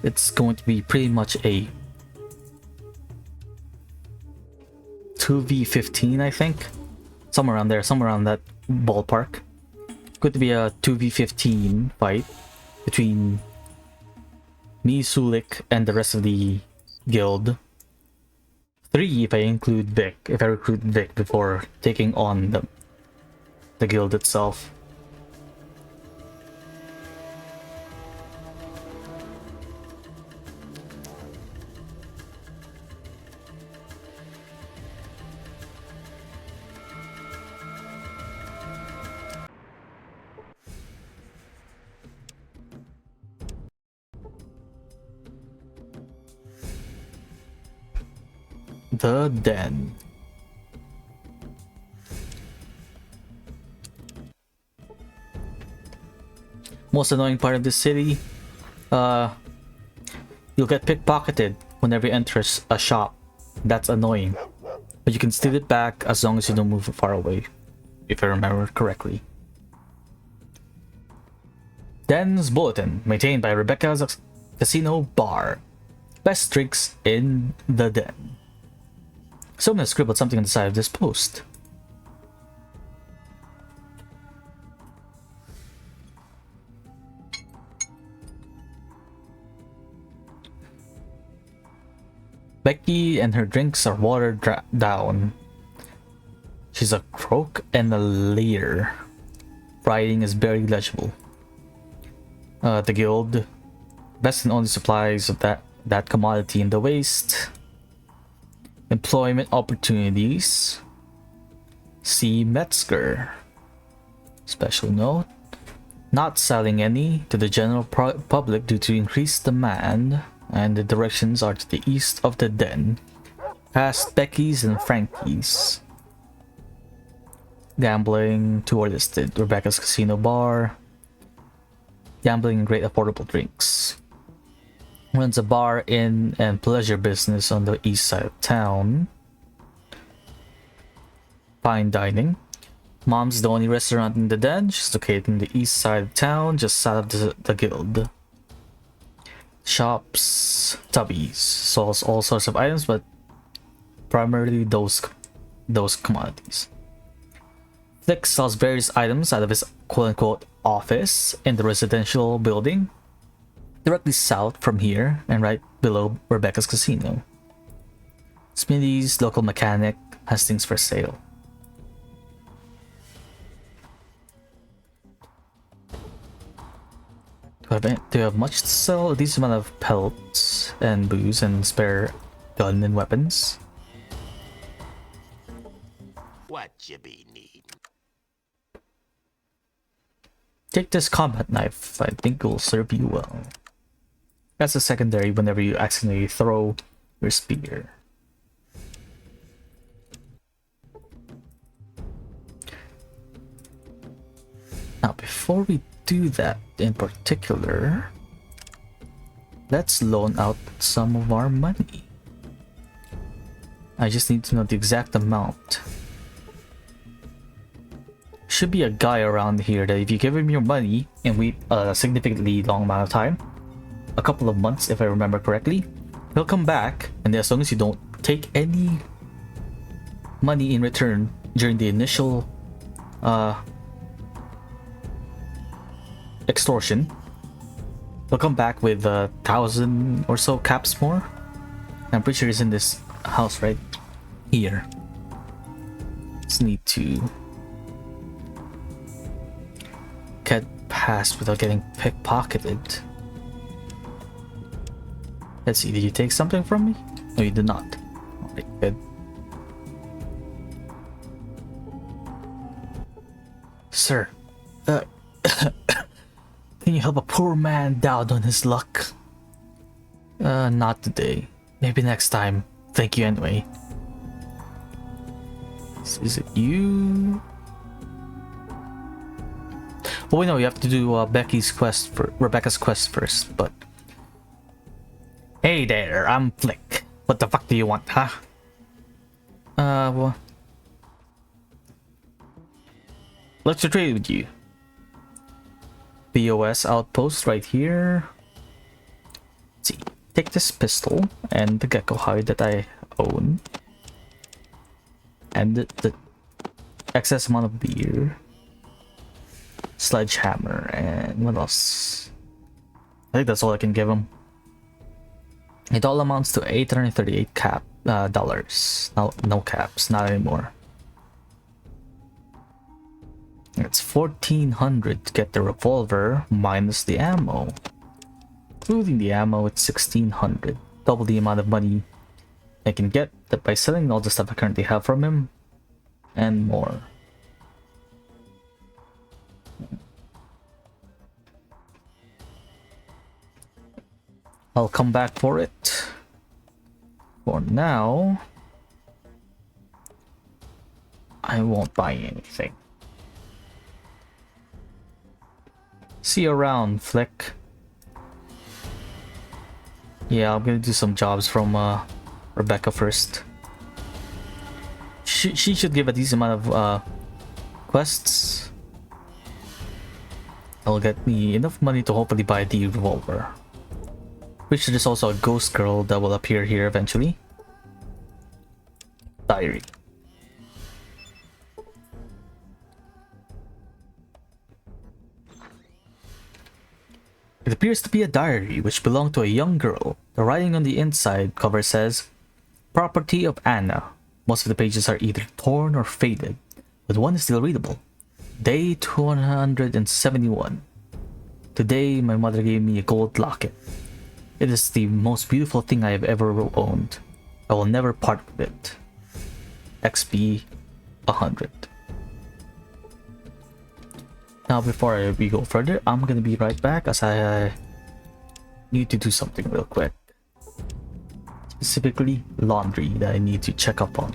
It's going to be pretty much a 2v15, I think, somewhere around there, somewhere around that ballpark. Going to be a 2v15 fight between me, Sulik, and the rest of the guild. 3 if I include Vic, if I recruit Vic before taking on the guild itself. The den. Most annoying part of this city, you'll get pickpocketed whenever you enter a shop. That's annoying. But you can steal it back as long as you don't move far away, if I remember correctly. Den's Bulletin, maintained by Rebecca's Casino Bar. Best drinks in the Den. Someone has scribbled something on the side of this post. Becky and her drinks are watered down. She's a croak and a leer. Writing is barely legible. The guild, best and only supplies of that commodity in the waste. Employment opportunities. See Metzger. Special note: not selling any to the general public due to increased demand, and the directions are to the east of the Den, past Becky's and Frankie's. Gambling, 2 are listed: Rebecca's Casino Bar, gambling and great affordable drinks. Runs a bar, inn, and pleasure business on the east side of town. Fine dining. Mom's the only restaurant in the Den. She's located in the east side of town, just south of the guild. Shops, Tubby's sells all sorts of items, but primarily those commodities. Flick sells various items out of his quote-unquote office in the residential building directly south from here and right below Rebecca's Casino. Smitty's local mechanic has things for sale. Do you have much to sell? A decent amount of pelts and booze and spare gun and weapons. What you be need? Take this combat knife. I think it will serve you well. That's a secondary whenever you accidentally throw your spear. Now, before we do that in particular, let's loan out some of our money. I just need to know the exact amount. Should be a guy around here that if you give him your money and wait a significantly long amount of time, a couple of months if I remember correctly, he'll come back, and as long as you don't take any money in return during the initial extortion, he'll come back with 1,000 or so caps more. I'm pretty sure he's in this house right here. Just need to get past without getting pickpocketed. Let's see, did you take something from me? No, you did not. Alright, good. Sir, can you help a poor man down on his luck? Not today. Maybe next time. Thank you anyway. Is it you? Oh wait, no, you have to do Rebecca's quest first, but... Hey there, I'm Flick. What the fuck do you want, huh? Well... Let's trade with you. VODS outpost right here. Let's see. Take this pistol and the gecko hide that I own. And the excess amount of beer. Sledgehammer, and what else? I think that's all I can give him. It all amounts to 838 dollars. No caps, not anymore. It's 1,400 to get the revolver minus the ammo. Including the ammo, it's 1,600. Double the amount of money I can get that by selling all the stuff I currently have from him, and more. I'll come back for it. For now, I won't buy anything. See you around, Flick. Yeah, I'm gonna do some jobs from Rebecca first. She should give a decent amount of quests. That'll get me enough money to hopefully buy the revolver. Which there's also a ghost girl that will appear here eventually. Diary. It appears to be a diary which belonged to a young girl. The writing on the inside cover says, "Property of Anna." Most of the pages are either torn or faded, but one is still readable. Day 271. Today, my mother gave me a gold locket. It is the most beautiful thing I have ever owned. I will never part with it. XP 100. Now before we go further, I'm gonna be right back as I need to do something real quick. Specifically laundry that I need to check up on.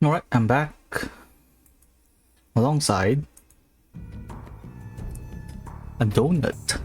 Alright, I'm back. Alongside a donut.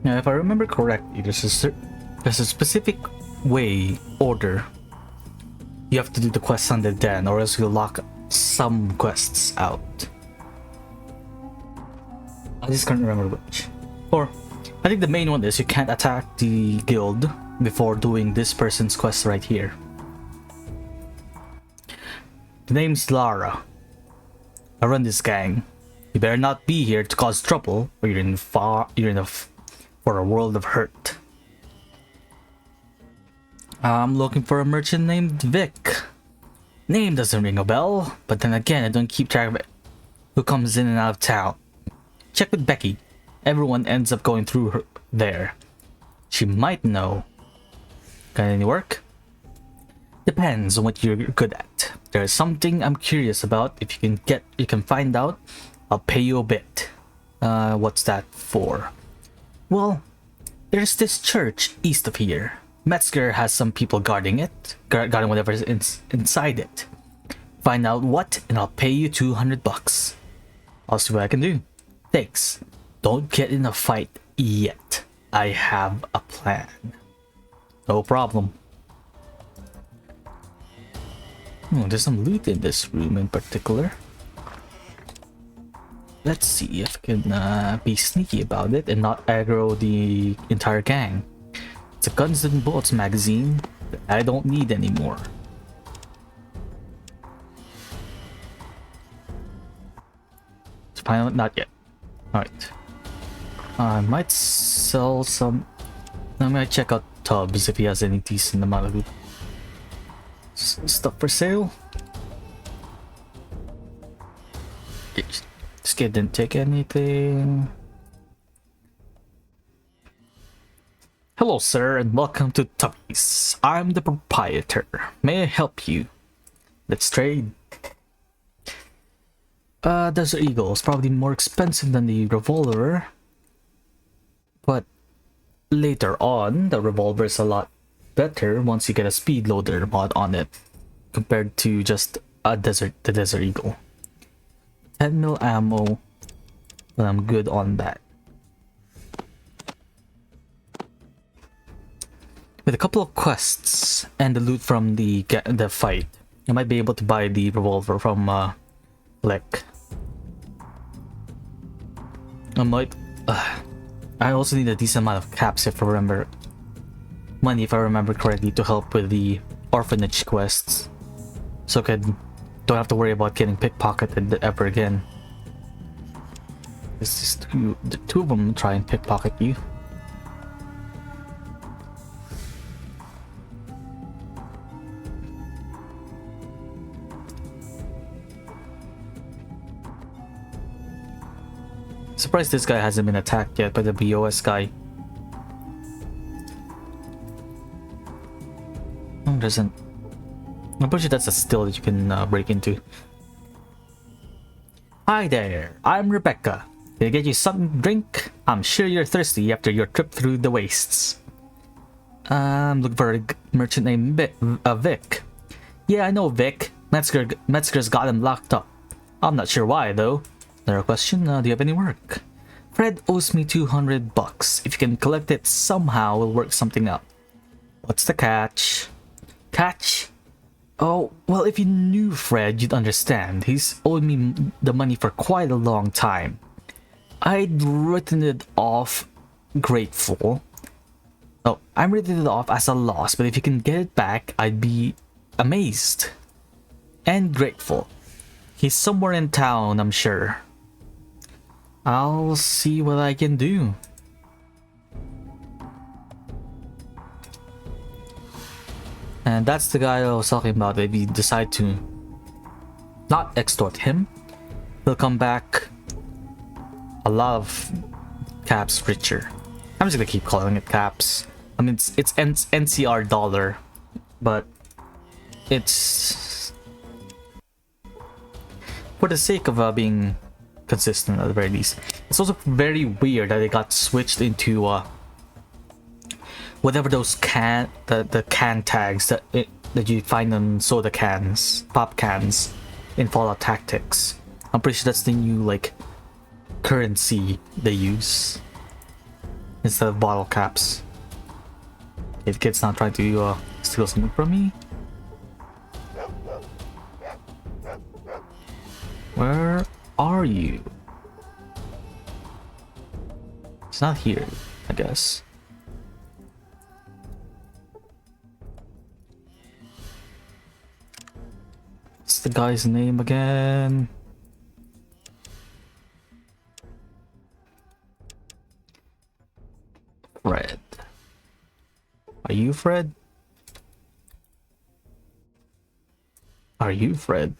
Now, if I remember correctly, there's a There's a specific order. You have to do the quests under den, or else you'll lock some quests out. I just can't remember which. Or, I think the main one is you can't attack the guild before doing this person's quest right here. The name's Lara. I run this gang. You better not be here to cause trouble, or you're for a world of hurt. I'm looking for a merchant named Vic. Name doesn't ring a bell, but then again, I don't keep track of it. Who comes in and out of town. Check with Becky. Everyone ends up going through her there. She might know. Got any work? Depends on what you're good at. There's something I'm curious about. If you can find out, I'll pay you a bit. What's that for? Well, there's this church east of here. Metzger has some people guarding it, guarding whatever's inside it. Find out what, and I'll pay you $200. I'll see what I can do. Thanks. Don't get in a fight yet. I have a plan. No problem. Oh, there's some loot in this room in particular. Let's see if I can be sneaky about it and not aggro the entire gang. It's a Guns and Bullets magazine that I don't need anymore. Not yet. Alright. I might sell some... I might check out Tubbs if he has any decent amount of loot. Stuff for sale? This kid didn't take anything. Hello sir, and welcome to Tubbs. I'm the proprietor. May I help you? Let's trade. Desert Eagle is probably more expensive than the revolver, but later on the revolver is a lot better once you get a speed loader mod on it compared to just the Desert Eagle. 10 mil ammo, but I'm good on that. With a couple of quests and the loot from the fight, I might be able to buy the revolver from Lek. I also need a decent amount of caps if I remember correctly, to help with the orphanage quests, so I don't have to worry about getting pickpocketed ever again. It's just the two of them try and pickpocket you. Surprised this guy hasn't been attacked yet by the VOS guy. Oh, doesn't. I'm pretty sure that's a still that you can break into. Hi there, I'm Rebecca. Can I get you something to drink? I'm sure you're thirsty after your trip through the wastes. I'm looking for a merchant named Vic. Yeah, I know Vic. Metzger's got him locked up. I'm not sure why though. Another question, do you have any work? Fred owes me $200. If you can collect it somehow, we'll work something out. What's the catch? Catch? Oh, well, if you knew Fred, you'd understand. He's owed me the money for quite a long time. I'd written it off grateful. Oh, I'm written it off as a loss, but if you can get it back, I'd be amazed. And grateful. He's somewhere in town, I'm sure. I'll see what I can do. And that's the guy I was talking about. If you decide to not extort him, he'll come back a lot of caps richer. I'm just gonna keep calling it caps. I mean, it's NCR dollar, but it's for the sake of being consistent at the very least. It's also very weird that it got switched into whatever those the can tags that you find on soda cans, pop cans in Fallout Tactics. I'm pretty sure that's the new like currency they use instead of bottle caps. The kid's not trying to steal something from me. Where are you? It's not here, I guess. What's the guy's name again? Fred. Are you Fred? Are you Fred?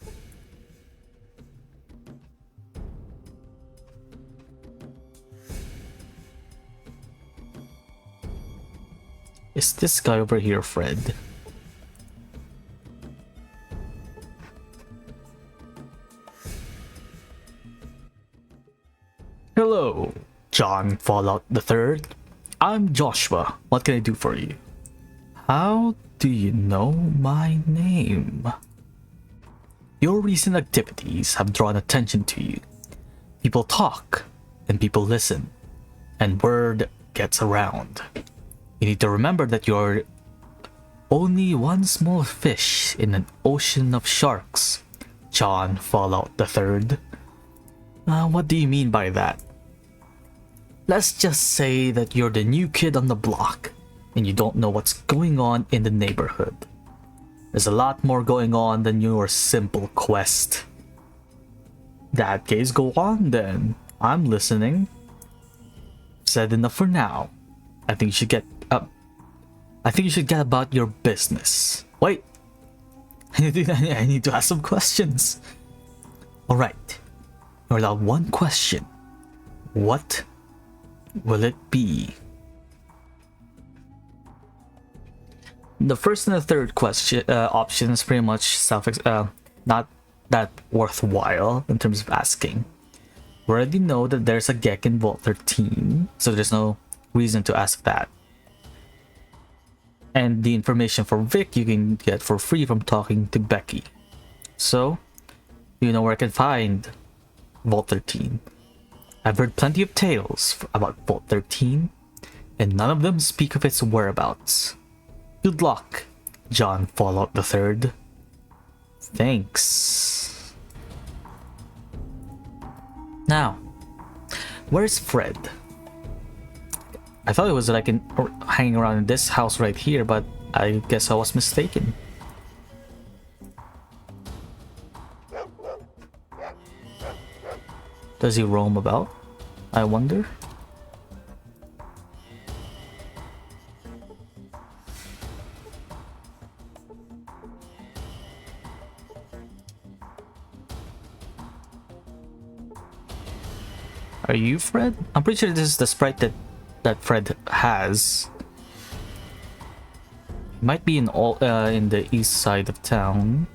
Is this guy over here Fred? Hello, John Fallout-athon III. I'm Joshua. What can I do for you? How do you know my name? Your recent activities have drawn attention to you. People talk, and people listen, and word gets around. You need to remember that you're only one small fish in an ocean of sharks, John Fallout-athon III. What do you mean by that? Let's just say that you're the new kid on the block, and you don't know what's going on in the neighborhood. There's a lot more going on than your simple quest. That case, go on then. I'm listening. Said enough for now. I think you should get up. I think you should get about your business. Wait. I need to ask some questions. Alright. You're allowed one question. What will it be? The first and the third question option is pretty much not that worthwhile in terms of asking. We already know that there's a Gek in Vault 13, so there's no reason to ask that. And the information for Vic you can get for free from talking to Becky. So, you know where I can find Vault 13. I've heard plenty of tales about Vault 13, and none of them speak of its whereabouts. Good luck, John Fallout-athon III. Thanks. Now, where's Fred? I thought it was like hanging around in this house right here, but I guess I was mistaken. Does he roam about? I wonder. Are you Fred? I'm pretty sure this is the sprite that Fred has. Might be in the east side of town.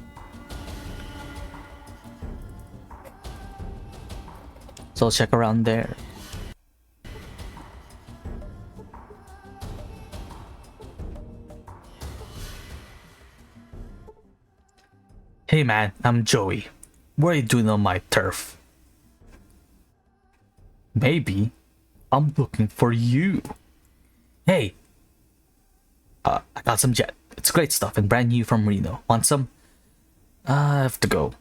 So I'll check around there. Hey man, I'm Joey. What are you doing on my turf? Maybe I'm looking for you. Hey, I got some jet. It's great stuff and brand new from Reno. Want some? I have to go.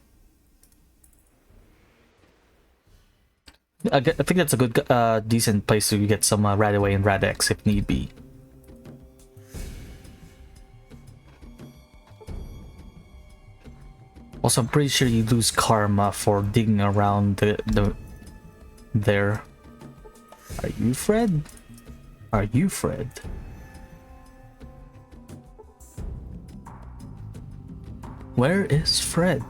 I think that's a good, decent place to get some Radaway and Radex if need be. Also, I'm pretty sure you lose karma for digging around there. Are you Fred? Are you Fred? Where is Fred?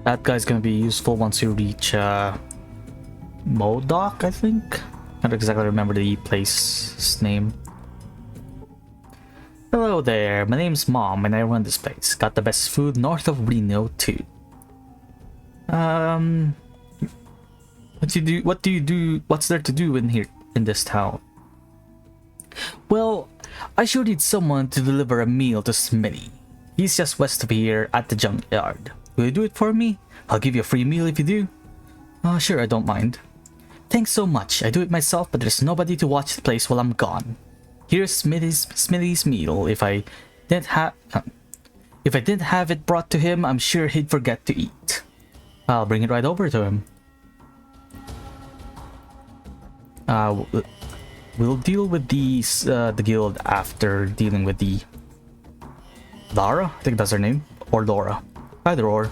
That guy's gonna be useful once you reach Modoc, I think. I don't exactly remember the place's name. Hello there, my name's Mom and I run this place. Got the best food north of Reno too. What do you do? What's there to do in here in this town? Well, I sure need someone to deliver a meal to Smitty. He's just west of here at the junkyard. Will you do it for me? I'll give you a free meal if you do. Sure, I don't mind. Thanks so much. I do it myself, but there's nobody to watch the place while I'm gone. Here's Smitty's meal. If I didn't have it brought to him, I'm sure he'd forget to eat. I'll bring it right over to him. We'll deal with the guild after dealing with the Lara. I think that's her name, or Laura. Either or.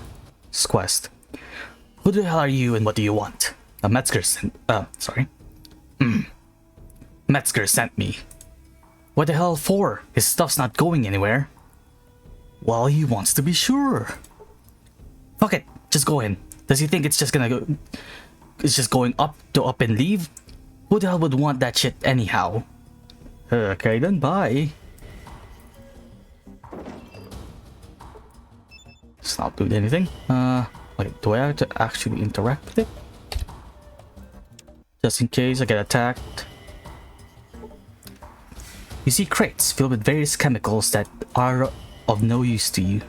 It's quest. Who the hell are you, and what do you want? Metzger sent me. What the hell for? His stuff's not going anywhere. Well, he wants to be sure. Fuck it, just go in. Does he think it's just gonna go? It's just going up and leave? Who the hell would want that shit anyhow? Okay then, bye. It's not doing anything. Wait, do I have to actually interact with it? Just in case I get attacked. You see crates filled with various chemicals that are of no use to you.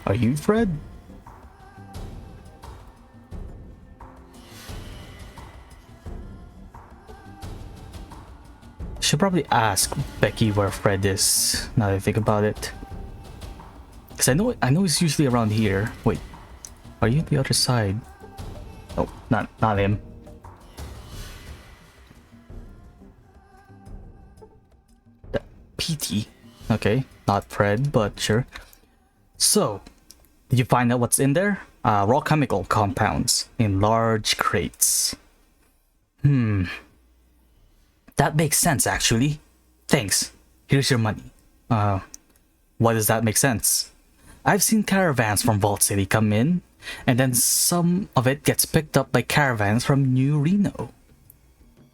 Are you Fred? Should probably ask Becky where Fred is, now that I think about it. Cause I know he's usually around here. Wait, are you the other side? Oh, not him. The PT. Okay, not Fred, but sure. So, did you find out what's in there? Raw chemical compounds in large crates. That makes sense, actually. Thanks. Here's your money. Why does that make sense? I've seen caravans from Vault City come in, and then some of it gets picked up by caravans from New Reno.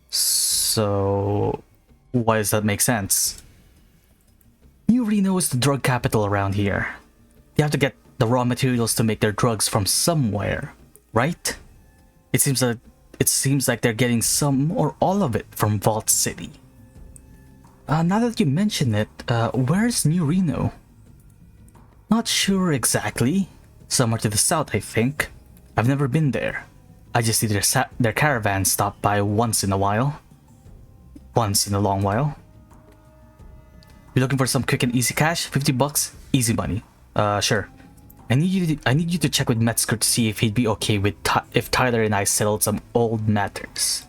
So, why does that make sense? New Reno is the drug capital around here. They have to get the raw materials to make their drugs from somewhere, right? It seems like they're getting some or all of it from Vault City. Now that you mention it, where's New Reno? Not sure exactly. Somewhere to the south, I think. I've never been there. I just see their caravan stop by once in a while. Once in a long while. You're looking for some quick and easy cash? 50 bucks? Easy money. Sure. I need you to check with Metzger to see if he'd be okay with if Tyler and I settled some old matters.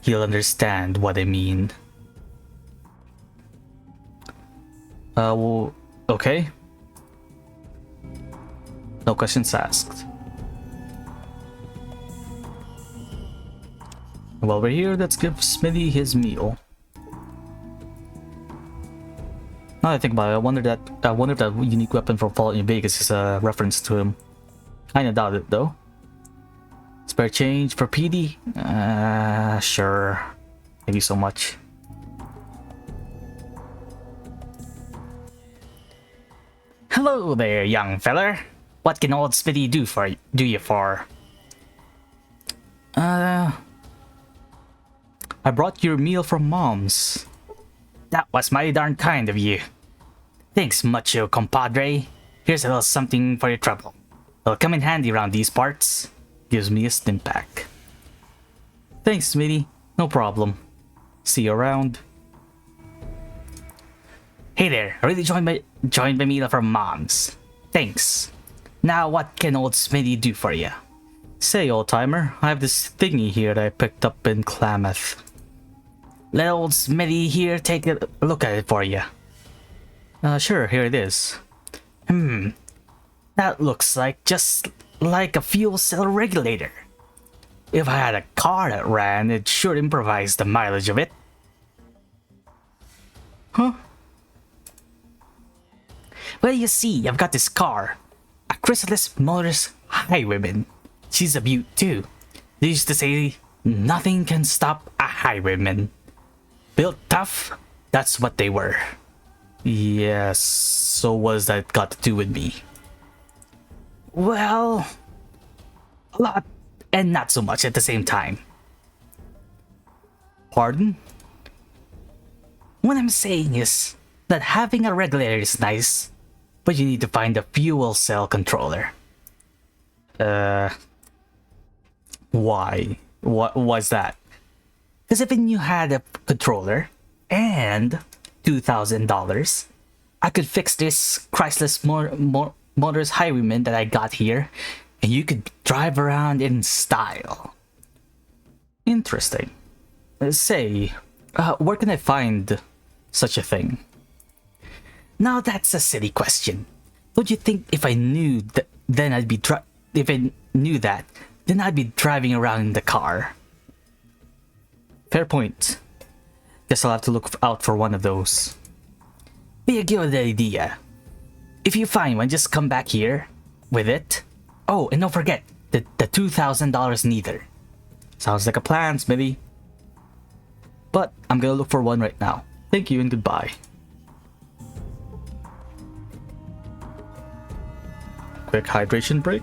He'll understand what I mean. Well, okay. No questions asked. While we're here, let's give Smitty his meal. Now that I think about it, I wonder if that unique weapon from Fallout New Vegas is a reference to him. Kinda doubt it though. Spare change for PD? Sure. Thank you so much. Hello there, young feller. What can old Smitty do you for? I brought your meal from Mom's. That was mighty darn kind of you. Thanks, mucho compadre. Here's a little something for your trouble. It'll come in handy around these parts. Gives me a stim pack. Thanks, Smitty. No problem. See you around. Hey there, I really joined my meal from Mom's. Thanks. Now what can old Smitty do for you? Say, old timer, I have this thingy here that I picked up in Klamath. Let old Smitty here take a look at it for you. Sure, here it is. That looks like just like a fuel cell regulator. If I had a car that ran, it should improvise the mileage of it. Huh? Well, you see, I've got this car. A Chrysalis Motors Highwayman. She's a beaut too. They used to say, nothing can stop a highwayman. Built tough, that's what they were. Yes, so what does that got to do with me? Well, a lot and not so much at the same time. Pardon? What I'm saying is that having a regulator is nice, but you need to find a fuel cell controller. Why? What was that? Because if you had a controller and $2,000, I could fix this Chrysler Motors Highwayman that I got here, and you could drive around in style. Interesting. Say, where can I find such a thing? Now that's a silly question. Don't you think if I knew that, then I'd be if I knew that, then I'd be driving around in the car? Fair point. Guess I'll have to look out for one of those. Be a good idea. If you find one, just come back here with it. Oh, and don't forget the $2,000 neither. Sounds like a plan, Smithy. But I'm gonna look for one right now. Thank you and goodbye. Quick hydration break.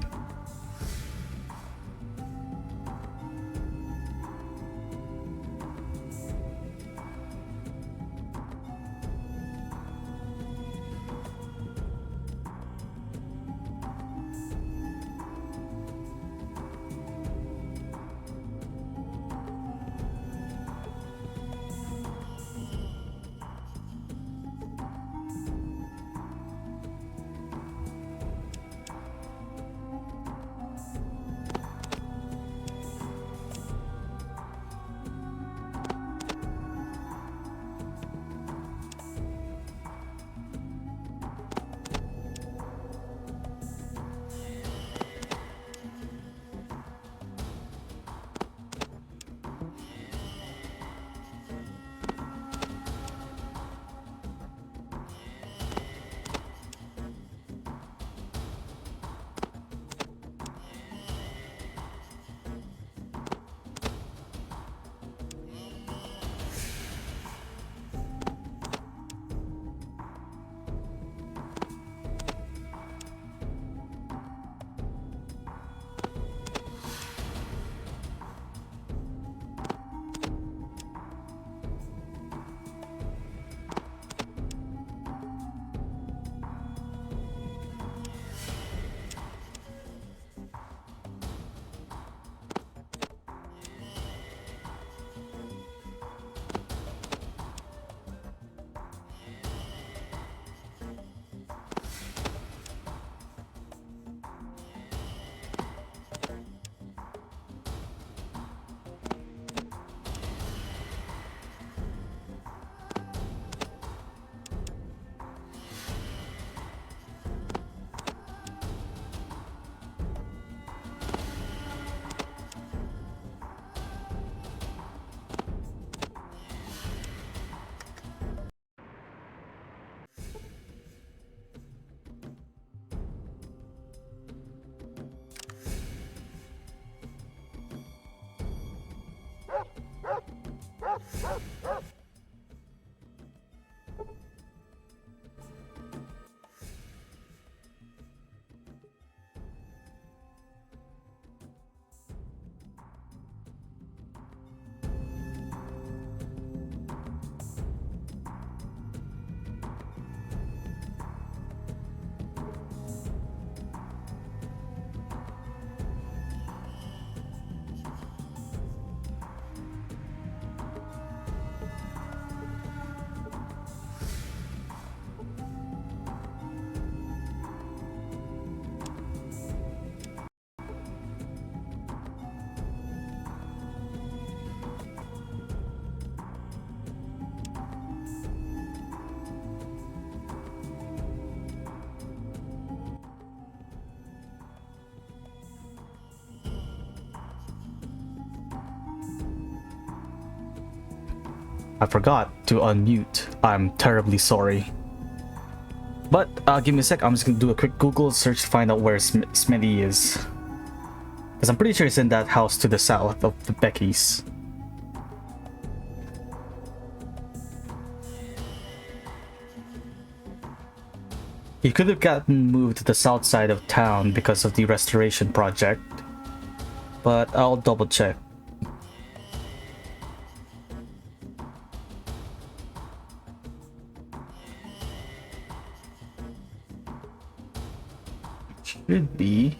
I forgot to unmute. I'm terribly sorry. But give me a sec. I'm just gonna do a quick Google search to find out where Smitty is. Because I'm pretty sure it's in that house to the south of the Becky's. He could have gotten moved to the south side of town because of the restoration project, but I'll double check. Should be.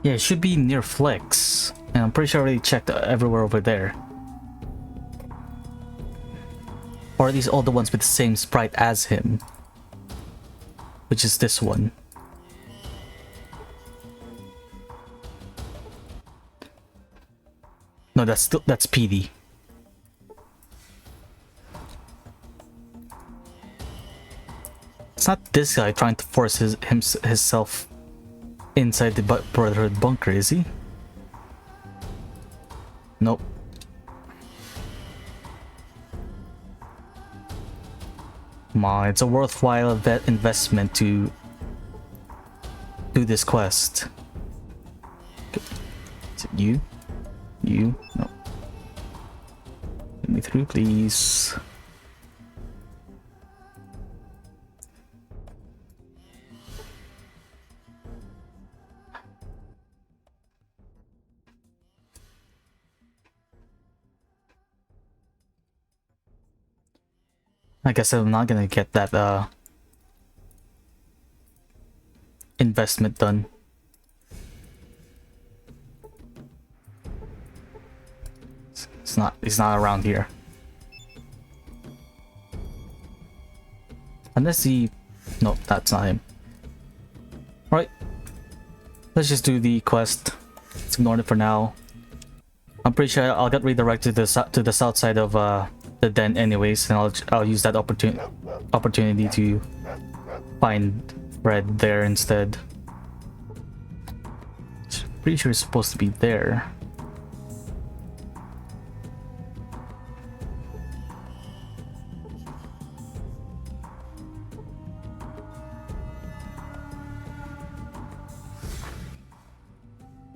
Yeah, it should be near Flex. And I'm pretty sure I already checked everywhere over there. Or at least all the ones with the same sprite as him. Which is this one. No, that's PD. It's not this guy trying to force himself inside the Brotherhood bunker, is he? Nope. Come on, it's a worthwhile investment to do this quest. Is it you? You? No. Let me through, please. I guess I'm not gonna get that investment done. He's not around here. Unless he... No, that's not him. Right. Let's just do the quest. Let's ignore it for now. I'm pretty sure I'll get redirected to the south side of the den anyways, and I'll use that opportunity to find Fred there instead. Pretty sure it's supposed to be there.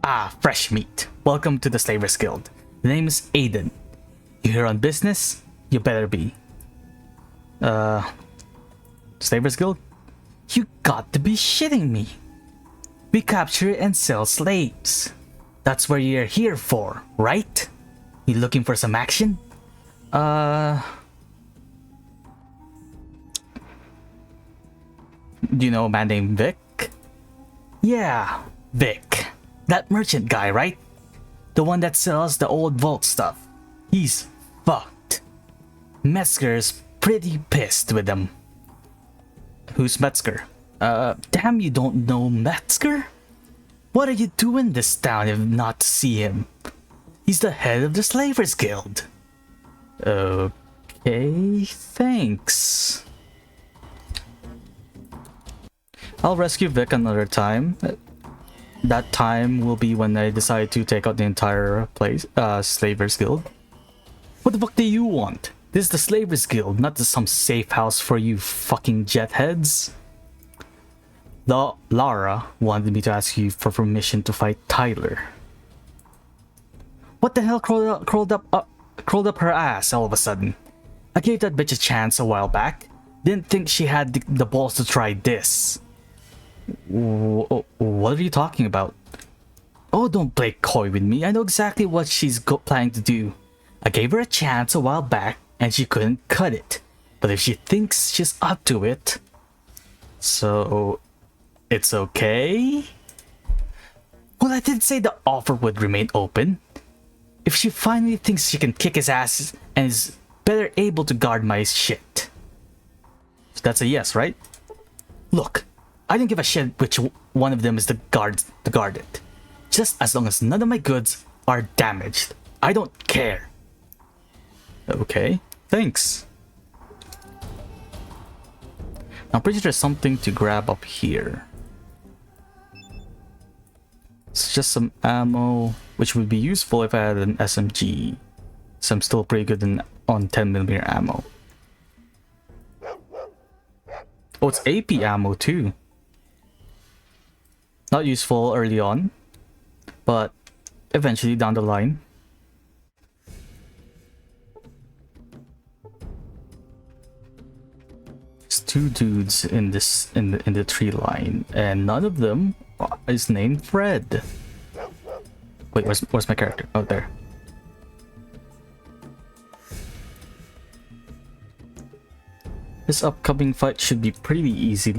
Ah, fresh meat. Welcome to the Slavers Guild. The name is Aiden. You here on business? You better be. Slavers Guild? You got to be shitting me. We capture and sell slaves. That's what you're here for, right? You looking for some action? Do you know a man named Vic? Yeah, Vic. That merchant guy, right? The one that sells the old vault stuff. He's fucked. Metzger's pretty pissed with him. Who's Metzger? Damn, you don't know Metzger? What are you doing this town if not to see him? He's the head of the Slavers Guild. Okay, thanks. I'll rescue Vic another time. That time will be when I decide to take out the entire place, Slavers Guild. What the fuck do you want? This is the Slavers Guild, not just some safe house for you fucking jetheads. Lara wanted me to ask you for permission to fight Tyler. What the hell crawled up her ass all of a sudden? I gave that bitch a chance a while back. Didn't think she had the balls to try this. What are you talking about? Oh, don't play coy with me. I know exactly what she's planning to do. I gave her a chance a while back and she couldn't cut it. But if she thinks she's up to it... So... it's okay? Well, I didn't say the offer would remain open. If she finally thinks she can kick his ass and is better able to guard my shit. That's a yes, right? Look, I don't give a shit which one of them is to guard it. Just as long as none of my goods are damaged. I don't care. Okay, thanks. I'm pretty sure there's something to grab up here. It's just some ammo, which would be useful if I had an SMG. So I'm still pretty good on 10mm ammo. Oh, it's AP ammo too. Not useful early on, but eventually down the line. There's two dudes in the tree line, and none of them is named Fred. Wait, where's my character? Oh, there. This upcoming fight should be pretty easy,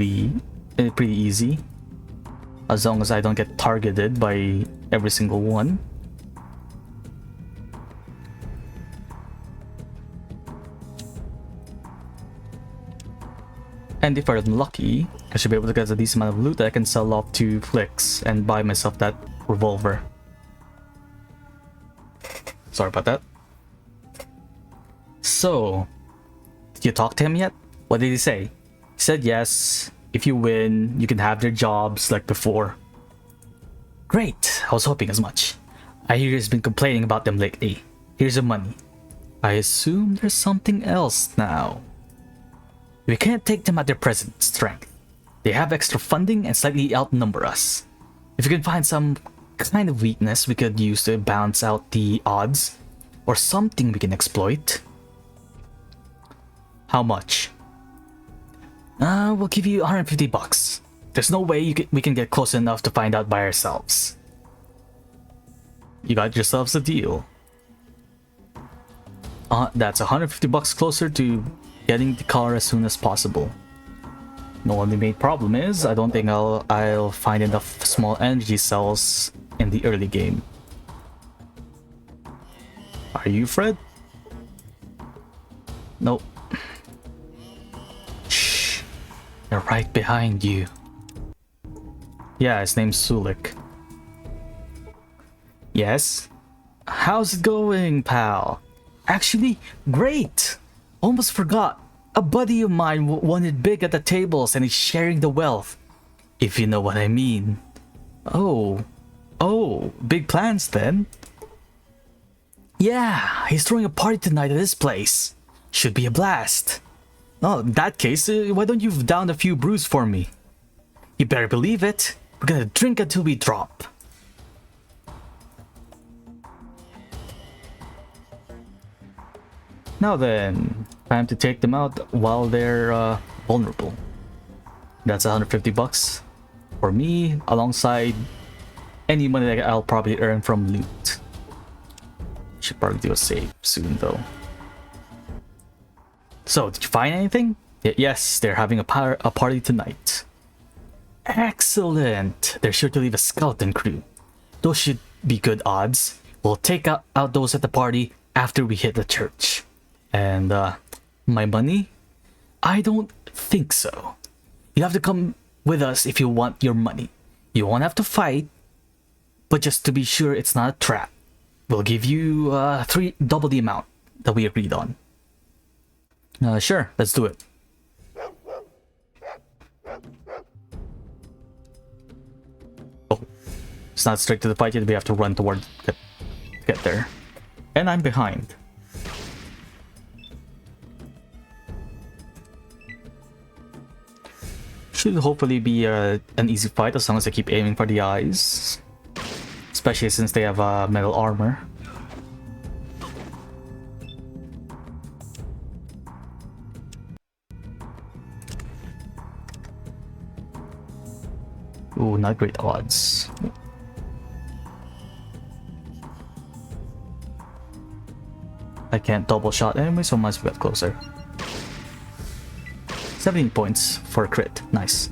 as long as I don't get targeted by every single one. And if I'm lucky, I should be able to get a decent amount of loot that I can sell off to Flicks and buy myself that revolver. Sorry about that. So, did you talk to him yet? What did he say? He said yes, if you win, you can have their jobs like before. Great, I was hoping as much. I hear he's been complaining about them lately. Here's the money. I assume there's something else now. We can't take them at their present strength. They have extra funding and slightly outnumber us. If you can find some kind of weakness we could use to balance out the odds, or something we can exploit. How much? We'll give you 150 bucks. There's no way we can get close enough to find out by ourselves. You got yourselves a deal. That's 150 bucks closer to getting the car as soon as possible. The only main problem is I don't think I'll find enough small energy cells in the early game. Are you Fred? Nope. Shh. They're right behind you. Yeah, his name's Sulik. Yes? How's it going, pal? Actually, great! Almost forgot. A buddy of mine wanted big at the tables and he's sharing the wealth. If you know what I mean. Oh, big plans then? Yeah, he's throwing a party tonight at his place. Should be a blast. Oh, in that case, why don't you down a few brews for me? You better believe it. We're gonna drink until we drop. Now then, time to take them out while they're vulnerable. That's 150 bucks for me, alongside any money that I'll probably earn from loot. Should probably do a save soon though. So, did you find anything? Yes, they're having a party tonight. Excellent! They're sure to leave a skeleton crew. Those should be good odds. We'll take out those at the party after we hit the church. And, my money? I don't think so. You have to come with us if you want your money. You won't have to fight, but just to be sure it's not a trap. We'll give you, double the amount that we agreed on. Sure, let's do it. Oh, it's not straight to the fight yet, we have to run toward get there. And I'm behind. Should hopefully be an easy fight as long as I keep aiming for the eyes. Especially since they have metal armor. Ooh, not great odds. I can't double shot anyway, so I must get closer. 17 points for a crit. Nice.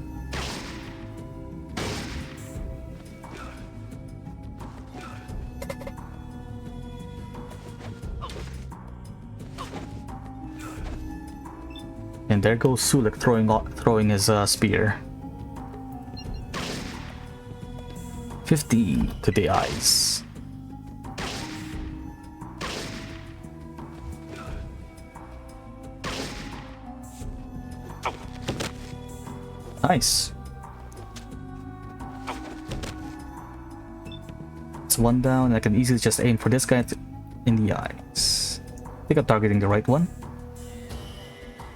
And there goes Sulik throwing his spear. 15 to the eyes. Nice. It's one down. I can easily just aim for this guy in the eyes. I think I'm targeting the right one.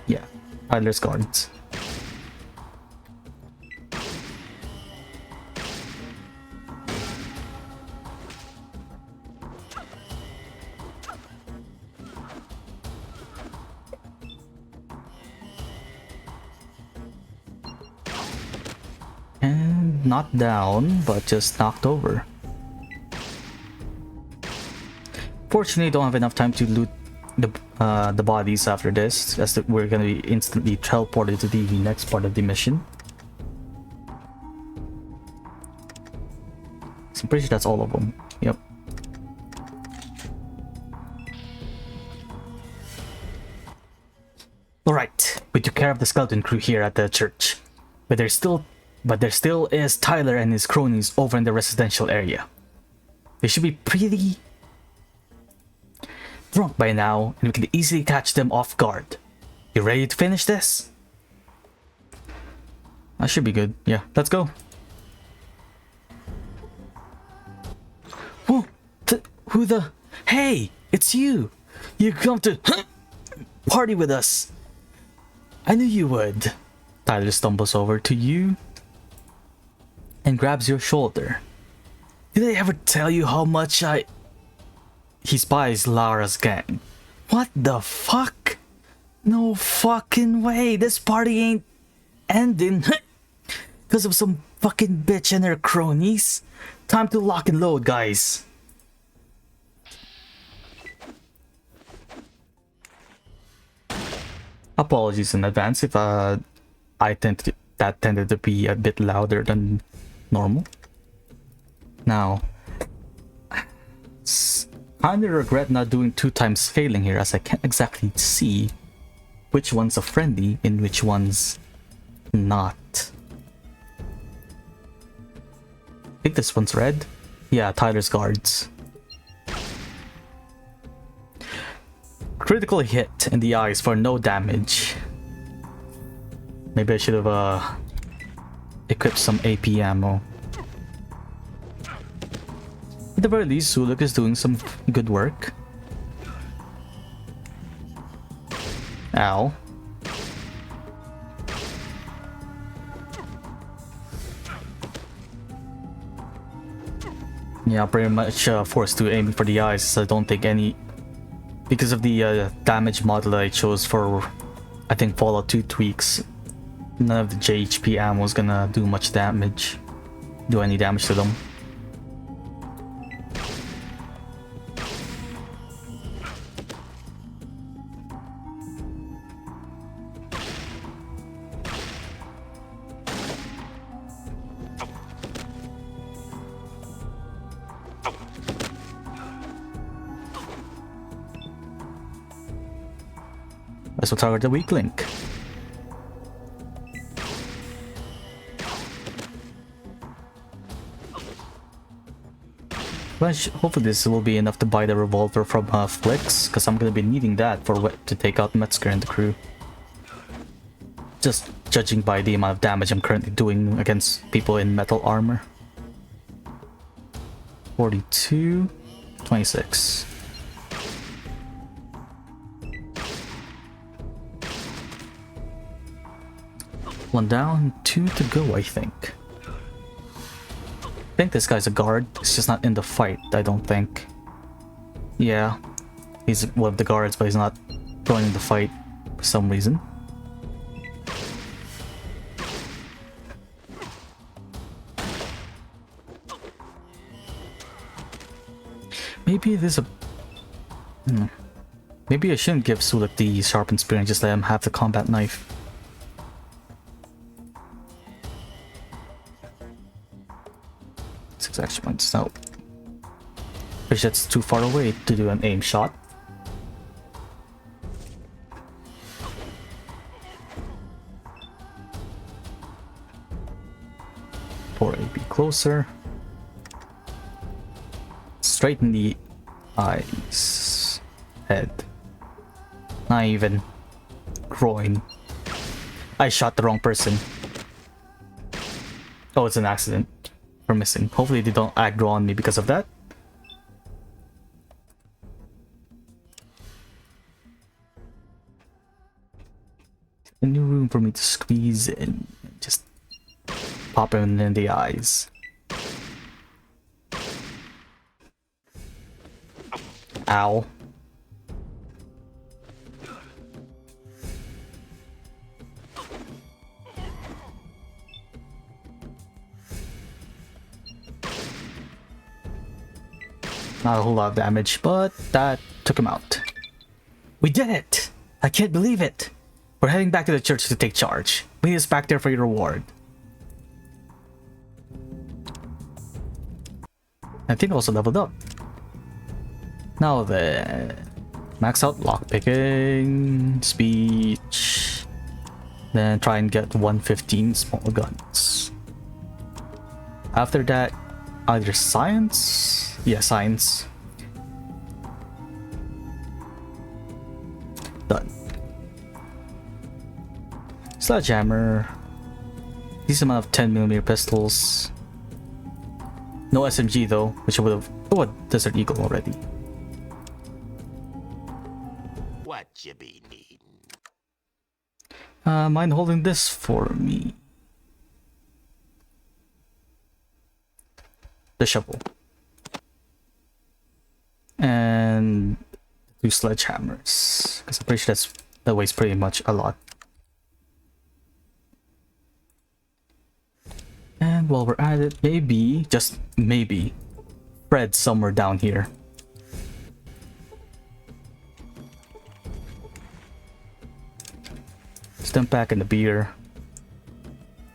Yeah, Idler's Guards. And not down, but just knocked over. Fortunately, don't have enough time to loot the bodies after this, as we're gonna be instantly teleported to the next part of the mission. So I'm pretty sure that's all of them. Yep. Alright, we took care of the skeleton crew here at the church. But there still is Tyler and his cronies over in the residential area. They should be pretty drunk by now, and we can easily catch them off guard. You ready to finish this? That should be good. Yeah, let's go. Whoa! Who the... Hey! It's you! You come to party with us! I knew you would. Tyler stumbles over to you and grabs your shoulder. Did I ever tell you how much he spies Lara's gang? What the fuck? No fucking way. This party ain't ending because of some fucking bitch and her cronies. Time to lock and load, guys. Apologies in advance if that tended to be a bit louder than normal. Now, kinda regret not doing 2x scaling here, as I can't exactly see which one's a friendly and which one's not. I think this one's red. Yeah, Tyler's guards. Critical hit in the eyes for no damage. Maybe I should have equipped some AP ammo. At the very least, Suluk is doing some good work. Ow. Yeah, pretty much forced to aim for the eyes, so I don't think any... Because of the damage model that I chose for, I think, Fallout 2 tweaks, none of the JHP ammo is gonna do much damage. Do any damage to them. Let's target the weak link. But hopefully this will be enough to buy the revolver from Flix, because I'm gonna be needing that to take out Metzger and the crew. Just judging by the amount of damage I'm currently doing against people in metal armor. 42, 26. One down, 2 to go, I think. I think this guy's a guard. He's just not in the fight, I don't think. Yeah, he's one of the guards, but he's not joining the fight for some reason. Maybe there's a... Maybe I shouldn't give Suluk the sharpened spear and just let him have the combat knife. Action points. No. Which that's too far away to do an aim shot. Pour AP closer. Straight in the eyes. Head. Not even. Groin. I shot the wrong person. Oh, it's an accident. For missing. Hopefully they don't aggro on me because of that. Any room for me to squeeze in? Just pop him in the eyes. Ow. Not a whole lot of damage, but that took him out. We did it! I can't believe it! We're heading back to the church to take charge. Meet us back there for your reward. I think I also leveled up. Now then, max out lockpicking, speech, then try and get 115 small guns. After that, either science? Yeah, science. Done. Sledgehammer. Decent amount of 10mm pistols. No SMG though, which I would have. Oh, a Desert Eagle already. What you be needing? Mind holding this for me? The shovel. And 2 sledgehammers. Because I'm pretty sure that weighs pretty much a lot. And while we're at it, maybe, just maybe, Fred's somewhere down here. Stump back in the beer.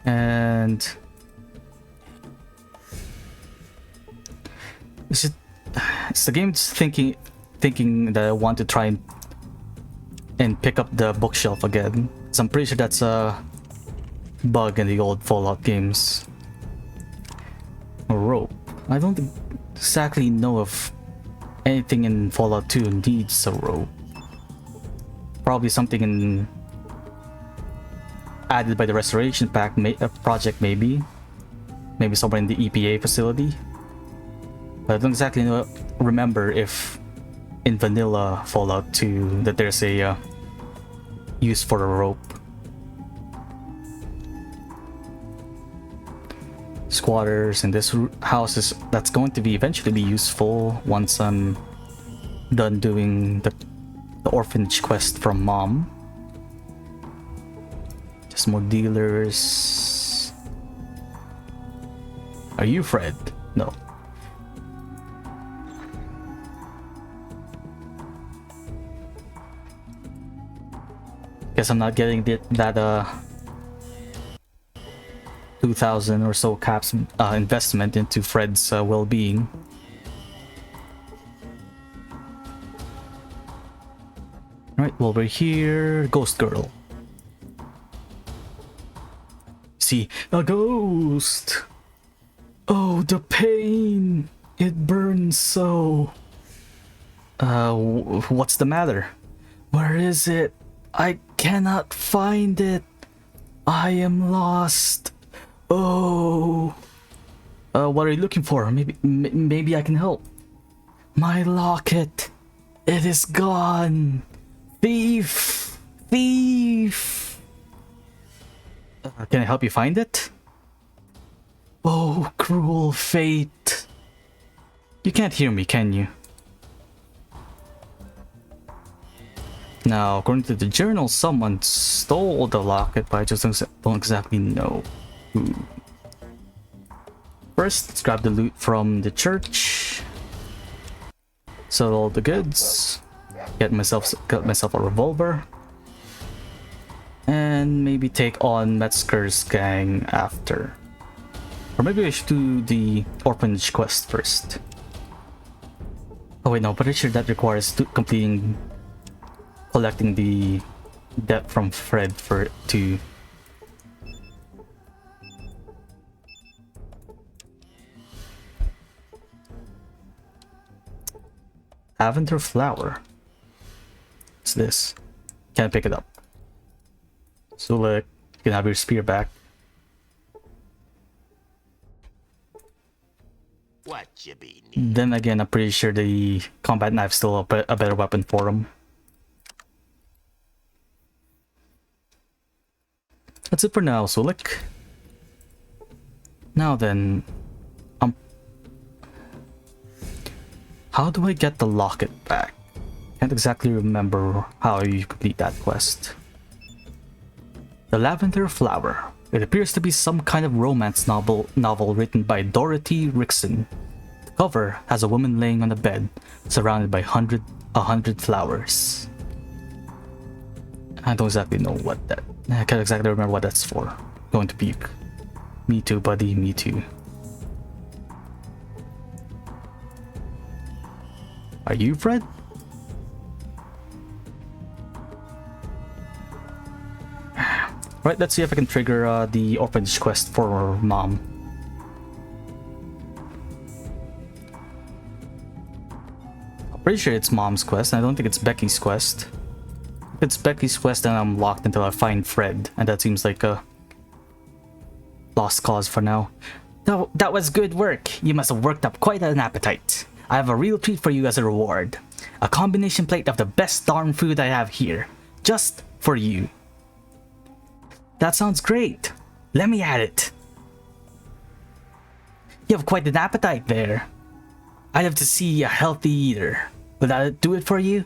And it's the game's thinking that I want to try and pick up the bookshelf again. So I'm pretty sure that's a bug in the old Fallout games. A rope. I don't exactly know if anything in Fallout 2 needs a rope. Probably something added by the restoration pack project, maybe somewhere in the EPA facility. But I don't exactly remember if in vanilla Fallout 2 that there's a use for a rope. Squatters in this house that's going to be eventually be useful once I'm done doing the orphanage quest from Mom. Just more dealers. Are you Fred? No. Guess I'm not getting that 2,000 or so caps investment into Fred's well-being. Alright, well, we're here. Ghost girl. See, a ghost! Oh, the pain! It burns so. What's the matter? Where is it? I cannot find it. I am lost. Oh. What are you looking for? Maybe I can help. My locket. It is gone. Thief. Thief. Can I help you find it? Oh, cruel fate. You can't hear me, can you? Now, according to the journal, someone stole the locket, but I just don't exactly know who. First, let's grab the loot from the church. Sell all the goods. Get myself a revolver. And maybe take on Metzger's gang after. Or maybe I should do the orphanage quest first. Oh wait, no, pretty sure that requires collecting the debt from Fred to Lavender flower. What's this? Can't pick it up. So like, you can have your spear back. What you be needing? Then again, I'm pretty sure the combat knife's still a better weapon for him. That's it for now, Sulik. Now then, how do I get the locket back? Can't exactly remember how you complete that quest. The Lavender Flower. It appears to be some kind of romance novel written by Dorothy Rickson. The cover has a woman laying on a bed, surrounded by a hundred flowers. I don't exactly know what that. I can't exactly remember what that's for. Going to puke. Me too, buddy. Me too. Are you Fred? Right, let's see if I can trigger the orphanage quest for Mom. I'm pretty sure it's Mom's quest, and I don't think it's Becky's quest. If it's Becky's quest, then I'm locked until I find Fred, and that seems like a lost cause for now. No, that was good work. You must have worked up quite an appetite. I have a real treat for you as a reward. A combination plate of the best darn food I have here. Just for you. That sounds great. Let me at it. You have quite an appetite there. I love to see a healthy eater. Will that do it for you?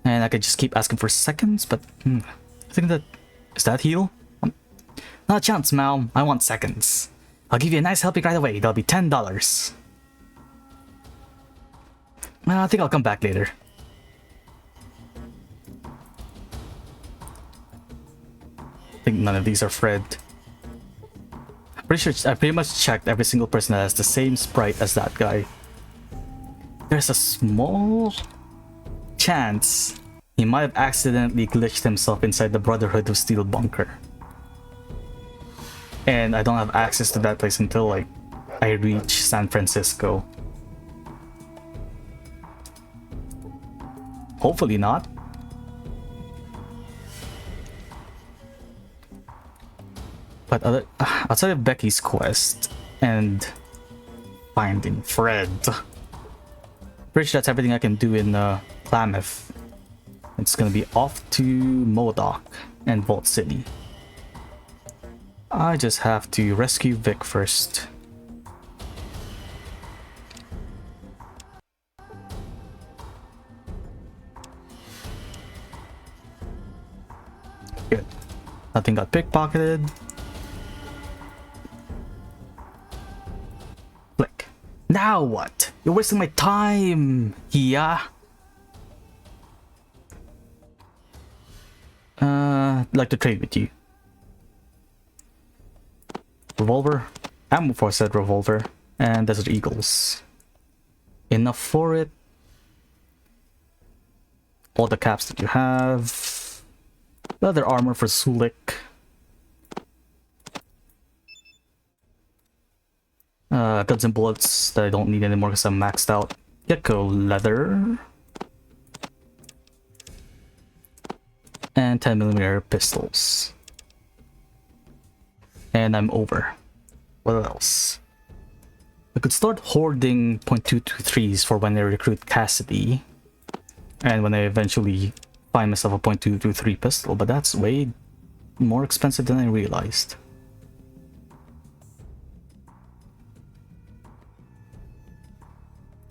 And I could just keep asking for seconds, but I think that... Is that heal? Not a chance, Mal. I want seconds. I'll give you a nice helping right away. That'll be $10. I think I'll come back later. I think none of these are Fred. I'm pretty sure I pretty much checked every single person that has the same sprite as that guy. There's a small chance he might have accidentally glitched himself inside the Brotherhood of Steel bunker. And I don't have access to that place until like I reach San Francisco. Hopefully not. But outside of Becky's quest and finding Fred, pretty sure that's everything I can do in Klamath. It's gonna be off to Modoc and Vault City. I just have to rescue Vic first. Good. Nothing got pickpocketed. Flick. Now what? You're wasting my time, yeah. I'd like to trade with you. Revolver, ammo for said revolver, and Desert Eagles. Enough for it. All the caps that you have. Leather armor for Sulik. Guns and bullets that I don't need anymore because I'm maxed out. Gecko leather. And 10mm pistols. And I'm over. What else? I could start hoarding .223s for when I recruit Cassidy. And when I eventually find myself a .223 pistol, but that's way more expensive than I realized.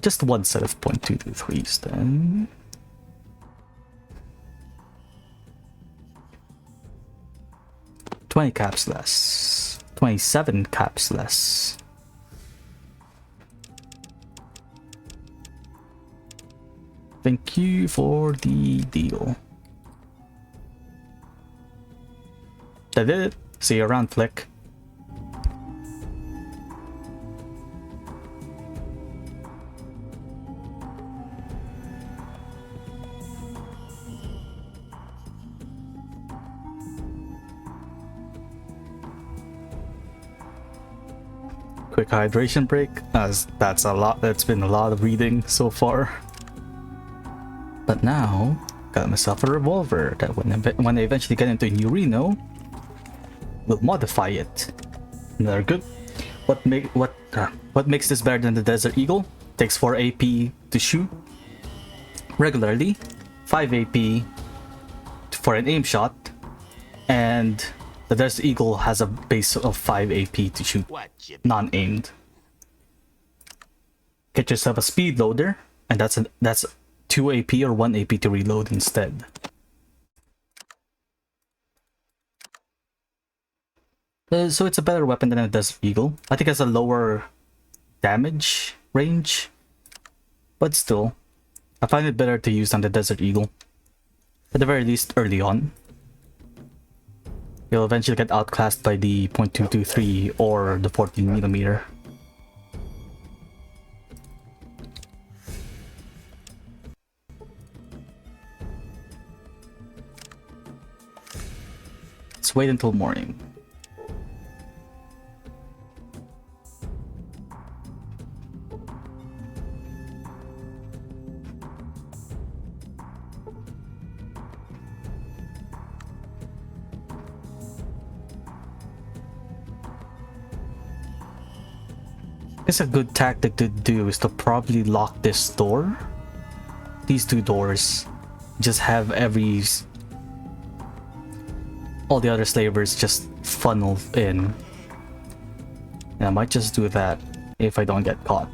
Just one set of .223s then. $20 caps less. 27 caps less. Thank you for the deal. That did it. See you around, Flick. Quick hydration break, as that's a lot. That's been a lot of reading so far. But now, got myself a revolver that when I eventually get into New Reno, will modify it. They're good. What makes this better than the Desert Eagle? Takes 4 AP to shoot regularly, 5 AP for an aim shot, and the Desert Eagle has a base of 5 AP to shoot non-aimed. Get yourself a speed loader, and that's 2 AP or 1 AP to reload instead. So it's a better weapon than a Desert Eagle. I think it has a lower damage range, but still, I find it better to use than the Desert Eagle. At the very least, early on. You'll eventually get outclassed by the .223 or the 14mm. Let's wait until morning. I guess a good tactic to do is to probably lock this door. These two doors. Just have all the other slavers just funnel in. And I might just do that if I don't get caught.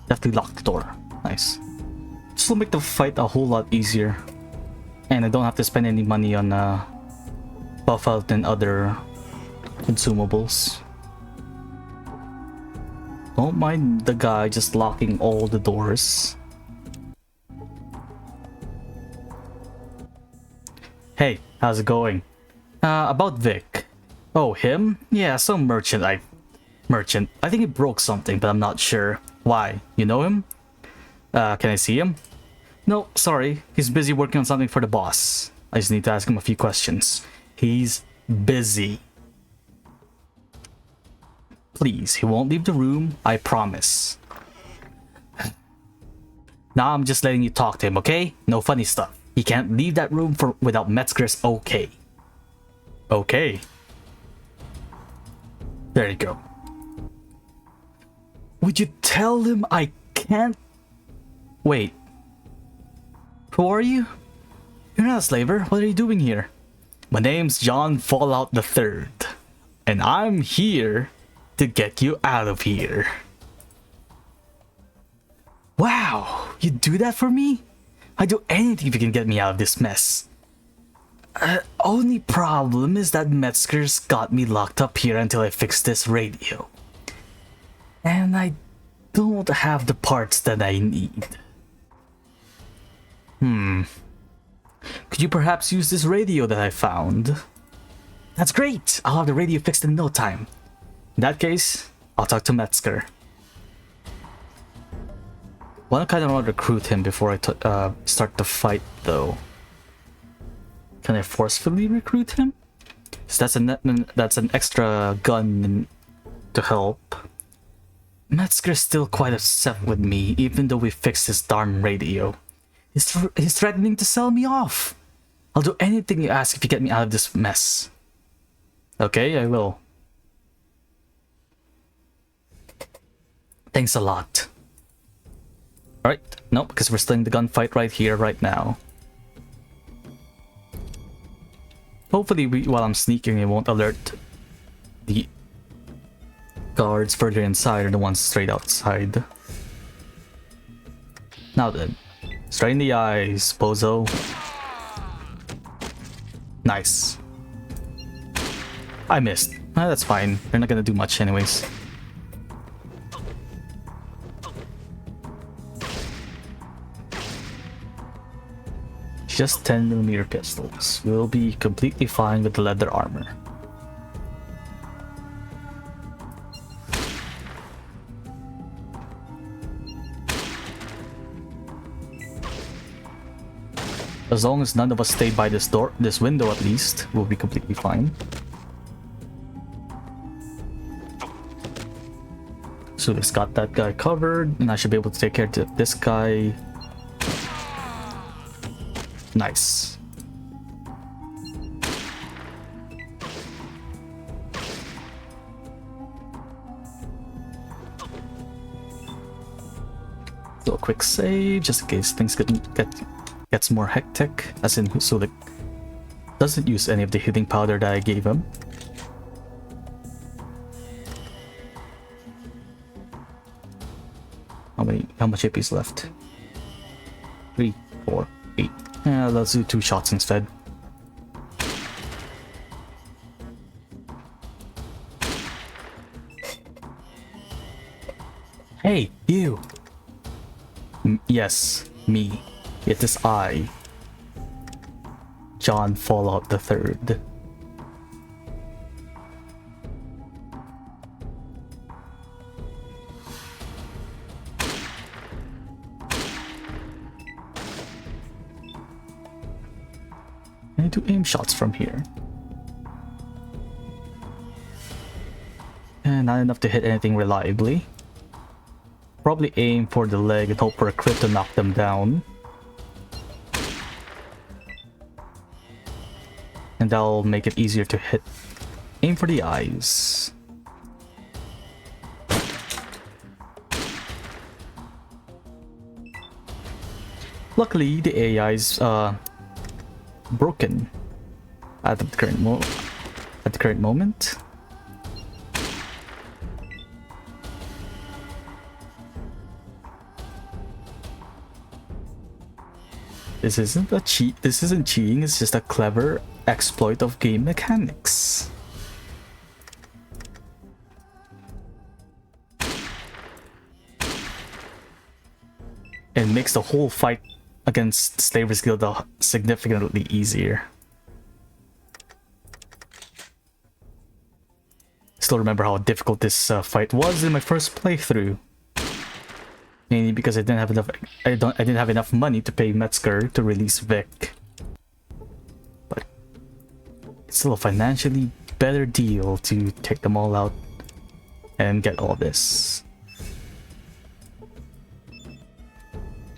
Definitely lock the door. Nice. This will make the fight a whole lot easier. And I don't have to spend any money on buff out and other consumables. Don't mind the guy just locking all the doors. Hey, how's it going? About Vic. Oh, him? Yeah, some merchant. I think he broke something, but I'm not sure. Why? You know him? Can I see him? No, sorry. He's busy working on something for the boss. I just need to ask him a few questions. He's busy. Please, he won't leave the room. I promise. Now I'm just letting you talk to him, okay? No funny stuff. He can't leave that room without Metzger's okay. Okay. There you go. Would you tell him I can't? Wait. Who are you? You're not a slaver. What are you doing here? My name's John Fallout III. And I'm here to get you out of here. Wow, you do that for me? I'd do anything if you can get me out of this mess. Only problem is that Metzger's got me locked up here until I fix this radio. And I don't have the parts that I need. Could you perhaps use this radio that I found? That's great! I'll have the radio fixed in no time. In that case, I'll talk to Metzger. Well, I kind of want to recruit him before I start the fight, though. Can I forcefully recruit him? So that's an extra gun to help. Metzger's still quite upset with me, even though we fixed his darn radio. He's threatening to sell me off. I'll do anything you ask if you get me out of this mess. Okay, I will. Thanks a lot. Alright, no, because we're still in the gunfight right here, right now. Hopefully, while I'm sneaking, it won't alert the guards further inside or the ones straight outside. Now then, straight in the eyes, bozo. Nice. I missed. That's fine. They're not gonna do much anyways. Just 10mm pistols. We'll be completely fine with the leather armor. As long as none of us stay by this window at least, we'll be completely fine. So it's got that guy covered, and I should be able to take care of this guy. Nice. So a quick save, just in case things gets more hectic. As in, Sulik doesn't use any of the healing powder that I gave him. How much AP is left? 3, 4, 8. Yeah, let's do 2 shots instead. Hey, you! Yes, me. It is I, John Fallout the Third. I need to aim shots from here. And not enough to hit anything reliably. Probably aim for the leg and hope for a crit to knock them down. And that'll make it easier to hit. Aim for the eyes. Luckily, the AI is broken at the current moment. This isn't a cheat. This isn't cheating. It's just a clever exploit of game mechanics. It makes the whole fight against Slaver's Guild significantly easier. Still remember how difficult this fight was in my first playthrough. Mainly because I didn't have enough money to pay Metzger to release Vic. But it's still a financially better deal to take them all out and get all this.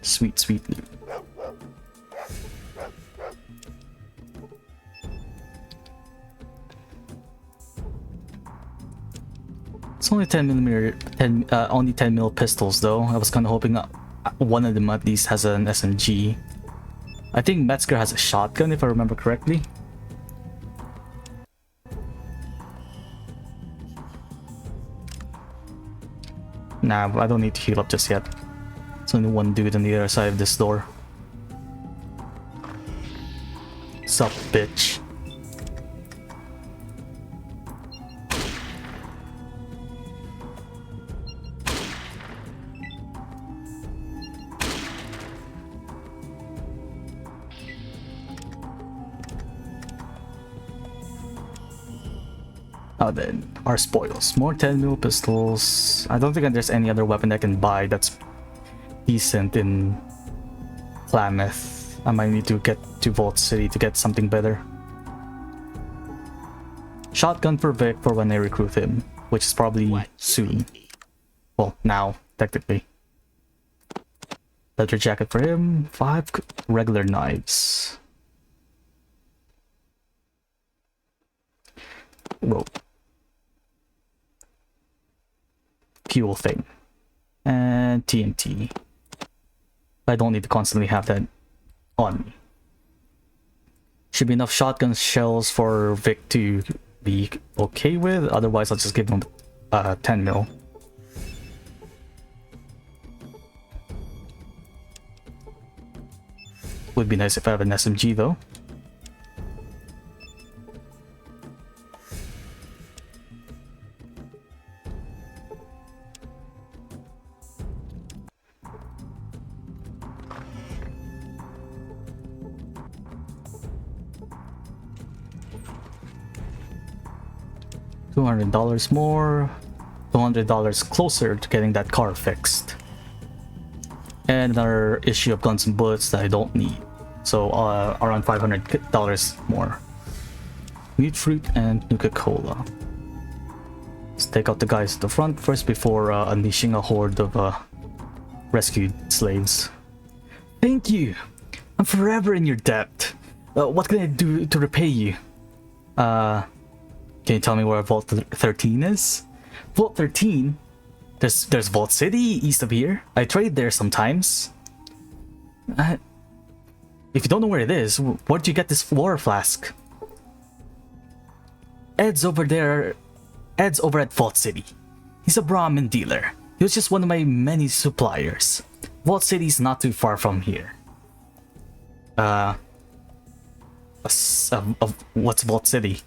Sweet, sweet loot. It's only 10mm, only 10mm pistols though. I was kind of hoping one of them at least has an SMG. I think Metzger has a shotgun if I remember correctly. Nah, I don't need to heal up just yet. There's only one dude on the other side of this door. Sup, bitch. Now then, our spoils. More 10mm pistols. I don't think there's any other weapon I can buy that's decent in Klamath. I might need to get to Vault City to get something better. Shotgun for Vic for when I recruit him, which is probably soon. Well, now, technically. Leather jacket for him. 5 regular knives. Rope. Fuel thing. And TNT. I don't need to constantly have that on me. Should be enough shotgun shells for Vic to be okay with, otherwise I'll just give him 10mm. Would be nice if I have an SMG though. $200 more, $200 closer to getting that car fixed. And another issue of Guns and Bullets that I don't need. So around $500 more. Mute fruit and Nuka-Cola. Let's take out the guys at the front first before unleashing a horde of rescued slaves. Thank you! I'm forever in your debt. What can I do to repay you? Can you tell me where Vault 13 is? Vault 13? There's Vault City east of here. I trade there sometimes. If you don't know where it is, where'd you get this water flask? Ed's over there. Ed's over at Vault City. He's a Brahmin dealer. He was just one of my many suppliers. Vault City's not too far from here. of what's Vault City.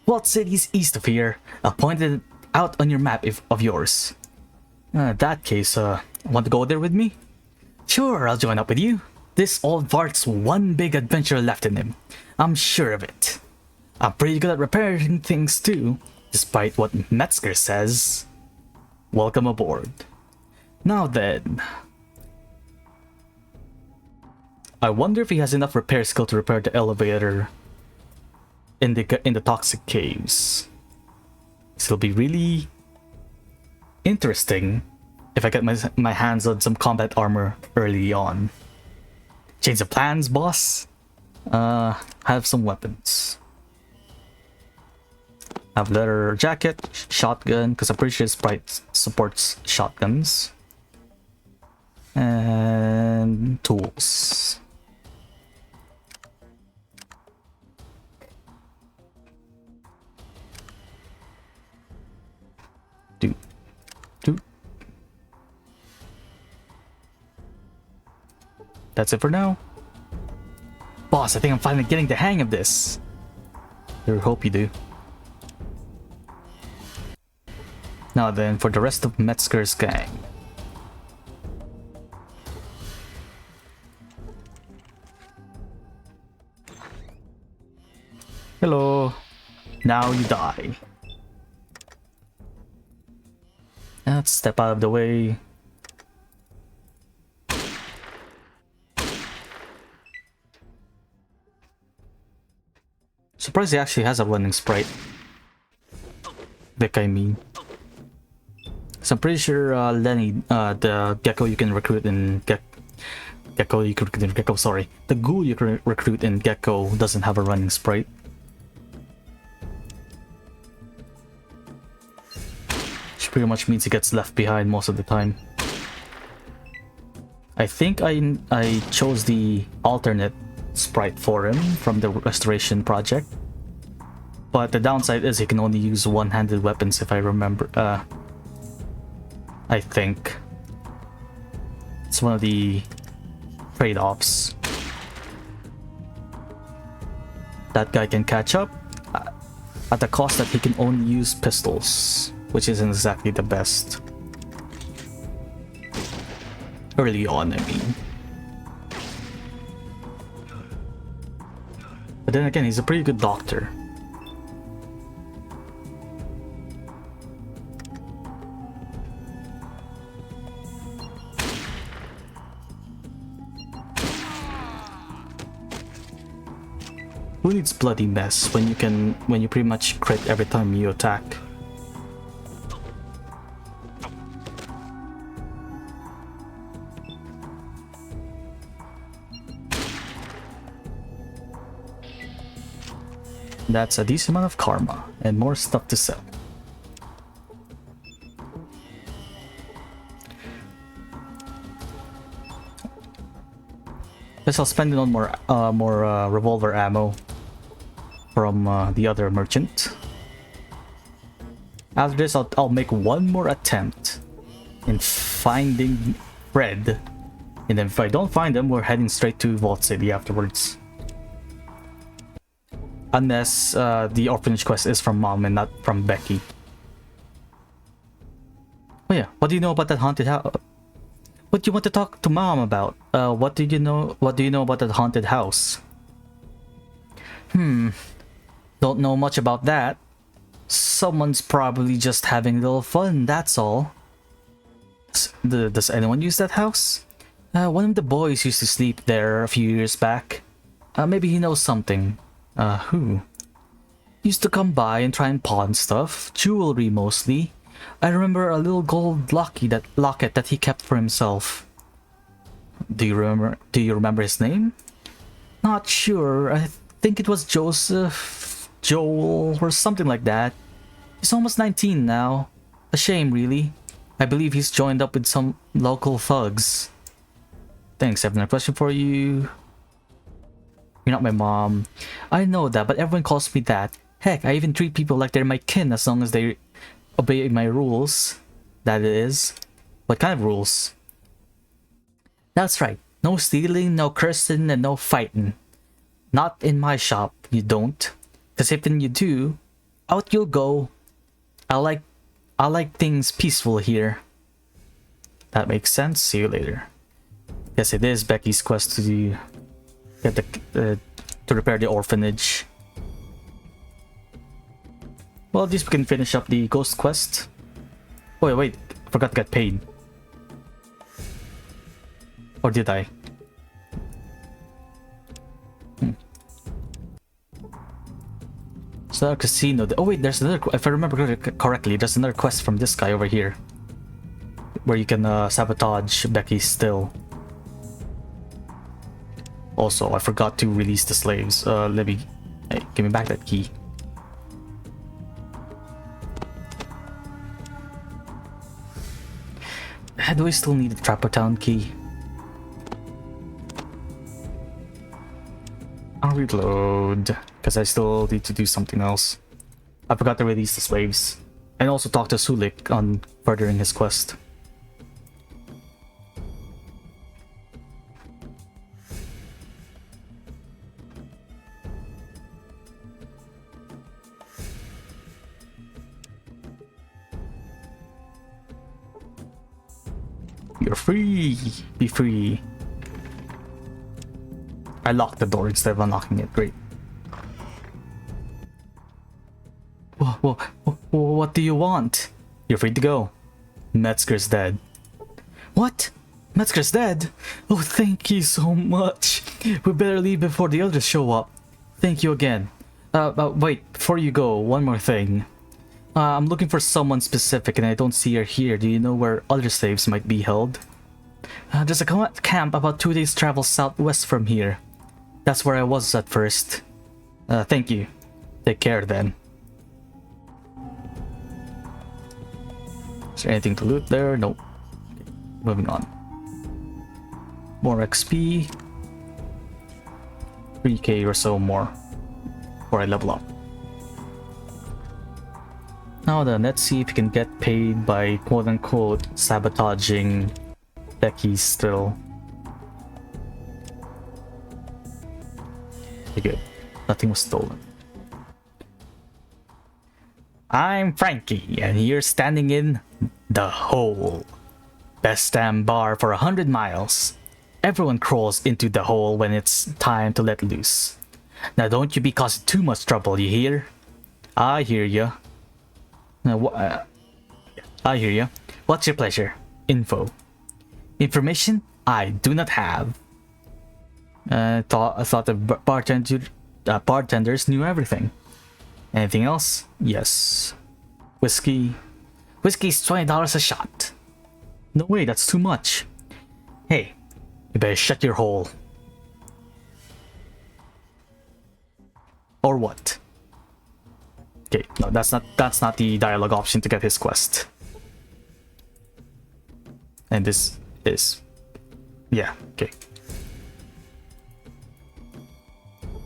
Vault City's east of here. I'll point it out on your map of yours. In that case, want to go there with me? Sure, I'll join up with you. This old Vart's one big adventure left in him. I'm sure of it. I'm pretty good at repairing things too, despite what Metzger says. Welcome aboard. Now then. I wonder if he has enough repair skill to repair the elevator in the toxic caves. This will be really interesting if I get my hands on some combat armor early on. Change of plans, boss. Have some weapons. Have leather jacket, shotgun, because I'm pretty sure Sprite supports shotguns. And tools. Do. That's it for now. Boss, I think I'm finally getting the hang of this. I hope you do. Now then, for the rest of Metzger's gang. Hello. Now you die. Let's step out of the way. Surprised he actually has a running sprite. Vic, I mean. So I'm pretty sure Lenny, the gecko you can recruit in Gecko you can recruit in Gecko, sorry. The ghoul you can recruit in Gecko doesn't have a running sprite. Which pretty much means he gets left behind most of the time. I think I chose the alternate sprite for him from the restoration project. But the downside is he can only use one-handed weapons if I remember. I think. It's one of the trade-offs. That guy can catch up at the cost that he can only use pistols, which isn't exactly the best. Early on, I mean. But then again, he's a pretty good doctor. Who needs bloody mess when you pretty much crit every time you attack? That's a decent amount of karma and more stuff to sell. Guess I'll spend it on more revolver ammo from the other merchant. After this, I'll make one more attempt in finding Fred, and then if I don't find him, we're heading straight to Vault City afterwards. Unless the orphanage quest is from Mom and not from Becky. Oh yeah, what do you know about that haunted house? What do you want to talk to Mom about? What do you know about that haunted house? Don't know much about that. Someone's probably just having a little fun, that's all. Does anyone use that house? One of the boys used to sleep there a few years back. Maybe he knows something. Who? Used to come by and try and pawn stuff, jewelry mostly. I remember a little gold locket that he kept for himself. Do you remember his name? Not sure. I think it was Joseph, Joel, or something like that. He's almost 19 now. A shame, really. I believe he's joined up with some local thugs. Thanks, I have another question for you. You're not my mom. I know that, but everyone calls me that. Heck, I even treat people like they're my kin as long as they obey my rules. That is. What kind of rules? That's right. No stealing, no cursing, and no fighting. Not in my shop, you don't. Cause if you do, out you'll go. I like things peaceful here. That makes sense. See you later. Yes, it is Becky's quest to get to repair the orphanage. Well, at least we can finish up the ghost quest. Oh wait, I forgot to get paid. Or did I? So casino. Oh wait, there's another. If I remember correctly, there's another quest from this guy over here, where you can sabotage Becky's still. Also, I forgot to release the slaves. Let me. Hey, give me back that key. Do I still need the Trapper-town key? I'll reload, because I still need to do something else. I forgot to release the slaves. And also talk to Sulik on furthering his quest. You're free! Be free. I locked the door instead of unlocking it. Great. Whoa, what do you want? You're free to go. Metzger's dead. What? Metzger's dead? Oh, thank you so much. We better leave before the others show up. Thank you again. Wait, before you go, one more thing. I'm looking for someone specific and I don't see her here. Do you know where other slaves might be held? There's a camp about 2 days travel southwest from here. That's where I was at first. Thank you. Take care then. Is there anything to loot there? Nope. Okay, moving on. More XP. 3k or so more before I level up. Now then, let's see if you can get paid by quote-unquote sabotaging Becky still. Okay, good. Nothing was stolen. I'm Frankie, and you're standing in the hole. Best damn bar for 100 miles. Everyone crawls into the hole when it's time to let loose. Now don't you be causing too much trouble, you hear? I hear ya. I hear ya. What's your pleasure? Info. Information I do not have. I thought the bartenders knew everything. Anything else? Yes. Whiskey. Whiskey's $20 a shot. No way, that's too much. Hey, you better shut your hole. Or what? Okay, no, that's not the dialogue option to get his quest. And this is, yeah, okay.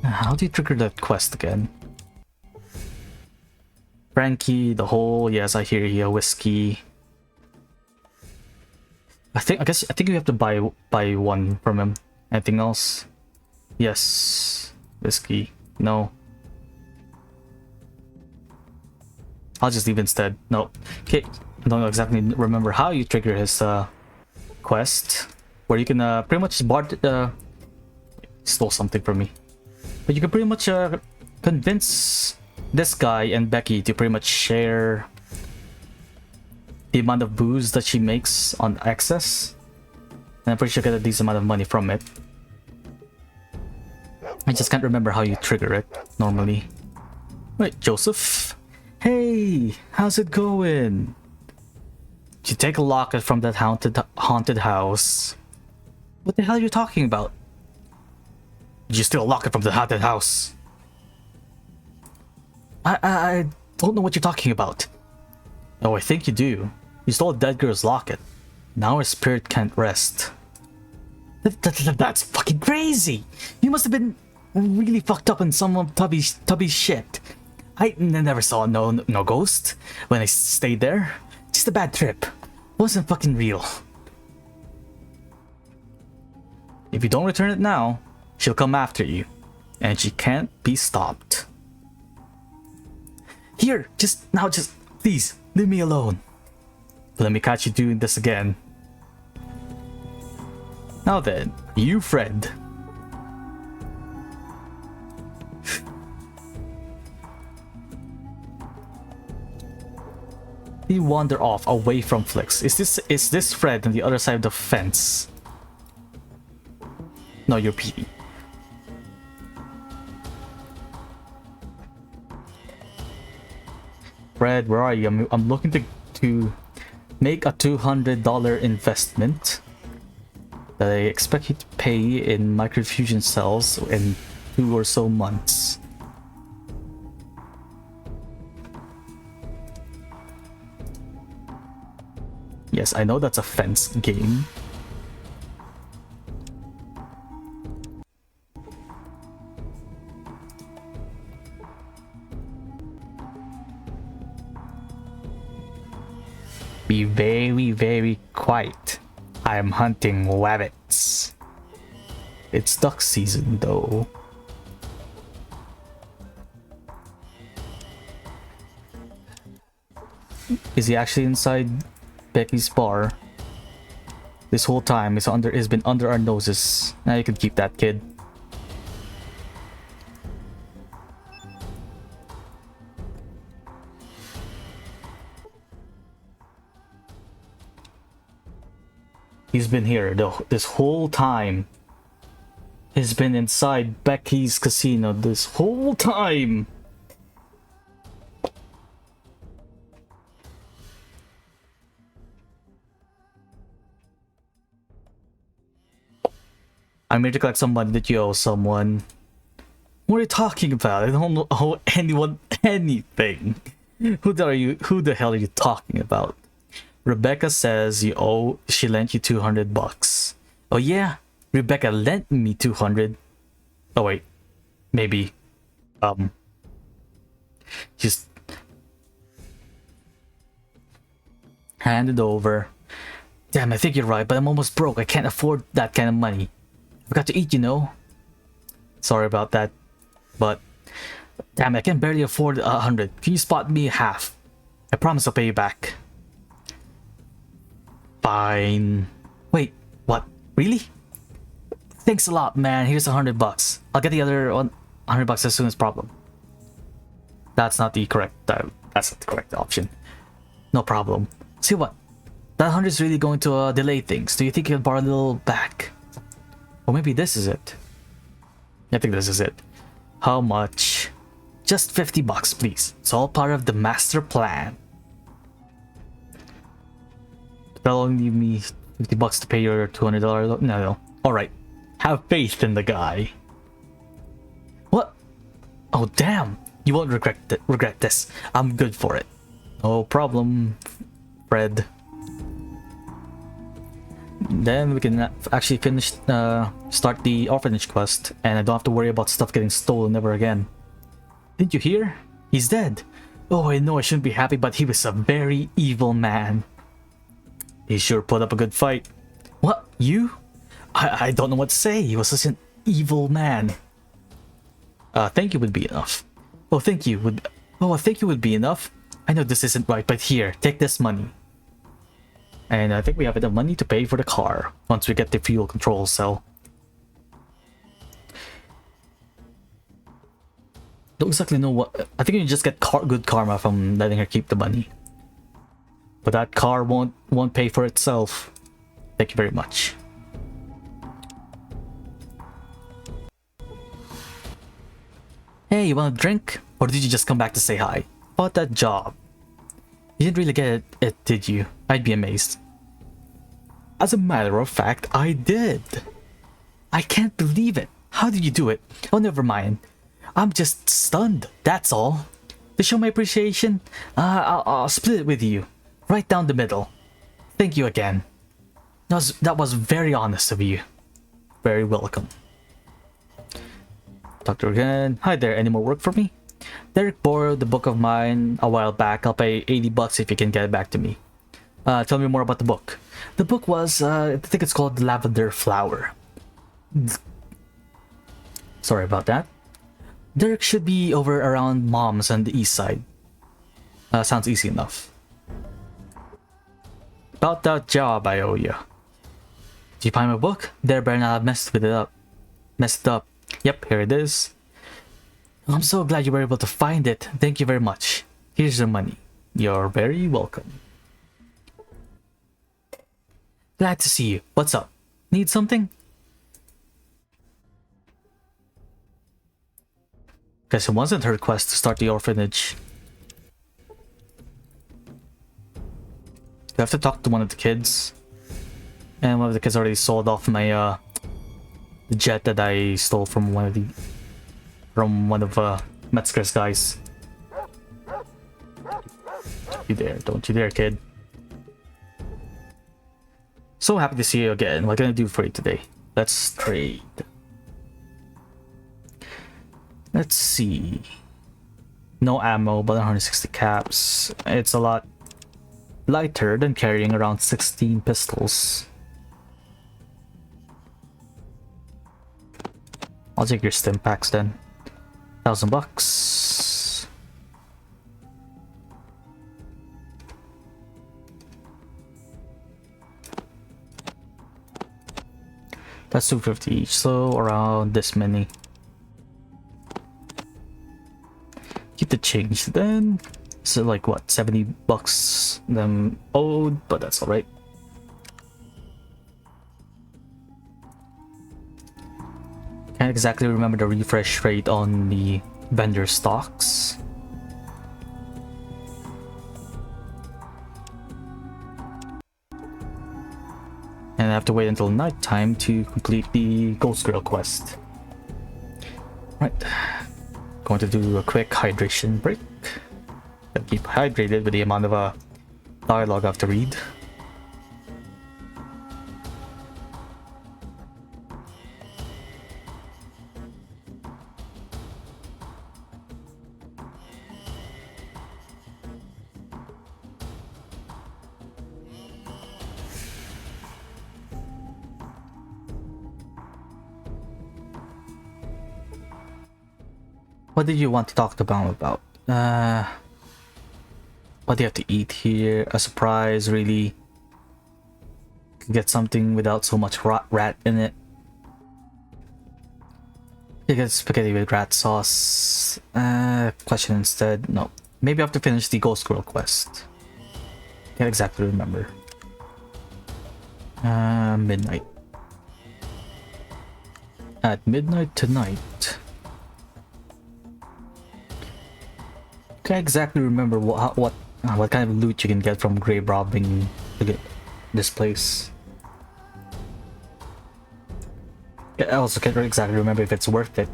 How do you trigger that quest again? Frankie, the hole, yes, I hear you. Whiskey. I think you have to buy one from him. Anything else? Yes. Whiskey. No. I'll just leave instead. No. Okay. I don't exactly remember how you trigger his quest, where you can pretty much stole something from me. But you can pretty much convince this guy and Becky to pretty much share the amount of booze that she makes on excess. And I'm pretty sure get a decent amount of money from it. I just can't remember how you trigger it normally. Wait, Joseph? Hey, how's it going? Did you take a locket from that haunted house? What the hell are you talking about? Did you steal a locket from the haunted house? I don't know what you're talking about. Oh, I think you do. You stole a dead girl's locket. Now her spirit can't rest. That's fucking crazy! You must have been really fucked up in some of Tubby's shit. I never saw no ghost when I stayed there. Just a bad trip. Wasn't fucking real. If you don't return it now, she'll come after you. And she can't be stopped. Here, just please, leave me alone. Let me catch you doing this again. Now then, you Fred. You wander off away from Flix. Is this Fred on the other side of the fence? No, you're Petey. Fred, where are you? I'm looking to make a $200 investment that I expect you to pay in microfusion cells in 2 or so months. Yes, I know that's a fence game. Be very, very quiet. I am hunting rabbits. It's duck season though. Is he actually inside Becky's bar? This whole time it's been under our noses. Now you can keep that, kid. He's been here this whole time. He's been inside Becky's casino this whole time. I'm here to collect some money that you owe someone. What are you talking about? I don't owe anyone anything. Who the hell are you talking about? Rebecca says she lent you $200. Oh yeah, Rebecca lent me 200. Oh wait, maybe. Just hand it over. Damn, I think you're right, but I'm almost broke. I can't afford that kind of money. I've got to eat, you know. Sorry about that, but damn, I can barely afford 100. Can you spot me half? I promise I'll pay you back. Fine. Wait, what? Really? Thanks a lot, man. Here's $100. I'll get the other $100 as soon as possible. That's not the correct. That's not the correct option. No problem. See what? That 100 is really going to delay things. Do you think you'll borrow a little back? Or maybe this is it. I think this is it. How much? Just $50, please. It's all part of the master plan. That'll only leave me $50 to pay your $200 loan. No. Alright. Have faith in the guy. What? Oh, damn. You won't regret this. I'm good for it. No problem, Fred. Then we can actually finish, start the orphanage quest, and I don't have to worry about stuff getting stolen ever again. Didn't you hear? He's dead. Oh, I know I shouldn't be happy, but he was a very evil man. He sure put up a good fight. What? You? I don't know what to say. He was such an evil man. Thank you would be enough. Oh, thank you would be enough. I know this isn't right, but here, take this money. And I think we have enough money to pay for the car once we get the fuel control cell. Don't exactly know what. I think you just get good karma from letting her keep the money. But that car won't pay for itself. Thank you very much. Hey, you want a drink? Or did you just come back to say hi? About that job. You didn't really get it, did you? I'd be amazed. As a matter of fact, I did. I can't believe it. How did you do it? Oh, never mind. I'm just stunned, that's all. To show my appreciation, I'll split it with you. Right down the middle. Thank you again. That was very honest of you. Very welcome. Doctor again. Hi there, any more work for me? Derek borrowed the book of mine a while back. I'll pay $80 if you can get it back to me. Tell me more about the book. The book was, I think it's called Lavender Flower. Sorry about that. Derek should be over around Mom's on the east side. Sounds easy enough. About that job I owe you. Did you find my book? There better not have messed it up. Yep, here it is. I'm so glad you were able to find it. Thank you very much. Here's your money. You're very welcome. Glad to see you. What's up? Need something? Guess it wasn't her quest to start the orphanage. You have to talk to one of the kids. And one of the kids already sold off my the jet that I stole from one of Metzger's guys. You dare, don't you dare, kid. So happy to see you again. What can I do for you today? Let's trade. Let's see. No ammo, but 160 caps. It's a lot lighter than carrying around 16 pistols. I'll take your stim packs then. $1,000. That's 250 each, so around this many. Keep the change then. So like what, $70 them owed, but that's alright. Can't exactly remember the refresh rate on the vendor stocks. And I have to wait until nighttime to complete the Ghost Girl quest. Right. Going to do a quick hydration break. Gotta keep hydrated with the amount of dialogue I have to read. What did you want to talk to Mom about? What do you have to eat here? A surprise, really? Get something without so much rat in it. You get spaghetti with rat sauce. Question instead. No. Maybe I have to finish the Ghost Girl quest. Can't exactly remember. Midnight. At midnight tonight. Can't exactly remember what kind of loot you can get from grave robbing this place. I also can't exactly remember if it's worth it,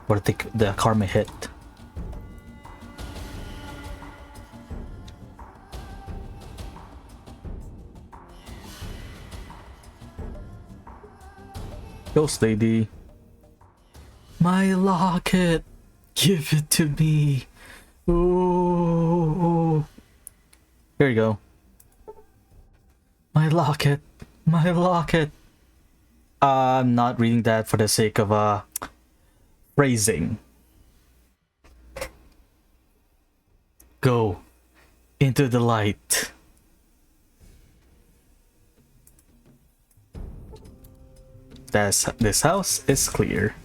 or the karma hit. Ghost lady. My locket! Give it to me! Ooh. Here you go. My locket. My locket. I'm not reading that for the sake of phrasing. Go into the light. This house is clear.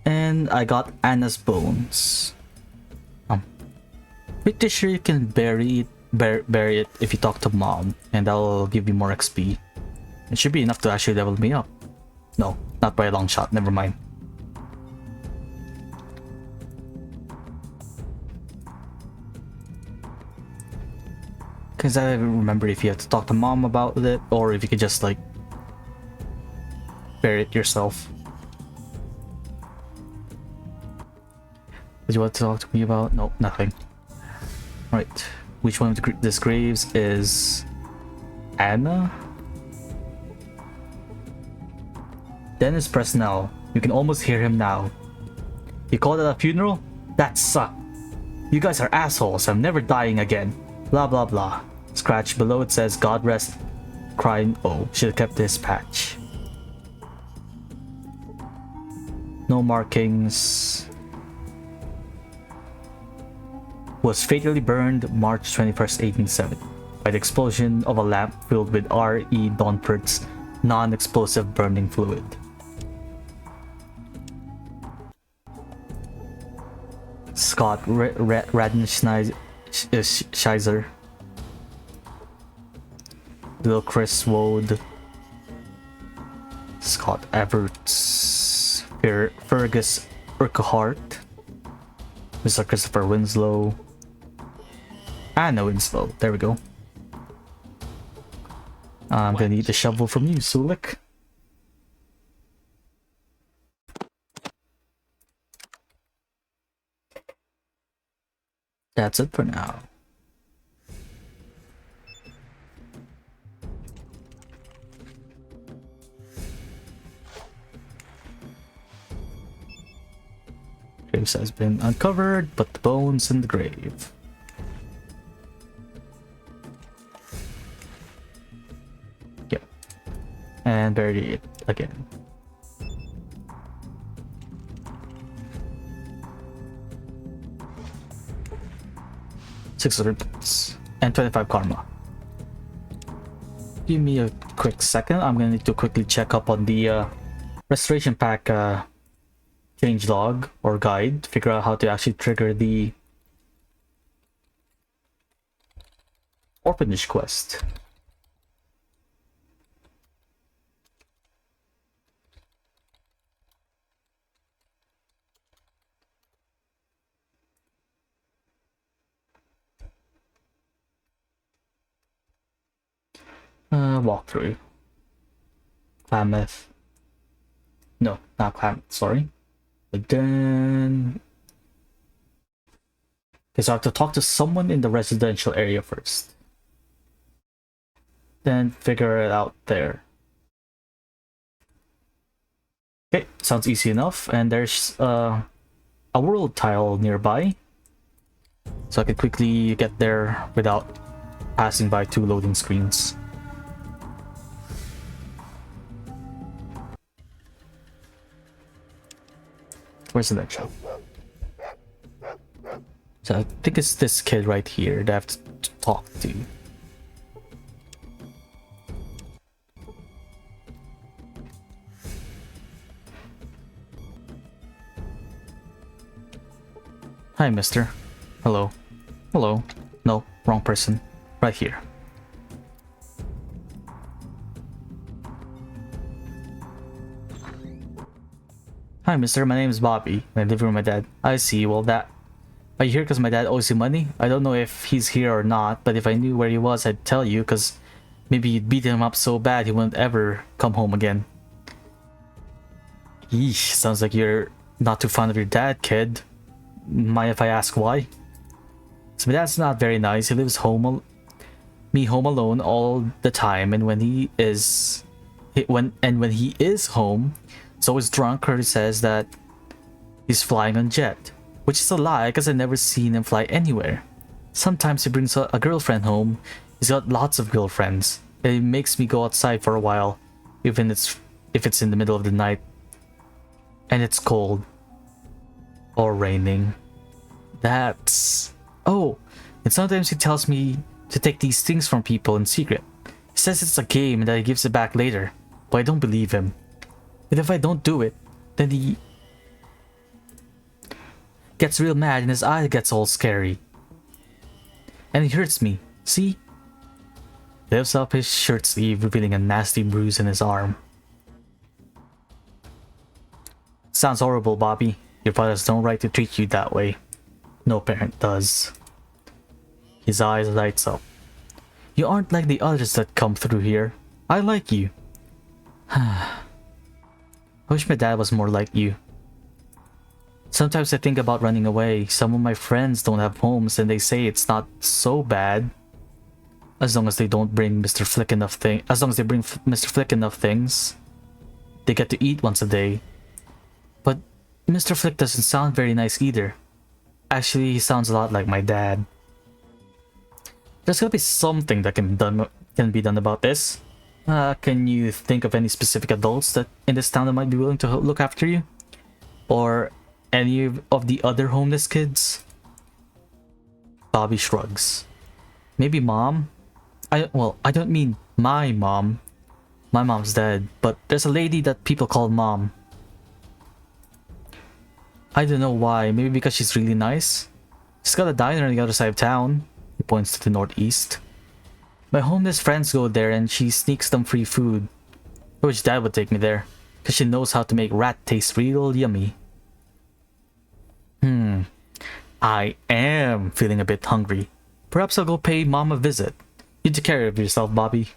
And I got Anna's bones. Pretty sure you can bury it if you talk to Mom, and that'll give you more XP. It should be enough to actually level me up. No, not by a long shot, never mind. Cause I don't remember if you have to talk to Mom about it, or if you could just like bury it yourself. Did you want to talk to me about? Nope, nothing. Right, which one of these graves is Anna? Dennis Presnell. You can almost hear him now. You called it a funeral? That sucked. You guys are assholes. I'm never dying again. Blah blah blah. Scratch below it says God rest crying. Oh, should have kept this patch. No markings. Was fatally burned March 21st, 1870 by the explosion of a lamp filled with R.E. Donpert's non-explosive burning fluid. Scott Radenshizer, Little Chris Wode, Scott Everts, Fergus Urquhart, Mr. Christopher Winslow, Anna Winslow. There we go. I'm gonna need the shovel from you, Sulik. That's it for now. Graves has been uncovered, put the bones in the grave. Yep. And bury it again. $600 and 25 karma. Give me a quick second. I'm gonna need to quickly check up on the restoration pack change log or guide, figure out how to actually trigger the orphanage quest. Walkthrough. Klamath. No, not Klamath, sorry. But then... okay, so I have to talk to someone in the residential area first. Then figure it out there. Okay, sounds easy enough. And there's a world tile nearby. So I can quickly get there without passing by 2 loading screens. Where's the next show? So I think it's this kid right here that I have to talk to. Hi, mister. Hello. Hello. No, wrong person. Right here. Hi, mister. My name is Bobby. I live with my dad. I see. Well, are you here because my dad owes you money? I don't know if he's here or not, but if I knew where he was, I'd tell you, because maybe you'd beat him up so bad he wouldn't ever come home again. Yeesh, sounds like you're not too fond of your dad, kid. Mind if I ask why? So my dad's not very nice. He leaves home alone all the time, and when he is home, he's always drunk, or he says that he's flying on jet, which is a lie because I've never seen him fly anywhere. Sometimes he brings a girlfriend home. He's got lots of girlfriends. It makes me go outside for a while, even if it's in the middle of the night and it's cold or raining. Oh, and sometimes he tells me to take these things from people in secret. He says it's a game and that he gives it back later, but I don't believe him. And if I don't do it, then he gets real mad and his eye gets all scary. And he hurts me. See? He lifts up his shirt sleeve, revealing a nasty bruise in his arm. Sounds horrible, Bobby. Your father has no right to treat you that way. No parent does. His eyes lights up. You aren't like the others that come through here. I like you. I wish my dad was more like you. Sometimes I think about running away. Some of my friends don't have homes and they say it's not so bad. As long as they don't bring Mr. Flick enough things. As long as they bring Mr. Flick enough things, they get to eat once a day. But Mr. Flick doesn't sound very nice either. Actually, he sounds a lot like my dad. There's gotta be something that can be done about this. Can you think of any specific adults that in this town that might be willing to look after you? Or any of the other homeless kids? Bobby shrugs. Maybe mom? I don't mean my mom. My mom's dead, but there's a lady that people call mom. I don't know why, maybe because she's really nice? She's got a diner on the other side of town. He points to the northeast. My homeless friends go there and she sneaks them free food. I wish Dad would take me there, because she knows how to make rat taste real yummy. I am feeling a bit hungry. Perhaps I'll go pay Mom a visit. You take care of yourself, Bobby.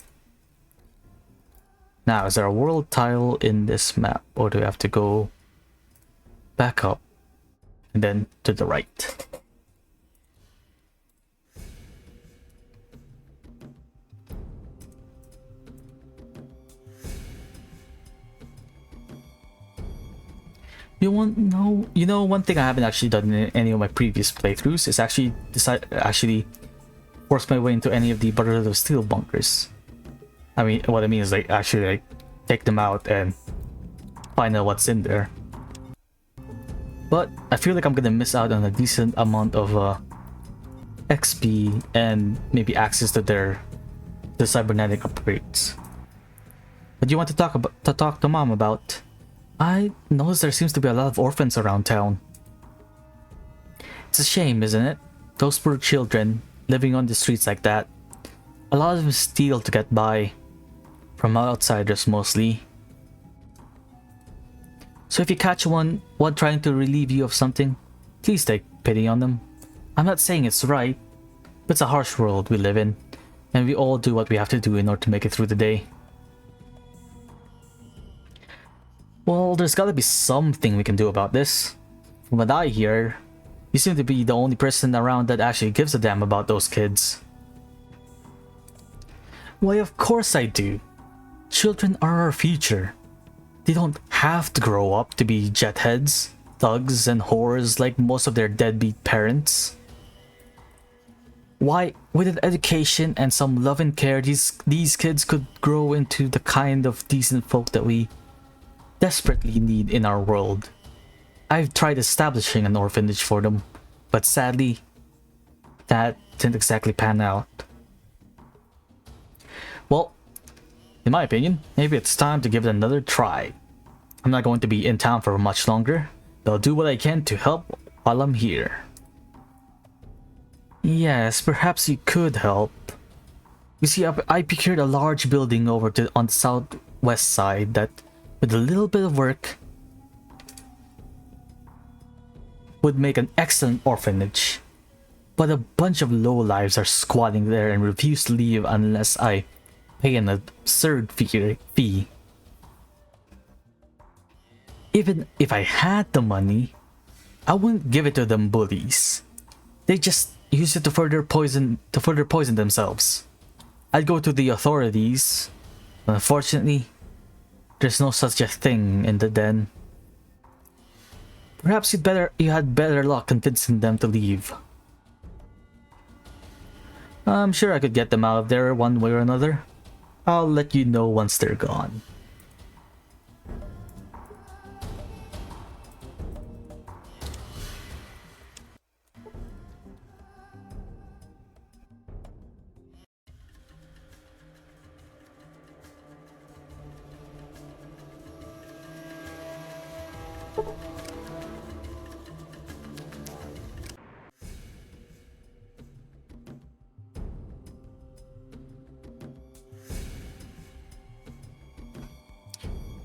Now, is there a world tile in this map, or do we have to go back up and then to the right? You know, one thing I haven't actually done in any of my previous playthroughs is actually force my way into any of the Brotherhood of Steel bunkers. I mean, what I mean is like actually like take them out and find out what's in there. But I feel like I'm gonna miss out on a decent amount of XP and maybe access to the cybernetic upgrades. What do you want to talk to Mom about? I noticed there seems to be a lot of orphans around town. It's a shame, isn't it? Those poor children living on the streets like that. A lot of them steal to get by. From outsiders mostly. So if you catch one trying to relieve you of something, please take pity on them. I'm not saying it's right, but it's a harsh world we live in, and we all do what we have to do in order to make it through the day. Well, there's gotta be something we can do about this. From what I hear, you seem to be the only person around that actually gives a damn about those kids. Why, of course I do. Children are our future. They don't have to grow up to be jetheads, thugs, and whores like most of their deadbeat parents. Why, with an education and some love and care, these kids could grow into the kind of decent folk that we desperately need in our world. I've tried establishing an orphanage for them, but sadly, that didn't exactly pan out. Well, in my opinion, maybe it's time to give it another try. I'm not going to be in town for much longer, but I'll do what I can to help while I'm here. Yes, perhaps you could help. You see, I procured a large building on the southwest side that, with a little bit of work, would make an excellent orphanage. But a bunch of lowlives are squatting there and refuse to leave unless I pay an absurd fee. Even if I had the money, I wouldn't give it to them bullies. They just use it to further poison themselves. I'd go to the authorities, but unfortunately, there's no such a thing in the den. Perhaps you had better luck convincing them to leave. I'm sure I could get them out of there one way or another. I'll let you know once they're gone.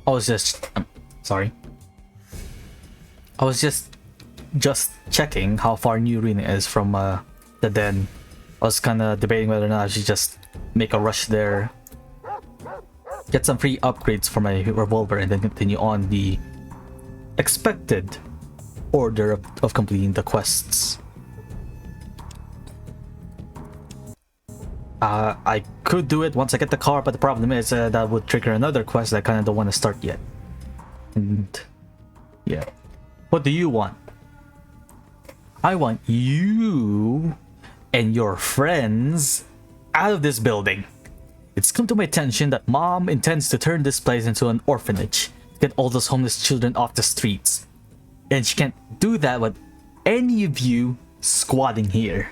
I was just checking how far New Arena is from the den. I was kind of debating whether or not I should just make a rush there, get some free upgrades for my revolver, and then continue on the expected order of completing the quests. I could do it once I get the car, but the problem is that would trigger another quest that I kind of don't want to start yet. And yeah. What do you want? I want you and your friends out of this building. It's come to my attention that Mom intends to turn this place into an orphanage, to get all those homeless children off the streets. And she can't do that with any of you squatting here.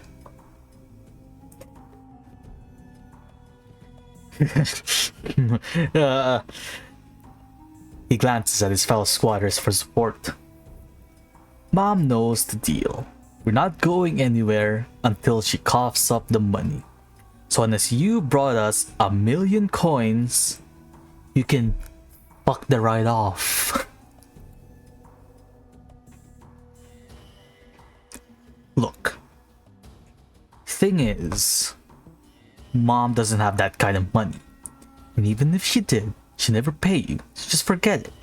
He glances at his fellow squatters for support. Mom knows the deal. We're not going anywhere until she coughs up the money. So unless you brought us 1,000,000 coins, you can fuck the ride off. Look. Thing is, Mom doesn't have that kind of money. And even if she did, she'd never pay you, so just forget it.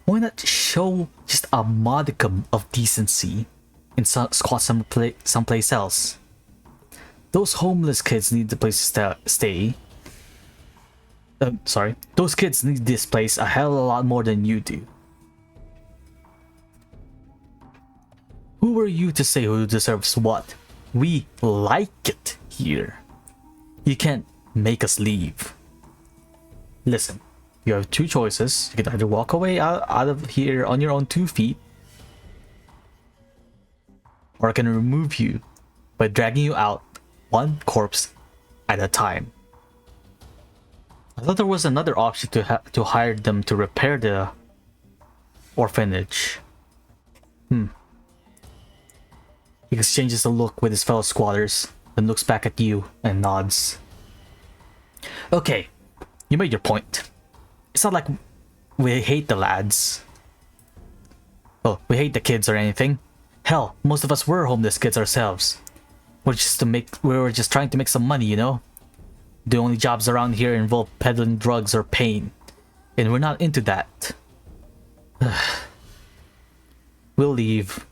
Why not show just a modicum of decency and squat someplace else? Those homeless kids need the place to stay. Those kids need this place a hell of a lot more than you do. Who are you to say who deserves what? We like it here. You can't make us leave. Listen, you have two choices. You can either walk away out of here on your own 2 feet, or I can remove you by dragging you out one corpse at a time. I thought there was another option to hire them to repair the orphanage. He exchanges a look with his fellow squatters, then looks back at you and nods. Okay, you made your point. It's not like we hate the lads. Oh, we hate the kids or anything. Hell, most of us were homeless kids ourselves. We were just trying to make some money, you know? The only jobs around here involve peddling drugs or pain. And we're not into that. We'll leave.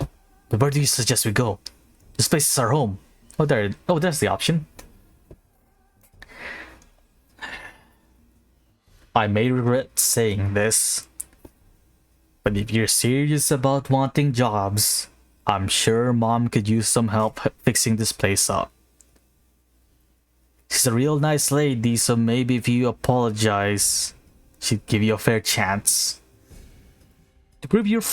But where do you suggest we go? This place is our home. There's the option. I may regret saying this, but if you're serious about wanting jobs, I'm sure Mom could use some help fixing this place up. She's a real nice lady, so maybe if you apologize, she'd give you a fair chance. To prove you're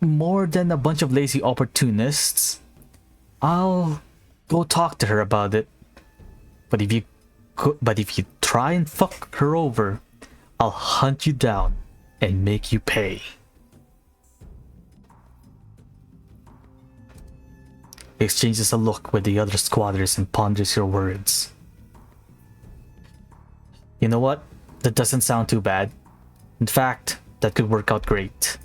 more than a bunch of lazy opportunists, I'll go talk to her about it. But if you try and fuck her over, I'll hunt you down and make you pay. He exchanges a look with the other squatters and ponders your words. You know what? That doesn't sound too bad. In fact, that could work out great.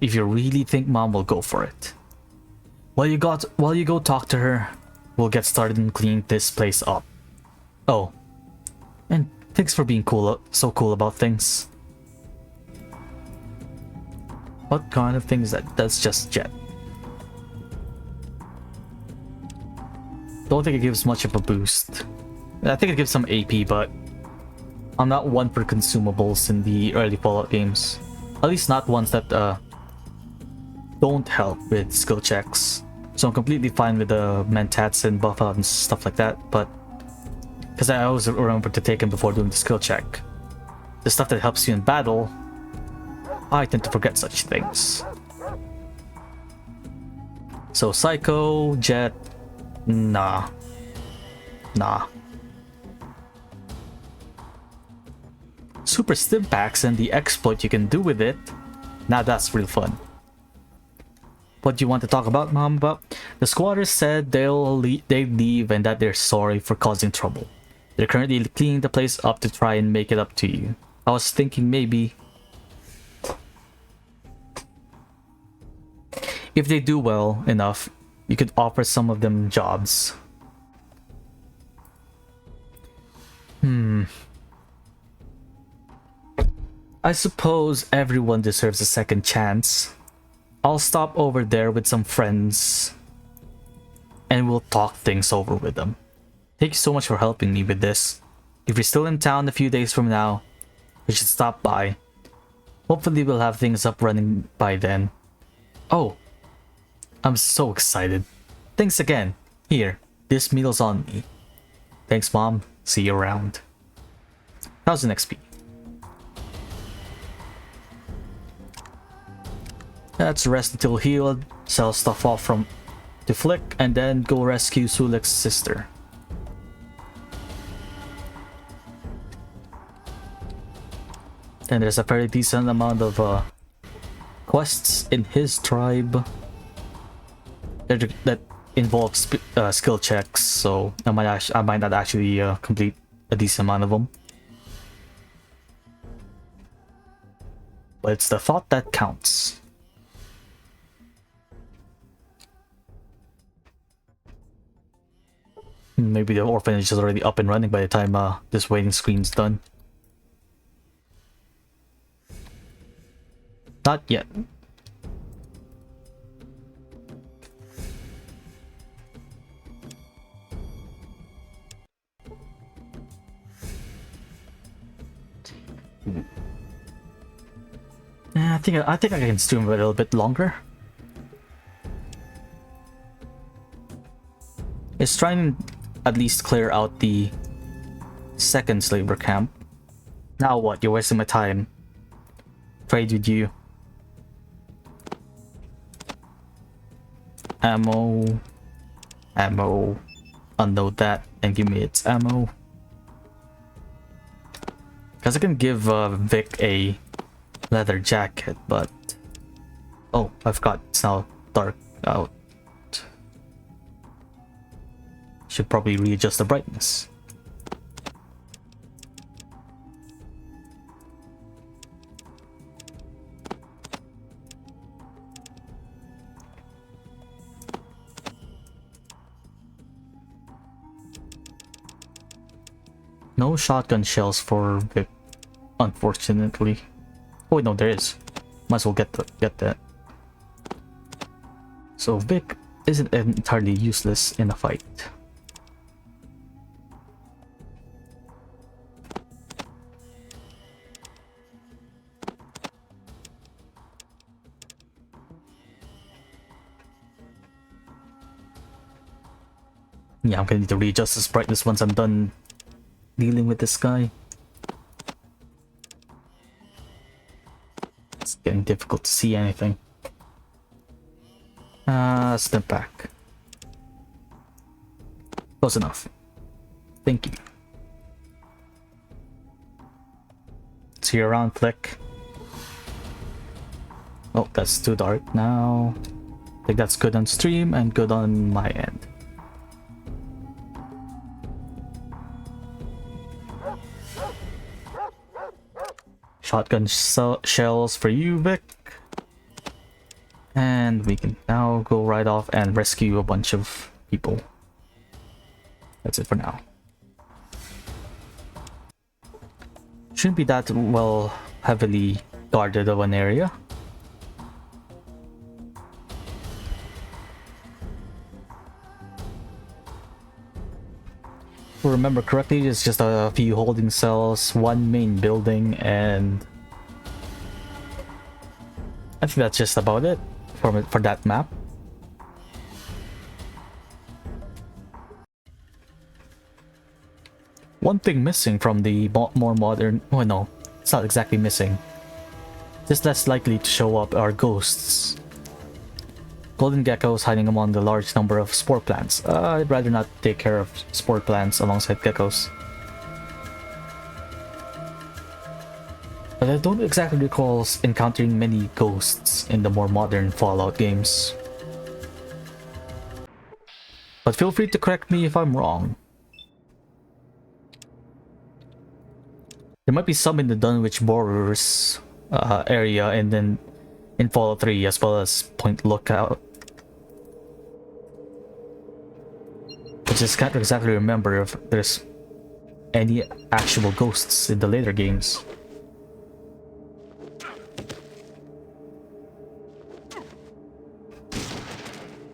If you really think Mom will go for it. While you go talk to her, we'll get started and clean this place up. Oh, and thanks for being so cool about things. What kind of thing is that? That's just jet. Don't think it gives much of a boost. I think it gives some AP, but I'm not one for consumables in the early Fallout games. At least not ones that don't help with skill checks. So I'm completely fine with the mentats and buff out and stuff like that, but because I always remember to take them before doing the skill check. The stuff that helps you in battle, I tend to forget such things. So Psycho, Jet, nah. Super Stimpaks and the exploit you can do with it, now that's real fun. What do you want to talk about, Mom? About? The squatters said they'd leave and that they're sorry for causing trouble. They're currently cleaning the place up to try and make it up to you. I was thinking maybe if they do well enough, you could offer some of them jobs. I suppose everyone deserves a second chance. I'll stop over there with some friends and we'll talk things over with them. Thank you so much for helping me with this. If you're still in town a few days from now, we should stop by. Hopefully we'll have things up running by then. Oh, I'm so excited. Thanks again. Here, this meal's on me. Thanks, Mom. See you around. 1000 XP. Let's rest until healed, sell stuff off to Flick, and then go rescue Sulik's sister. And there's a fairly decent amount of quests in his tribe that involve skill checks, so I might not actually complete a decent amount of them. But it's the thought that counts. Maybe the orphanage is already up and running by the time this waiting screen's done. Not yet. Yeah, I think I can stream a little bit longer. It's trying to at least clear out the second slaver camp. Now what? You're wasting my time. Trade with you. Ammo. Ammo. Unload that and give me its ammo. Because I can give Vic a leather jacket, but... Oh, I forgot. It's now dark out. Should probably readjust the brightness. No shotgun shells for Vic, unfortunately. Oh wait, no, there is. Might as well get that. So Vic isn't entirely useless in a fight. Yeah, I'm gonna need to readjust this brightness once I'm done dealing with this guy. It's getting difficult to see anything. Step back. Close enough. Thank you. See you around, Flick. Oh, that's too dark now. I think that's good on stream and good on my end. Shotgun shells for you, Vic. And we can now go right off and rescue a bunch of people. That's it for now. Shouldn't be that well heavily guarded of an area. If I remember correctly, it's just a few holding cells, one main building, and I think that's just about it for that map. One thing missing from the more modern... Oh no, it's not exactly missing. Just less likely to show up are ghosts. Golden geckos hiding among the large number of spore plants. I'd rather not take care of spore plants alongside geckos. But I don't exactly recall encountering many ghosts in the more modern Fallout games. But feel free to correct me if I'm wrong. There might be some in the Dunwich Borers area and then in Fallout 3 as well as Point Lookout. I just can't exactly remember if there's any actual ghosts in the later games.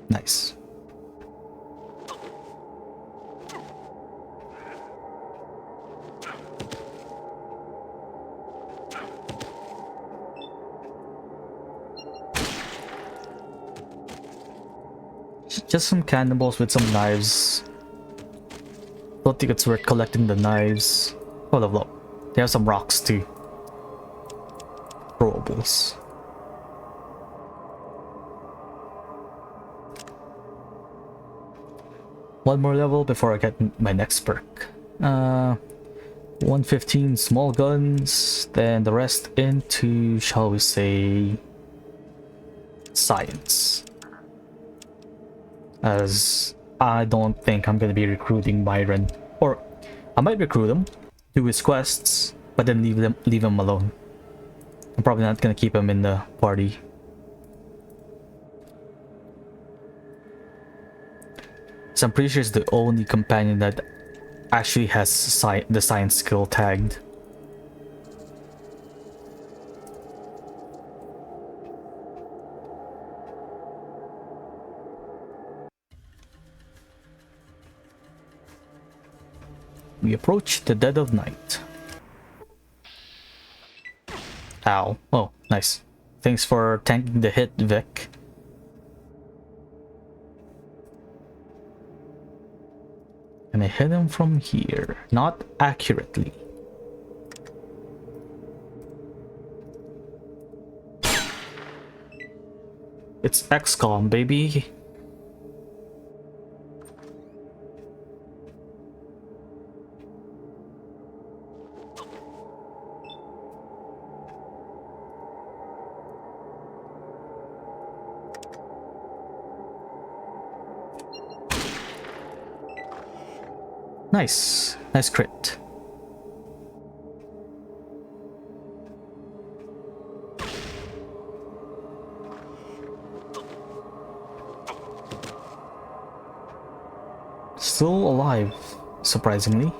Nice. Just some cannonballs with some knives. Don't think it's worth collecting the knives. Oh, level up. They have some rocks too. Throwables. One more level before I get my next perk. 115 small guns, then the rest into, shall we say, science. As I don't think I'm gonna be recruiting Byron. Or I might recruit him, do his quests, but then leave him alone. I'm probably not gonna keep him in the party. So I'm pretty sure it's the only companion that actually has the science skill tagged. We approach the dead of night. Ow. Oh, nice. Thanks for tanking the hit, Vic. And I hit him from here. Not accurately. It's XCOM, baby. Nice. Nice crit. Still alive, surprisingly.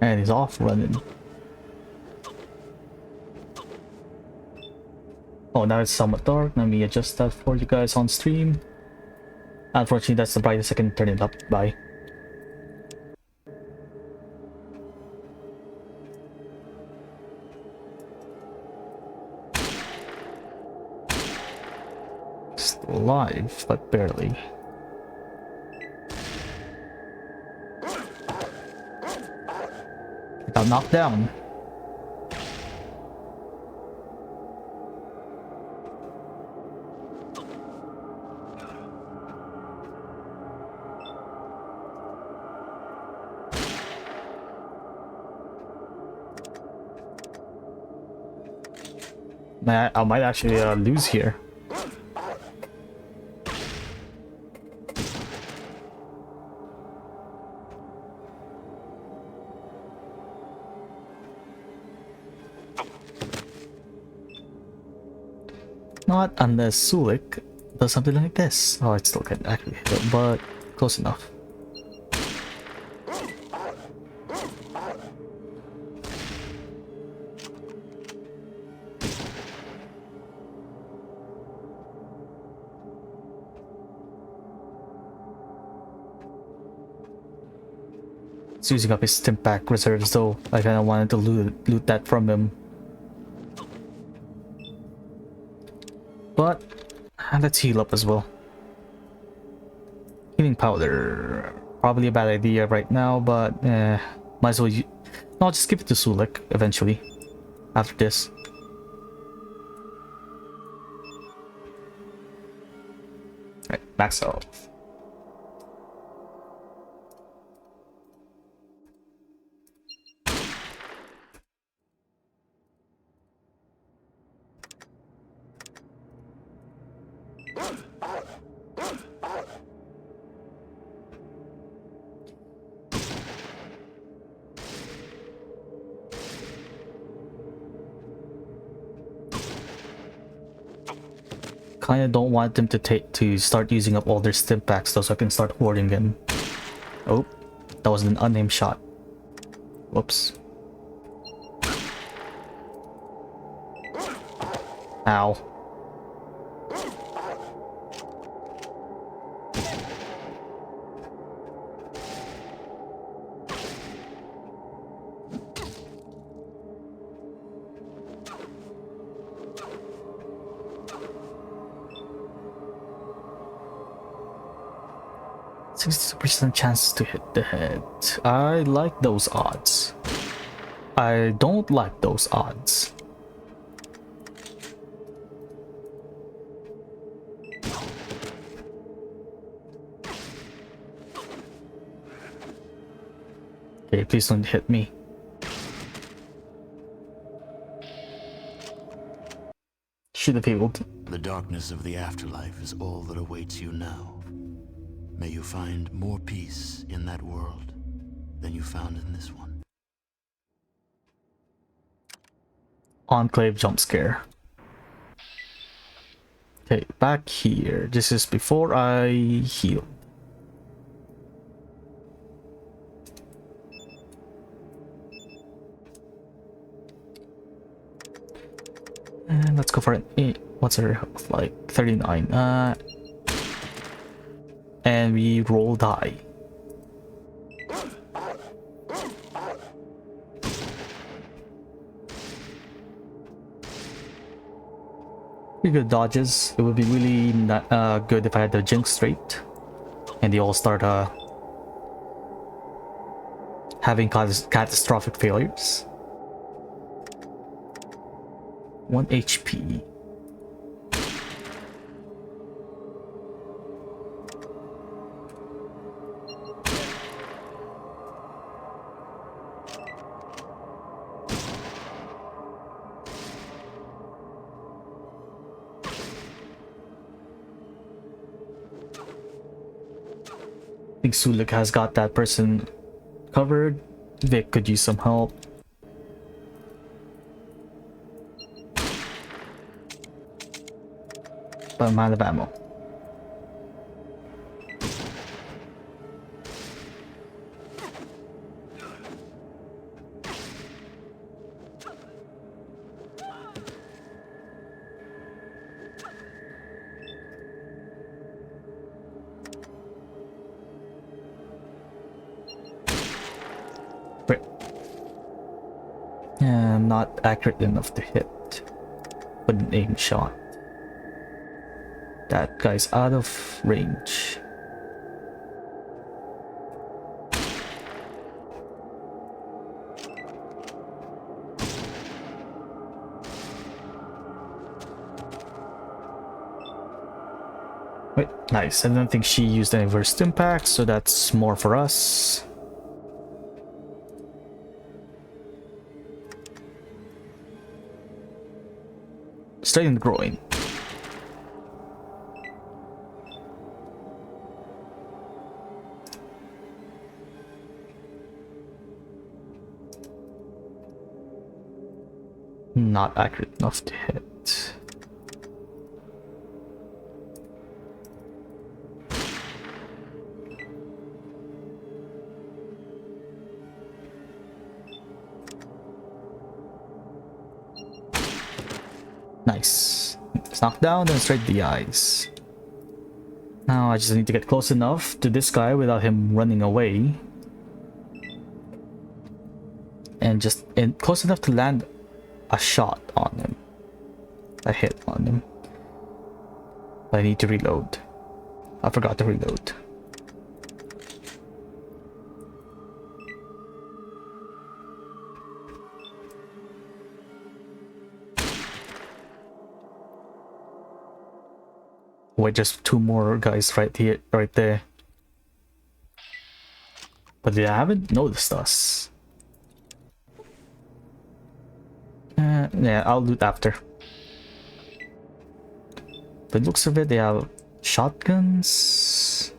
And he's off running. Oh, now it's somewhat dark. Let me adjust that for you guys on stream. Unfortunately, that's the brightest I can turn it up by. Still alive, but barely. Got knocked down. I might actually lose here. Not unless Sulik does something like this. Oh, it still can't actually hit it, but close enough. He's using up his Stimpack reserves though. I kinda wanted to loot that from him. But let's heal up as well. Healing powder. Probably a bad idea right now, but might as well no, I'll just give it to Sulik eventually. After this. Right, max out. Kinda don't want them to start using up all their Stimpaks though, so I can start hoarding them. Oh, that was an unnamed shot. Whoops. Ow. 60% chance to hit the head. I like those odds. I don't like those odds. Okay, please don't hit me. Should have healed. The darkness of the afterlife is all that awaits you now. May you find more peace in that world than you found in this one. Enclave jump scare. Okay, back here. This is before I heal. And let's go for an 8. What's her health like? 39. And we roll die. Pretty good dodges. It would be really not, good if I had the jinx straight. And they all start having catastrophic failures. 1 HP. I think Sulik has got that person covered. Vic could use some help. But I'm out of ammo. Great. Yeah, I'm not accurate enough to hit with an aim shot. That guy's out of range. Wait, nice. I don't think she used any burst impact, so that's more for us. Straight in the groin. Not accurate enough to hit. Nice. It's knocked down and straight to the eyes. Now I just need to get close enough to this guy without him running away. And just close enough to land a shot on him. A hit on him. But I need to reload. I forgot to reload. Wait, just 2 more guys right here, right there. But they haven't noticed us. Yeah, I'll do it after. By the looks of it, they have shotguns.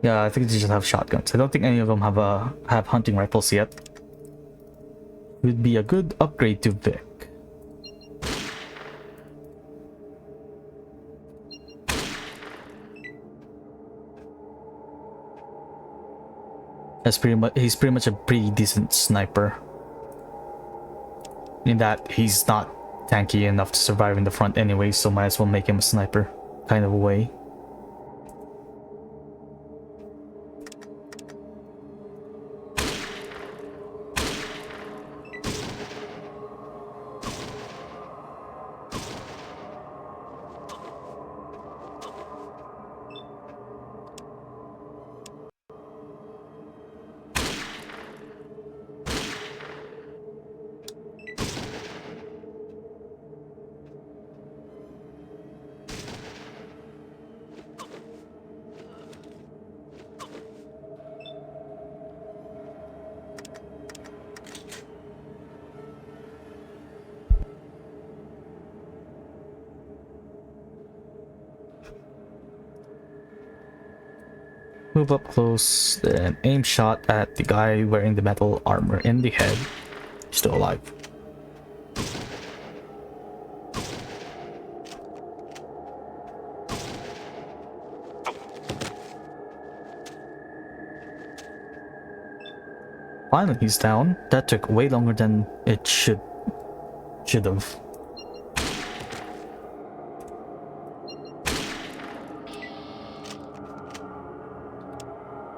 Yeah, I think they just have shotguns. I don't think any of them have hunting rifles yet. Would be a good upgrade to Vic. He's pretty much a pretty decent sniper. In that he's not tanky enough to survive in the front anyway, so might as well make him a sniper kind of a way. Move up close, then aim shot at the guy wearing the metal armor in the head. Still alive. Finally, he's down. That took way longer than it should have.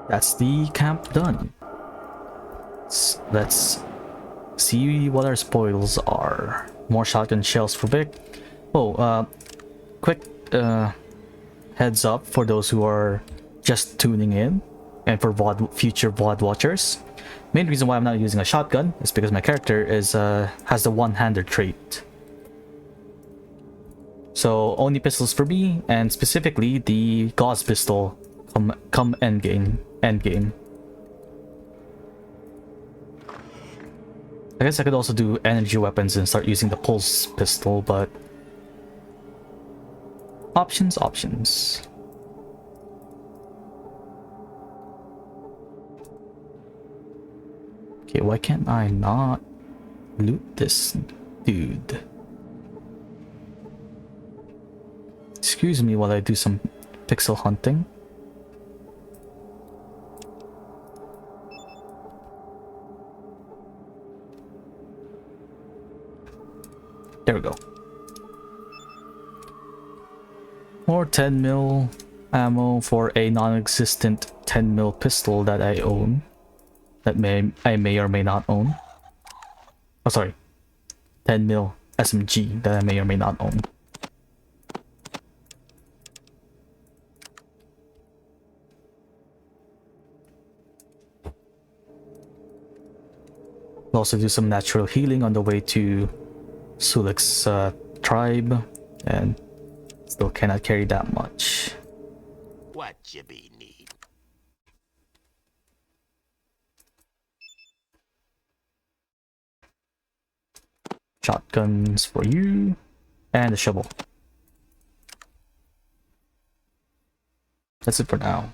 That's the camp done. Let's see what our spoils are. More shotgun shells for Vic. Oh, quick heads up for those who are just tuning in, and for future VOD watchers. Main reason why I'm not using a shotgun is because my character is has the one-hander trait. So only pistols for me, and specifically the gauss pistol come endgame. I guess I could also do energy weapons and start using the pulse pistol, but options. Okay, why can't I not loot this dude? Excuse me while I do some pixel hunting. There we go. More 10mm ammo for a non-existent 10mm pistol that I own. That I may or may not own. Oh, sorry. 10mm SMG that I may or may not own. We'll also do some natural healing on the way to Sulik's tribe, and still cannot carry that much. What you be need? Shotguns for you, and a shovel. That's it for now.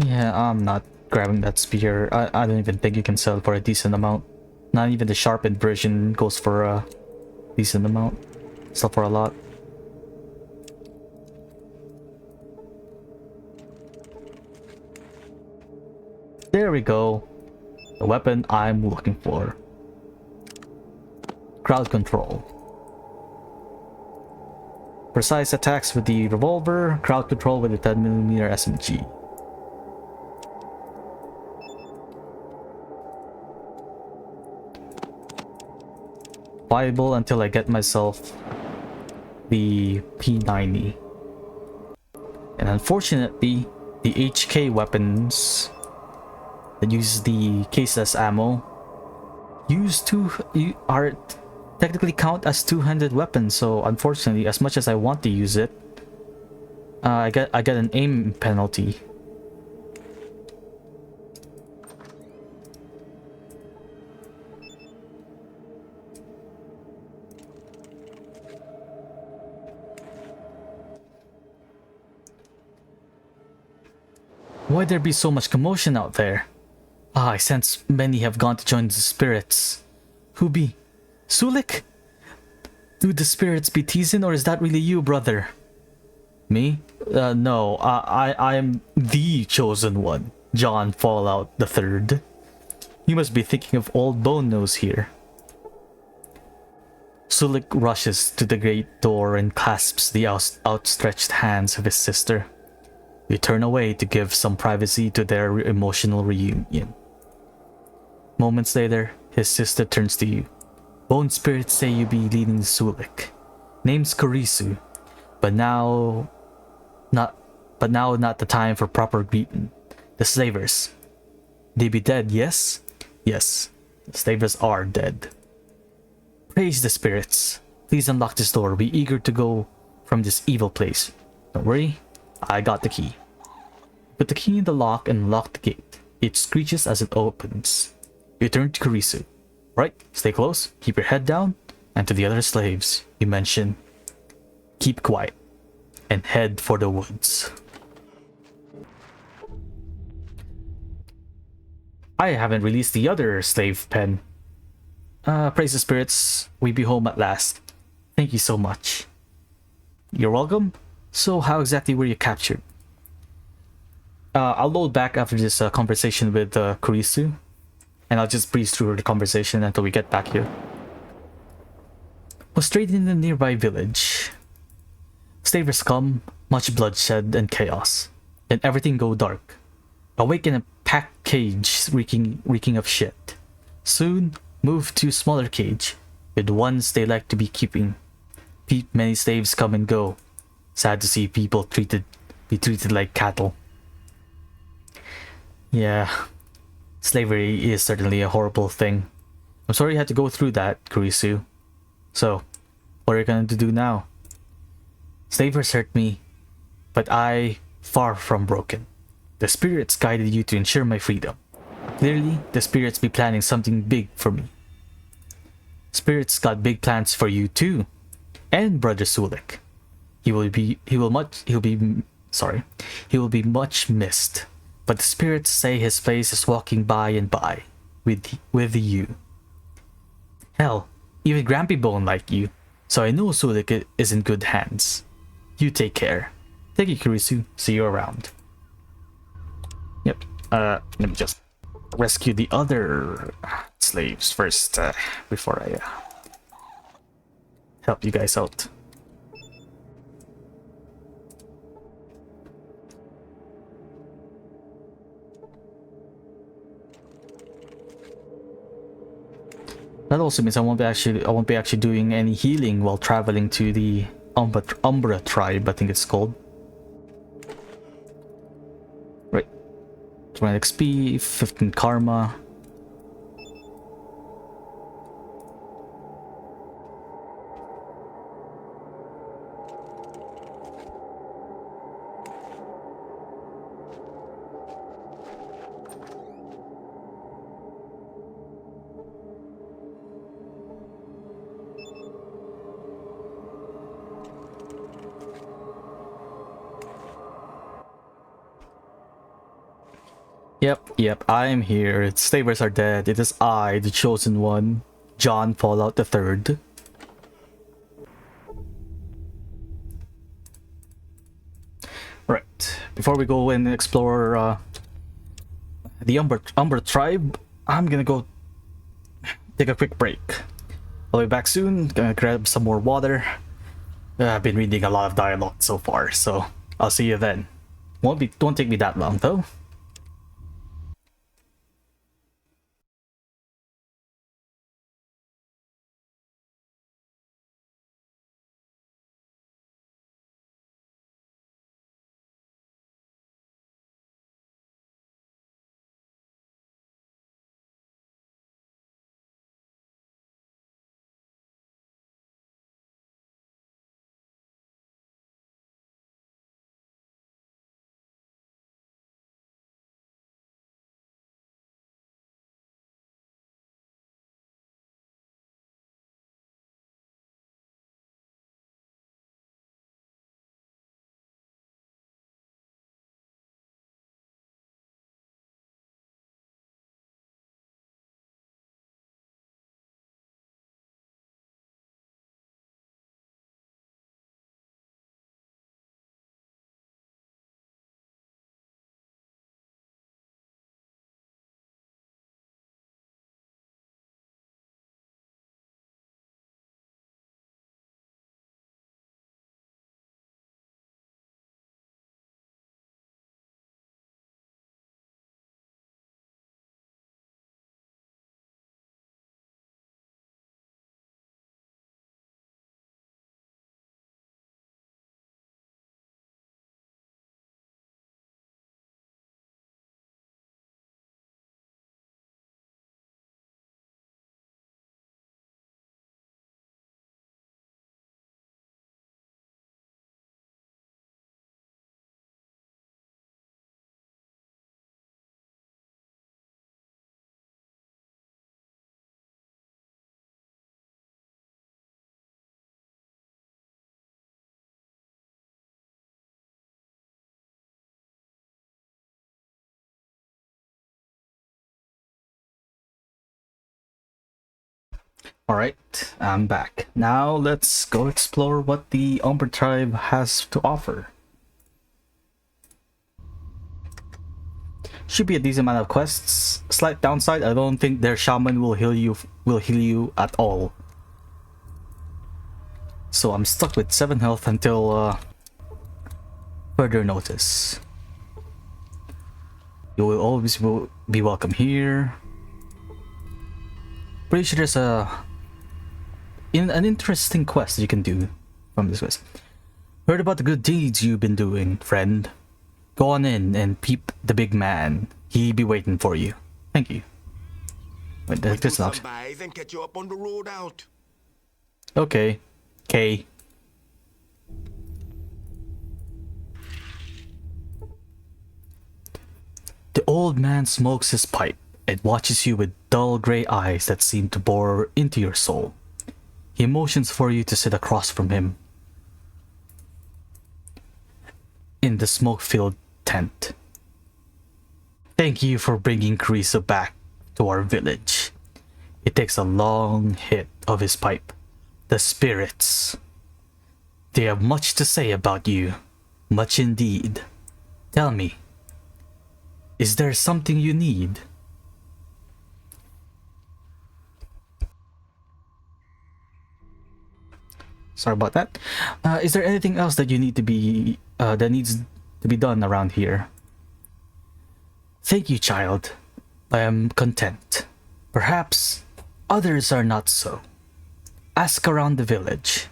Yeah, I'm not grabbing that spear. I don't even think you can sell for a decent amount. Not even the sharpened version goes for a decent amount. Sell for a lot. There we go. The weapon I'm looking for. Crowd control. Precise attacks with the revolver, crowd control with the 10mm SMG. Viable until I get myself the P90. And unfortunately, the HK weapons that use the caseless ammo are technically count as two-handed weapons, so unfortunately, as much as I want to use it, I get an aim penalty. Why'd there be so much commotion out there? Ah, I sense many have gone to join the spirits. Who be? Sulik? Do the spirits be teasing, or is that really you, brother? Me? No, I'm the chosen one, John Fallout-athon II. You must be thinking of old Bone Nose here. Sulik rushes to the great door and clasps the outstretched hands of his sister. They turn away to give some privacy to their emotional reunion. Moments later, his sister turns to you. Bone spirits say you be leading Sulik. Name's Kurisu, but now not the time for proper greeting. The slavers. They be dead, yes? Yes, the slavers are dead. Praise the spirits. Please unlock this door. Be eager to go from this evil place. Don't worry, I got the key. Put the key in the lock and lock the gate. It screeches as it opens. You turn to Kurisu. Right, stay close, keep your head down, and to the other slaves, you mention, keep quiet and head for the woods. I haven't released the other slave pen. Praise the spirits, we be home at last. Thank you so much. You're welcome. So how exactly were you captured? I'll load back after this conversation with Kurisu, and I'll just breeze through the conversation until we get back here. Was straight in the nearby village. Slavers come, much bloodshed and chaos, and everything go dark. Awake in a packed cage reeking of shit. Soon, move to smaller cage, with ones they like to be keeping. Many slaves come and go. Sad to see people be treated like cattle. Yeah, slavery is certainly a horrible thing. I'm sorry you had to go through that, Kurisu. So, what are you going to do now? Slavers hurt me, but I far from broken. The spirits guided you to ensure my freedom. Clearly, the spirits be planning something big for me. Spirits got big plans for you too, and Brother Sulik. He will be much missed. But the spirits say his face is walking by and by, with you. Hell, even Grampy Bone like you, so I know Sulik is in good hands. You take care. Thank you, Kurisu. See you around. Yep. Let me just rescue the other slaves first, before I help you guys out. That also means I won't be actually doing any healing while traveling to the Umbra tribe, I think it's called. Right. 20 XP, 15 karma. Yep, I am here. Slavers are dead. It is I, the chosen one, John Fallout-athon II. Right, before we go and explore the Umbra tribe, I'm gonna go take a quick break. I'll be back soon. Gonna grab some more water. I've been reading a lot of dialogue so far, so I'll see you then. Won't take me that long though. Alright, I'm back. Now let's go explore what the Umber tribe has to offer. Should be a decent amount of quests. Slight downside, I don't think their shaman will heal you at all. So I'm stuck with 7 health until further notice. You will always be welcome here. Pretty sure there's an interesting quest you can do from this quest. Heard about the good deeds you've been doing, friend. Go on in and peep the big man. He be waiting for you. Thank you. Wait, that's not. And catch you up on the road out. Okay. K. The old man smokes his pipe and watches you with dull gray eyes that seem to bore into your soul. He motions for you to sit across from him in the smoke-filled tent. Thank you for bringing Carissa back to our village. He takes a long hit of his pipe. The spirits. They have much to say about you. Much indeed. Tell me, is there something you need? Sorry about that. Is there anything else that you need to be that needs to be done around here? Thank you, child. I am content. Perhaps others are not so. Ask around the village.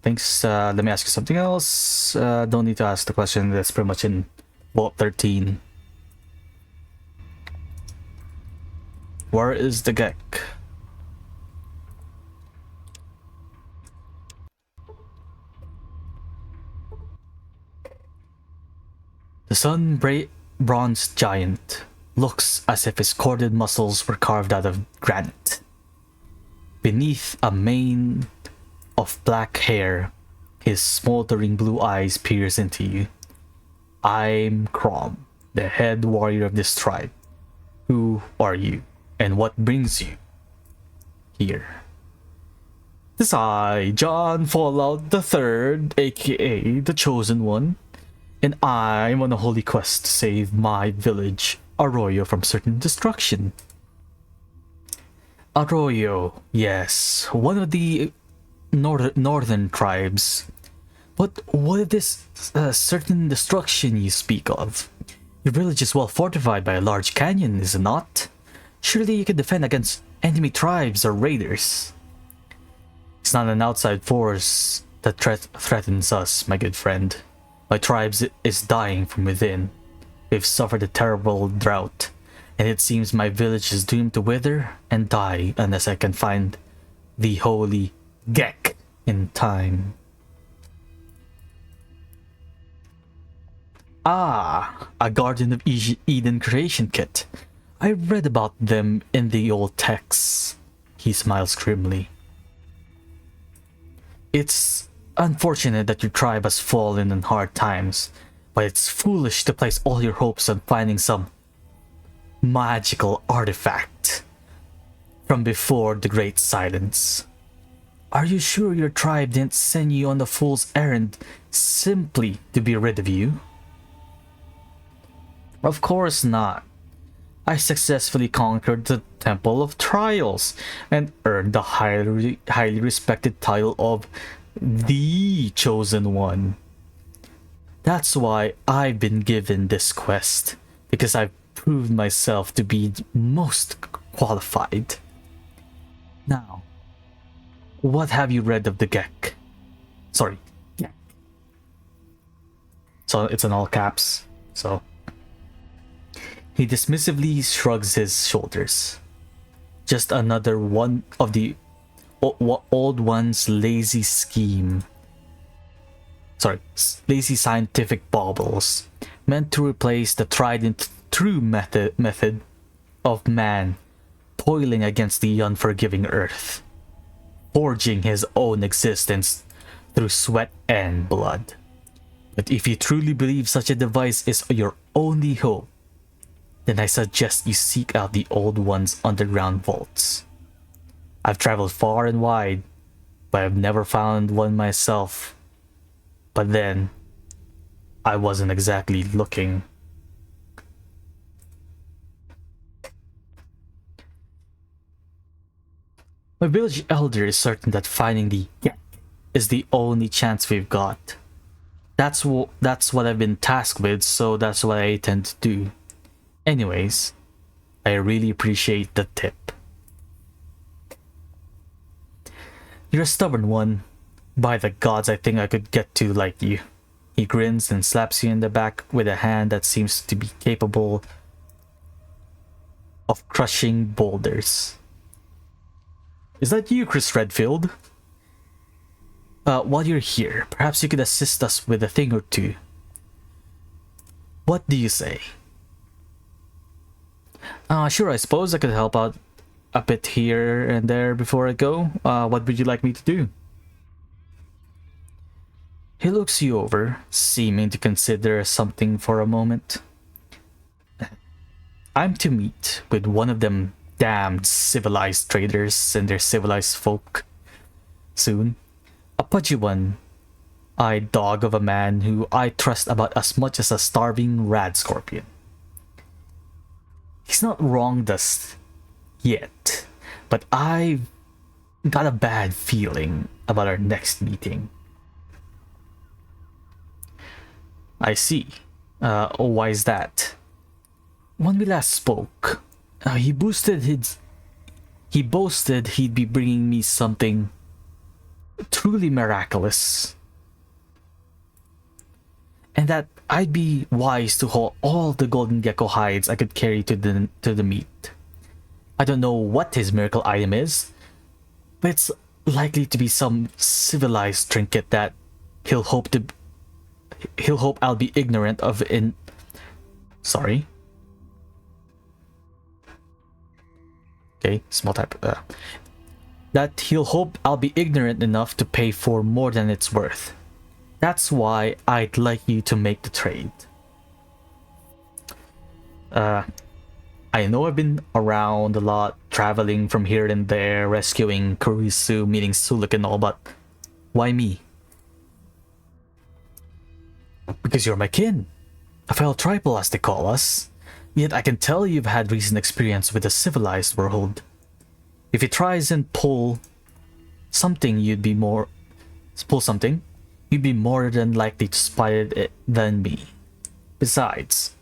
Thanks. Let me ask you something else. Don't need to ask the question. That's pretty much in Vault 13. Where is the Gek? The sun-bronzed giant looks as if his corded muscles were carved out of granite. Beneath a mane of black hair, his smoldering blue eyes pierce into you. I'm Crom, the head warrior of this tribe. Who are you, and what brings you here? This is I, John Fallout-athon II, aka the Chosen One, and I'm on a holy quest to save my village, Arroyo, from certain destruction. Arroyo, yes, one of the northern tribes. But what is this certain destruction you speak of? Your village is well fortified by a large canyon, is it not? Surely you can defend against enemy tribes or raiders. It's not an outside force that threatens us, my good friend. My tribe is dying from within. We've suffered a terrible drought, and it seems my village is doomed to wither and die unless I can find the holy Gek in time. Ah, a Garden of Eden creation kit. I read about them in the old texts. He smiles grimly. It's unfortunate that your tribe has fallen in hard times, but it's foolish to place all your hopes on finding some magical artifact from before the Great Silence. Are you sure your tribe didn't send you on the fool's errand simply to be rid of you? Of course not. I successfully conquered the Temple of Trials and earned the highly respected title of the Chosen One. That's why I've been given this quest, because I've proved myself to be most qualified. Now, what have you read of the Gek? Sorry, Gek. So it's in all caps, so... He dismissively shrugs his shoulders. Just another one of the old one's lazy scheme. Sorry, lazy scientific baubles, meant to replace the tried and true method of man toiling against the unforgiving earth, forging his own existence through sweat and blood. But if you truly believe such a device is your only hope, then I suggest you seek out the old one's underground vaults. I've traveled far and wide, but I've never found one myself. But then, I wasn't exactly looking. My village elder is certain that finding the yak is the only chance we've got. That's what I've been tasked with, so that's what I intend to do. Anyways, I really appreciate the tip. You're a stubborn one. By the gods, I think I could get to like you. He grins and slaps you in the back with a hand that seems to be capable of crushing boulders. Is that you, Chris Redfield? While you're here, perhaps you could assist us with a thing or two. What do you say? Sure, I suppose I could help out a bit here and there before I go. What would you like me to do? He looks you over, seeming to consider something for a moment. I'm to meet with one of them damned civilized traders and their civilized folk soon. A pudgy one-eyed dog of a man who I trust about as much as a starving rad scorpion. He's not wronged us yet, but I've got a bad feeling about our next meeting. I see. Why is that? When we last spoke, he boasted he'd be bringing me something truly miraculous, and that I'd be wise to haul all the golden gecko hides I could carry to the meet. I don't know what his miracle item is, but it's likely to be some civilized trinket that he'll hope I'll be ignorant of Sorry. Okay, small type. That he'll hope I'll be ignorant enough to pay for more than it's worth. That's why I'd like you to make the trade. I know I've been around a lot, traveling from here and there, rescuing Kurisu, meeting Sulik and all, but why me? Because you're my kin. A fellow tribal, as they call us. Yet I can tell you've had recent experience with the civilized world. If he tries and pull something, you'd be more than likely to spot it than me. Besides,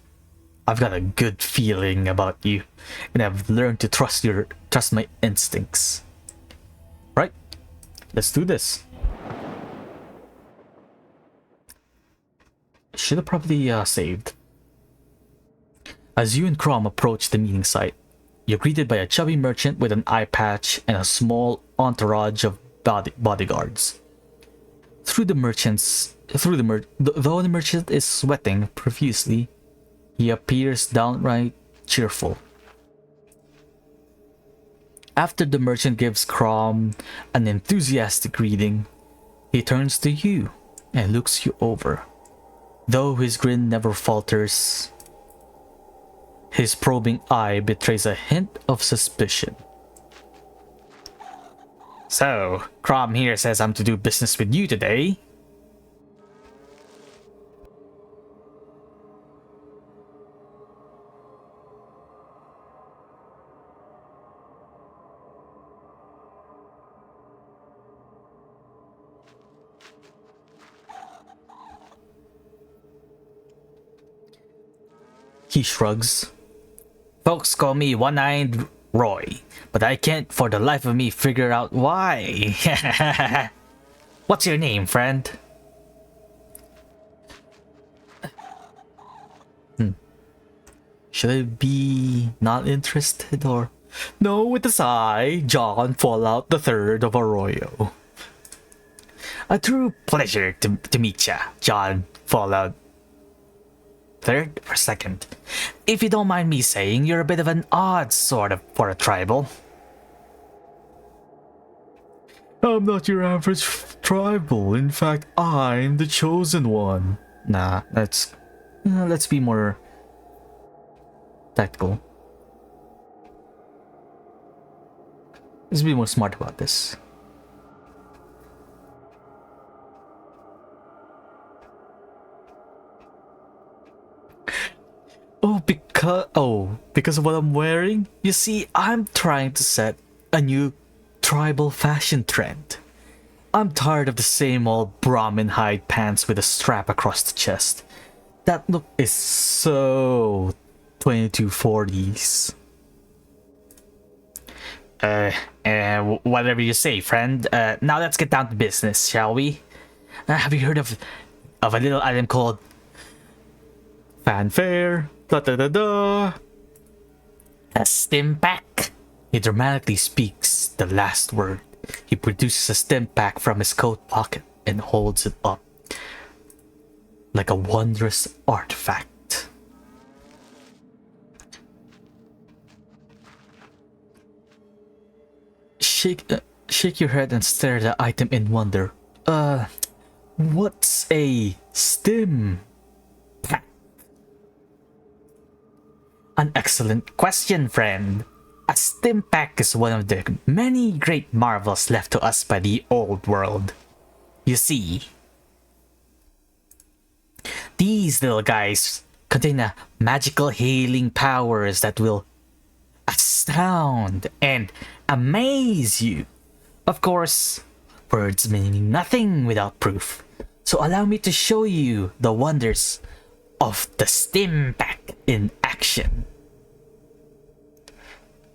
I've got a good feeling about you, and I've learned to trust my instincts. Right? Let's do this. Should have probably saved. As you and Crom approach the meeting site, you're greeted by a chubby merchant with an eye patch and a small entourage of bodyguards. Though the merchant is sweating profusely, he appears downright cheerful. After the merchant gives Crom an enthusiastic greeting, he turns to you and looks you over. Though his grin never falters, his probing eye betrays a hint of suspicion. So, Crom here says I'm to do business with you today. He shrugs. Folks call me One-Eyed Roy, but I can't for the life of me figure out why. What's your name, friend? Should I be not interested or... No, it is I, John Fallout III of Arroyo. A true pleasure to meet ya, John Fallout third or second. If you don't mind me saying, you're a bit of an odd sort of for a tribal. I'm not your average tribal. In fact, I'm the chosen one. Nah, let's be more tactical. Let's be more smart about this. Because of what I'm wearing? You see, I'm trying to set a new tribal fashion trend. I'm tired of the same old Brahmin hide pants with a strap across the chest. That look is so 2240s. Whatever you say, friend. Now let's get down to business, shall we? Have you heard of a little item called fanfare? Da da da da. A stim pack. He dramatically speaks the last word. He produces a stim pack from his coat pocket and holds it up like a wondrous artifact. Shake your head and stare at the item in wonder. What's a stim pack? An excellent question, friend. A stim pack is one of the many great marvels left to us by the old world. You see, these little guys contain a magical healing powers that will astound and amaze you. Of course, words mean nothing without proof. So allow me to show you the wonders of the stim pack in action.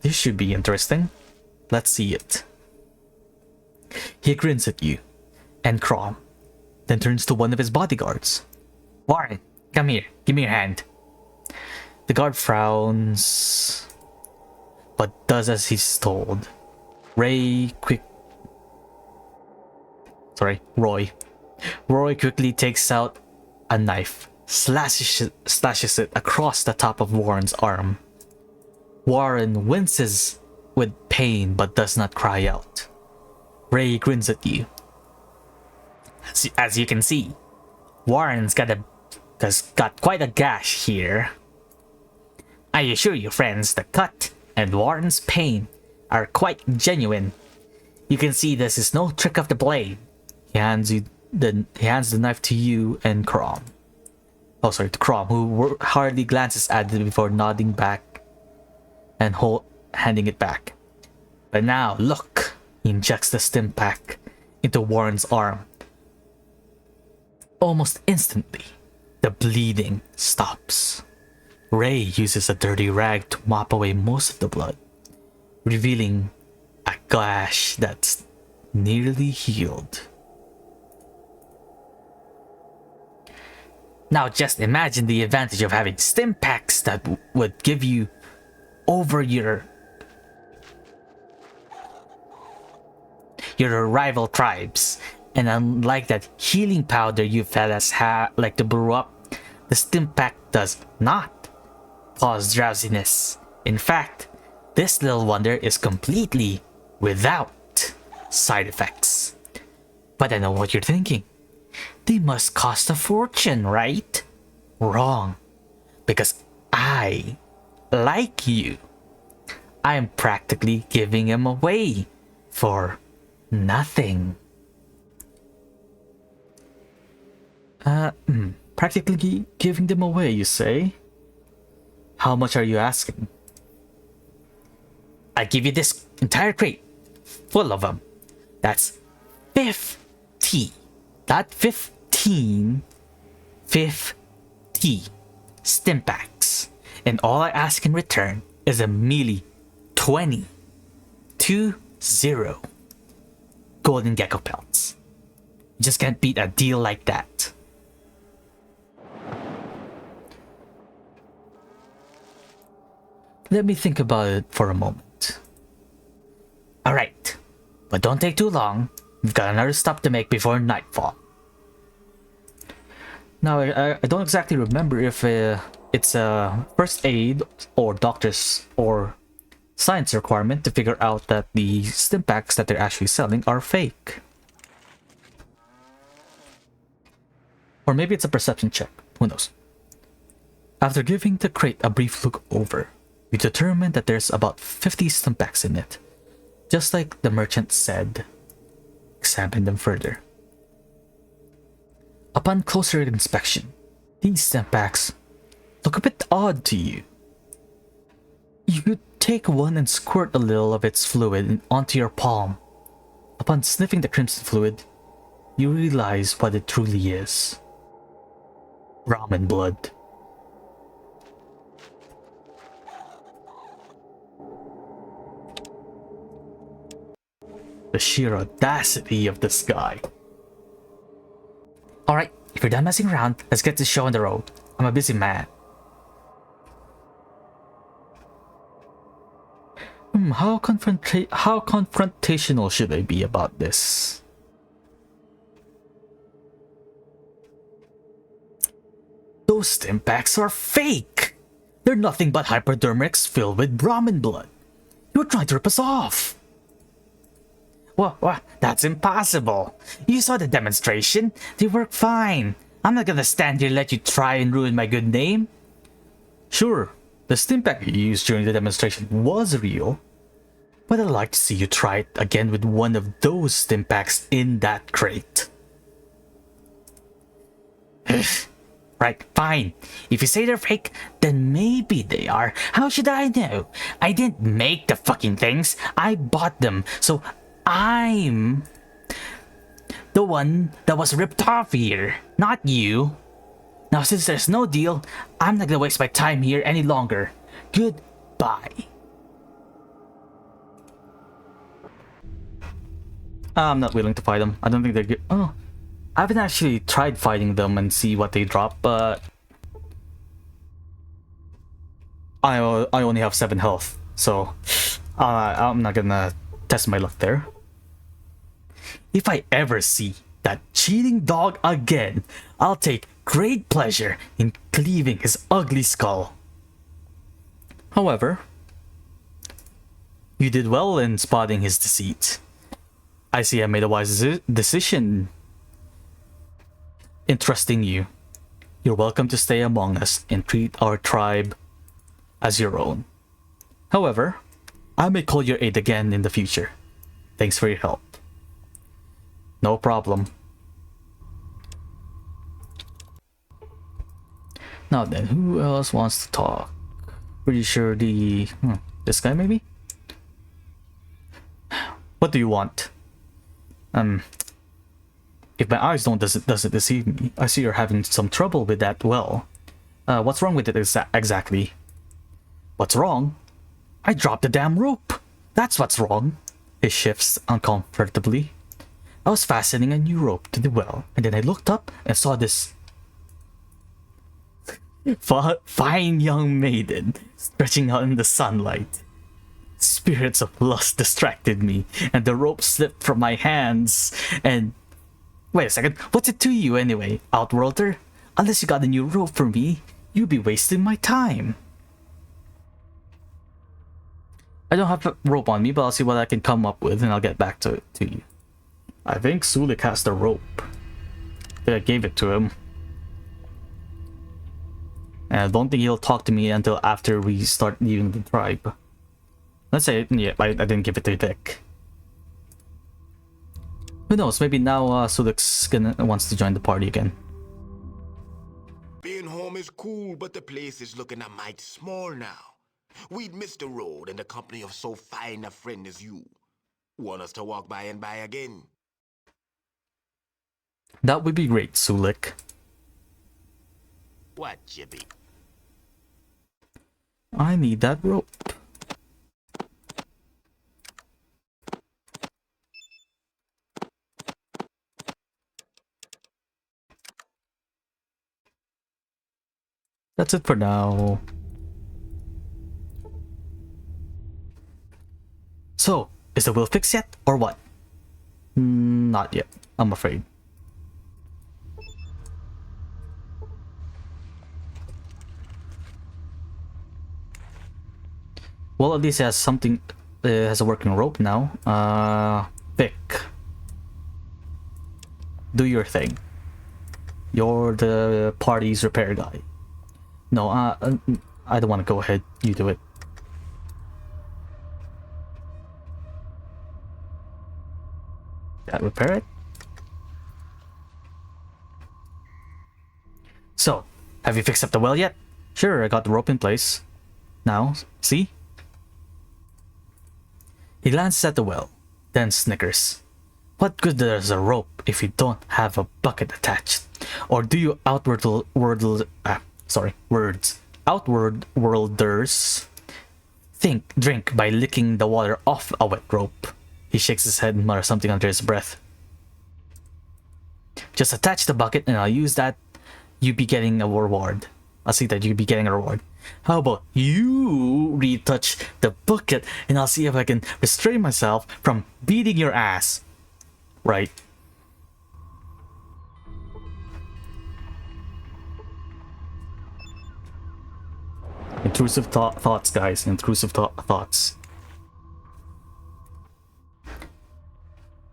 This should be interesting. Let's see it. He grins at you and Crom, then turns to one of his bodyguards. Warren, come here. Give me your hand. The guard frowns, but does as he's told. Roy quickly takes out a knife, slashes it across the top of Warren's arm. Warren winces with pain but does not cry out. Ray grins at you. As you can see, Warren's got quite a gash here. I assure you, friends, the cut and Warren's pain are quite genuine. You can see this is no trick of the blade. He hands the knife to you and Crom. To Crom, who hardly glances at it before nodding back and handing it back. But now, look! He injects the stim pack into Warren's arm. Almost instantly, the bleeding stops. Ray uses a dirty rag to mop away most of the blood, revealing a gash that's nearly healed. Now just imagine the advantage of having stim packs that would give you over your rival tribes. And unlike that healing powder you fellas like to brew up, the stim pack does not cause drowsiness. In fact, this little wonder is completely without side effects. But I know what you're thinking. They must cost a fortune, right? Wrong. Because I like you. I'm practically giving them away for nothing. Practically giving them away, you say? How much are you asking? I give you this entire crate full of them. That's 50. Not 15. 50 stim packs. And all I ask in return is a mealy 20 golden gecko pelts. You just can't beat a deal like that. Let me think about it for a moment. Alright, but don't take too long. We've got another stop to make before nightfall. Now, I don't exactly remember if it's a first aid or doctor's or science requirement to figure out that the stim packs that they're actually selling are fake. Or maybe it's a perception check. Who knows? After giving the crate a brief look over, you determine that there's about 50 stim packs in it. Just like the merchant said, examine them further. Upon closer inspection, these stimpaks look a bit odd to you. You take one and squirt a little of its fluid onto your palm. Upon sniffing the crimson fluid, you realize what it truly is. Ramen blood. The sheer audacity of this guy. Alright, if you're done messing around, let's get this show on the road. I'm a busy man. How confrontational should I be about this? Those stimpaks are fake! They're nothing but hypodermics filled with ramen blood. You're trying to rip us off! What? That's impossible. You saw the demonstration. They work fine. I'm not gonna stand here and let you try and ruin my good name. Sure, the stimpak you used during the demonstration was real, but I'd like to see you try it again with one of those stimpaks in that crate. Right, fine. If you say they're fake, then maybe they are. How should I know? I didn't make the fucking things. I bought them, so I'm the one that was ripped off here, not you. Now, since there's no deal, I'm not gonna waste my time here any longer. Goodbye. I'm not willing to fight them. I don't think they're good. Oh, I haven't actually tried fighting them and see what they drop, but I only have 7 health, so I'm not gonna test my luck there. If I ever see that cheating dog again, I'll take great pleasure in cleaving his ugly skull. However, you did well in spotting his deceit. I see I made a wise decision in trusting you. You're welcome to stay among us and treat our tribe as your own. However, I may call your aid again in the future. Thanks for your help. No problem. Now then, who else wants to talk? Pretty sure this guy maybe? What do you want? If my eyes doesn't deceive me, I see you're having some trouble with that well. What's wrong with it exactly? What's wrong? I dropped the damn rope. That's what's wrong. He shifts uncomfortably. I was fastening a new rope to the well, and then I looked up and saw this fine young maiden stretching out in the sunlight. Spirits of lust distracted me, and the rope slipped from my hands, and... Wait a second, what's it to you anyway, Outworlder? Unless you got a new rope for me, you'd be wasting my time. I don't have a rope on me, but I'll see what I can come up with, and I'll get back to you. I think Sulik has the rope. I think I gave it to him. And I don't think he'll talk to me until after we start leaving the tribe. Let's say, yeah, I didn't give it to Vic. Who knows, maybe now Sulik's wants to join the party again. Being home is cool, but the place is looking a mite small now. We'd miss the road and the company of so fine a friend as you. Want us to walk by and by again? That would be great, Sulik. What, Jibby? I need that rope. That's it for now. So, is the wheel fixed yet, or what? Not yet, I'm afraid. Well, at least it has something, has a working rope now. Vic. Do your thing. You're the party's repair guy. No, I don't want to go ahead. You do it. Can't repair it. So, have you fixed up the well yet? Sure, I got the rope in place. Now, see? He glances at the well, then snickers. What good is a rope if you don't have a bucket attached? Or do you outward worlders drink by licking the water off a wet rope? He shakes his head and mutters something under his breath. Just attach the bucket and I'll use that. You be getting a reward. I'll see that you be getting a reward. How about you retouch the bucket and I'll see if I can restrain myself from beating your ass. Right. Intrusive thoughts, guys. Intrusive thoughts.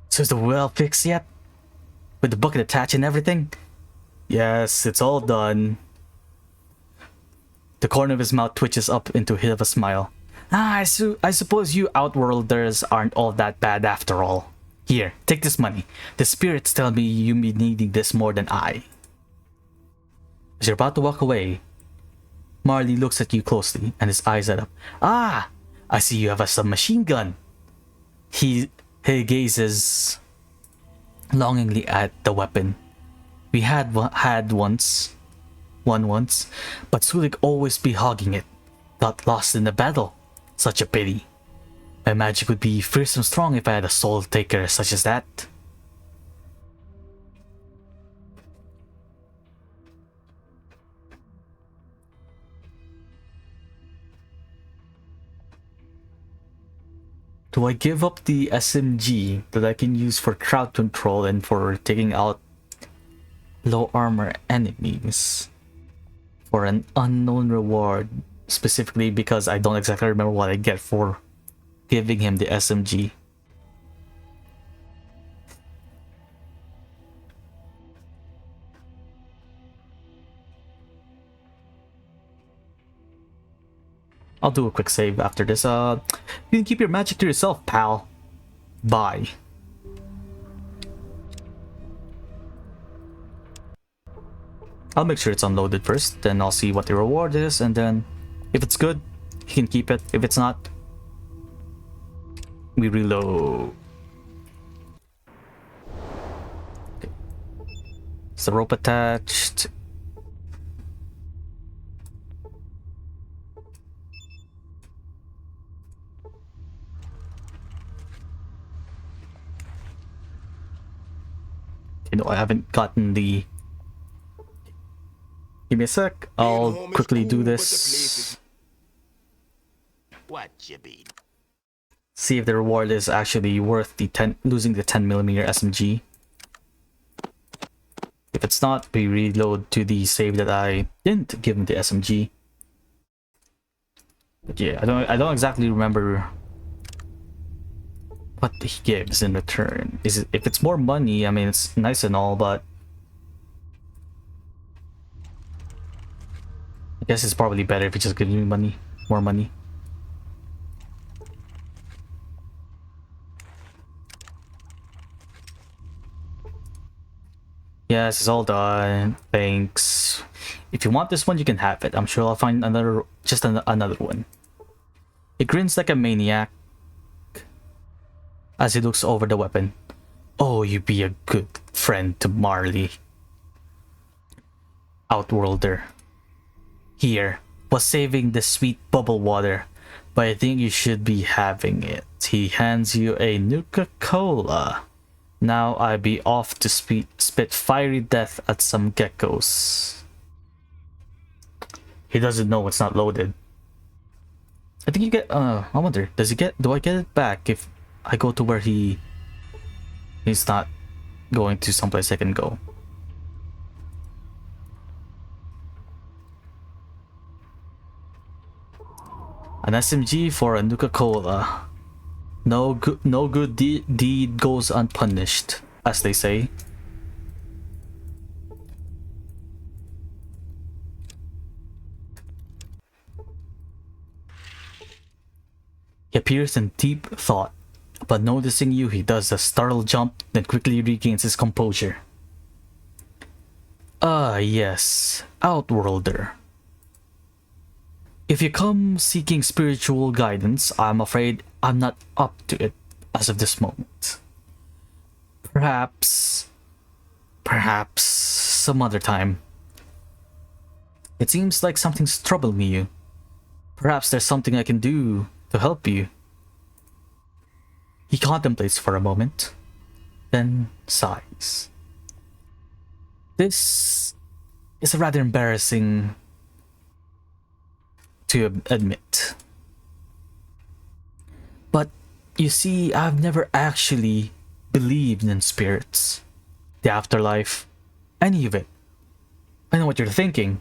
So is the well fixed yet? With the bucket attached and everything? Yes, it's all done. The corner of his mouth twitches up into a hit of a smile. I suppose you outworlders aren't all that bad after all. Here, take this money. The spirits tell me you be needing this more than I. As you're about to walk away, Marley looks at you closely and his eyes light up. Ah! I see you have a submachine gun. He gazes longingly at the weapon. We had one once, but Sulik always be hogging it. Got lost in the battle. Such a pity. My magic would be fearsome strong if I had a soul taker such as that. Do I give up the SMG that I can use for crowd control and for taking out low armor enemies for an unknown reward, specifically because I don't exactly remember what I get for giving him the SMG? I'll do a quick save after this. You can keep your magic to yourself, pal. Bye. I'll make sure it's unloaded first, then I'll see what the reward is, and then if it's good, you can keep it. If it's not, we reload. Okay. Is the rope attached? You know, I haven't gotten the... Give me a sec. I'll quickly do this. What you mean? See if the reward is actually worth the losing the 10mm SMG. If it's not, we reload to the save that I didn't give him the SMG. But yeah, I don't exactly remember what he gives in return. If it's more money, I mean, it's nice and all, but I guess it's probably better if he just gives me money, more money. Yes, it's all done. Thanks. If you want this one, you can have it. I'm sure I'll find another one. He grins like a maniac as he looks over the weapon. Oh, you be a good friend to Marley. Outworlder. Here, was saving the sweet bubble water, but I think you should be having it. He hands you a Nuka-Cola. Now I be off to spit fiery death at some geckos. He doesn't know it's not loaded. I think you get, I wonder, do I get it back if I go to where he's not going to someplace I can go? An SMG for a Nuka-Cola. No good deed goes unpunished, as they say. He appears in deep thought. Upon noticing you, he does a startled jump, then quickly regains his composure. Ah, yes, Outworlder. If you come seeking spiritual guidance, I'm afraid I'm not up to it as of this moment. Perhaps some other time. It seems like something's troubling you. Perhaps there's something I can do to help you. He contemplates for a moment, then sighs. This is rather embarrassing to admit. But you see, I've never actually believed in spirits, the afterlife, any of it. I know what you're thinking.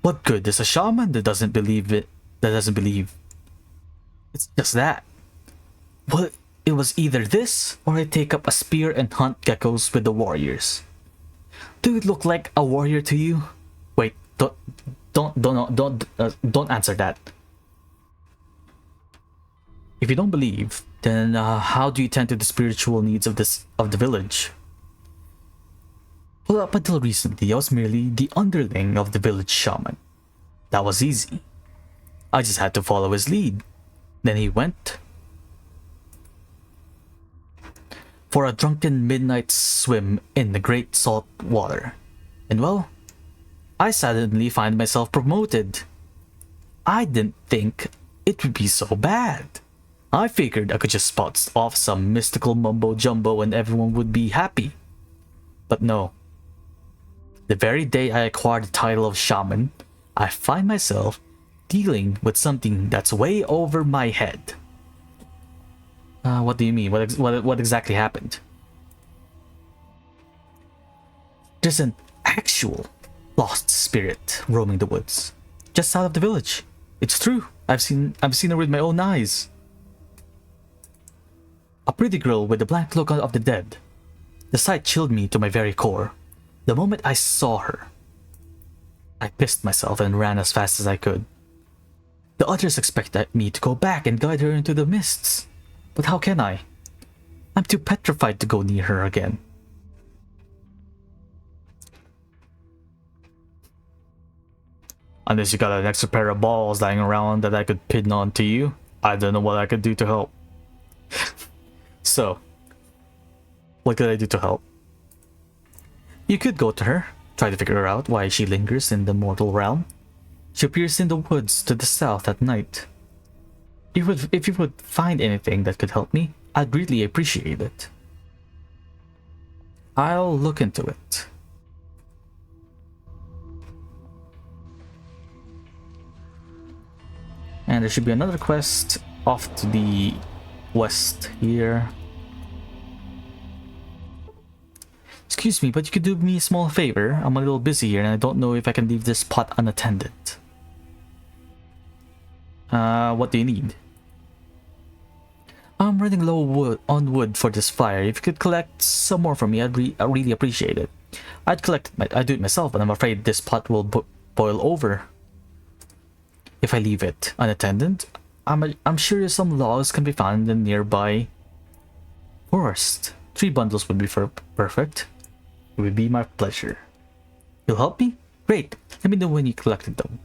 What good is a shaman that doesn't believe it? That doesn't believe. It's just that. Well, it was either this or I take up a spear and hunt geckos with the warriors. Do it look like a warrior to you? Wait, don't answer that. If you don't believe, then how do you tend to the spiritual needs of the village? Well, up until recently, I was merely the underling of the village shaman. That was easy. I just had to follow his lead. Then he went for a drunken midnight swim in the great salt water. And well, I suddenly find myself promoted. I didn't think it would be so bad. I figured I could just spout off some mystical mumbo jumbo and everyone would be happy. But no. The very day I acquired the title of shaman, I find myself dealing with something that's way over my head. What do you mean? What exactly happened? There's an actual lost spirit roaming the woods, just south of the village. It's true. I've seen her with my own eyes. A pretty girl with the blank look of the dead. The sight chilled me to my very core. The moment I saw her, I pissed myself and ran as fast as I could. The others expected me to go back and guide her into the mists. But how can I? I'm too petrified to go near her again. Unless you got an extra pair of balls lying around that I could pin on to you, I don't know what I could do to help. So, what could I do to help? You could go to her, try to figure out why she lingers in the mortal realm. She appears in the woods to the south at night. If you would find anything that could help me, I'd greatly appreciate it. I'll look into it. And there should be another quest off to the west here. Excuse me, but you could do me a small favor. I'm a little busy here and I don't know if I can leave this pot unattended. What do you need? I'm running low on wood for this fire. If you could collect some more for me, I'd really appreciate it. I'd do it myself, but I'm afraid this pot will boil over if I leave it unattended. I'm sure some logs can be found in nearby forest. 3 bundles would be perfect. It would be my pleasure. You'll help me? Great. Let me know when you collected them.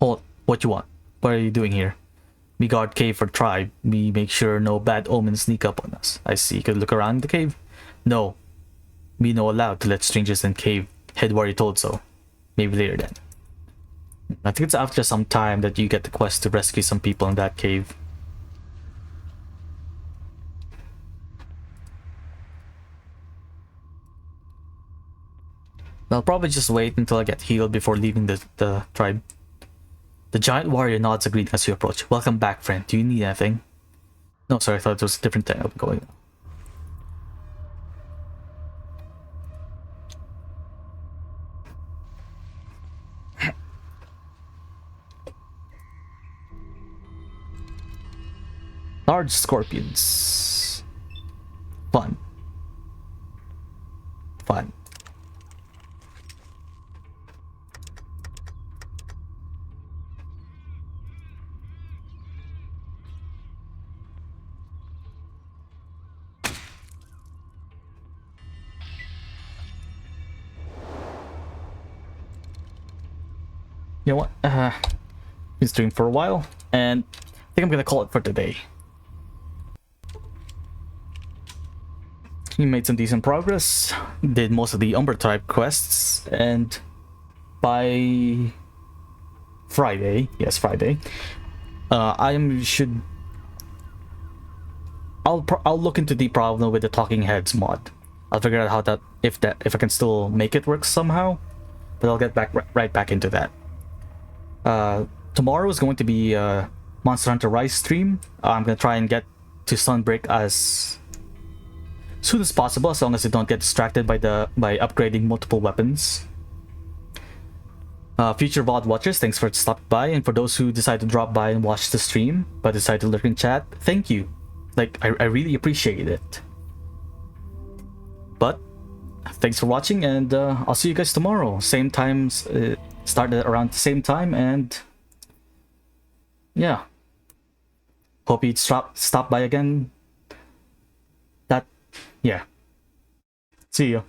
Hold. What you want? What are you doing here? We guard cave for tribe. We make sure no bad omens sneak up on us. I see. You could look around the cave? No. We no allowed to let strangers in cave. Head warrior told so. Maybe later then. I think it's after some time that you get the quest to rescue some people in that cave. I'll probably just wait until I get healed before leaving the tribe. The giant warrior nods agreed as you approach. Welcome back, friend. Do you need anything? No, sorry, I thought it was a different thing. I'm going. Large scorpions. Fun. Fun. You know what? Been streaming for a while, and I think I'm gonna call it for today. We made some decent progress, did most of the Umber type quests, and by Friday, yes, Friday, I'll look into the problem with the Talking Heads mod. I'll figure out how if I can still make it work somehow, but I'll get right back into that. Tomorrow is going to be a Monster Hunter Rise stream. I'm gonna try and get to Sunbreak as soon as possible, as long as you don't get distracted by upgrading multiple weapons. Future VOD watchers, thanks for stopping by, and for those who decide to drop by and watch the stream but decide to lurk in chat, thank you. Like, I really appreciate it. But thanks for watching, and I'll see you guys tomorrow. Same times, start at around the same time, and yeah. Hope you'd stop by again. Yeah. See you.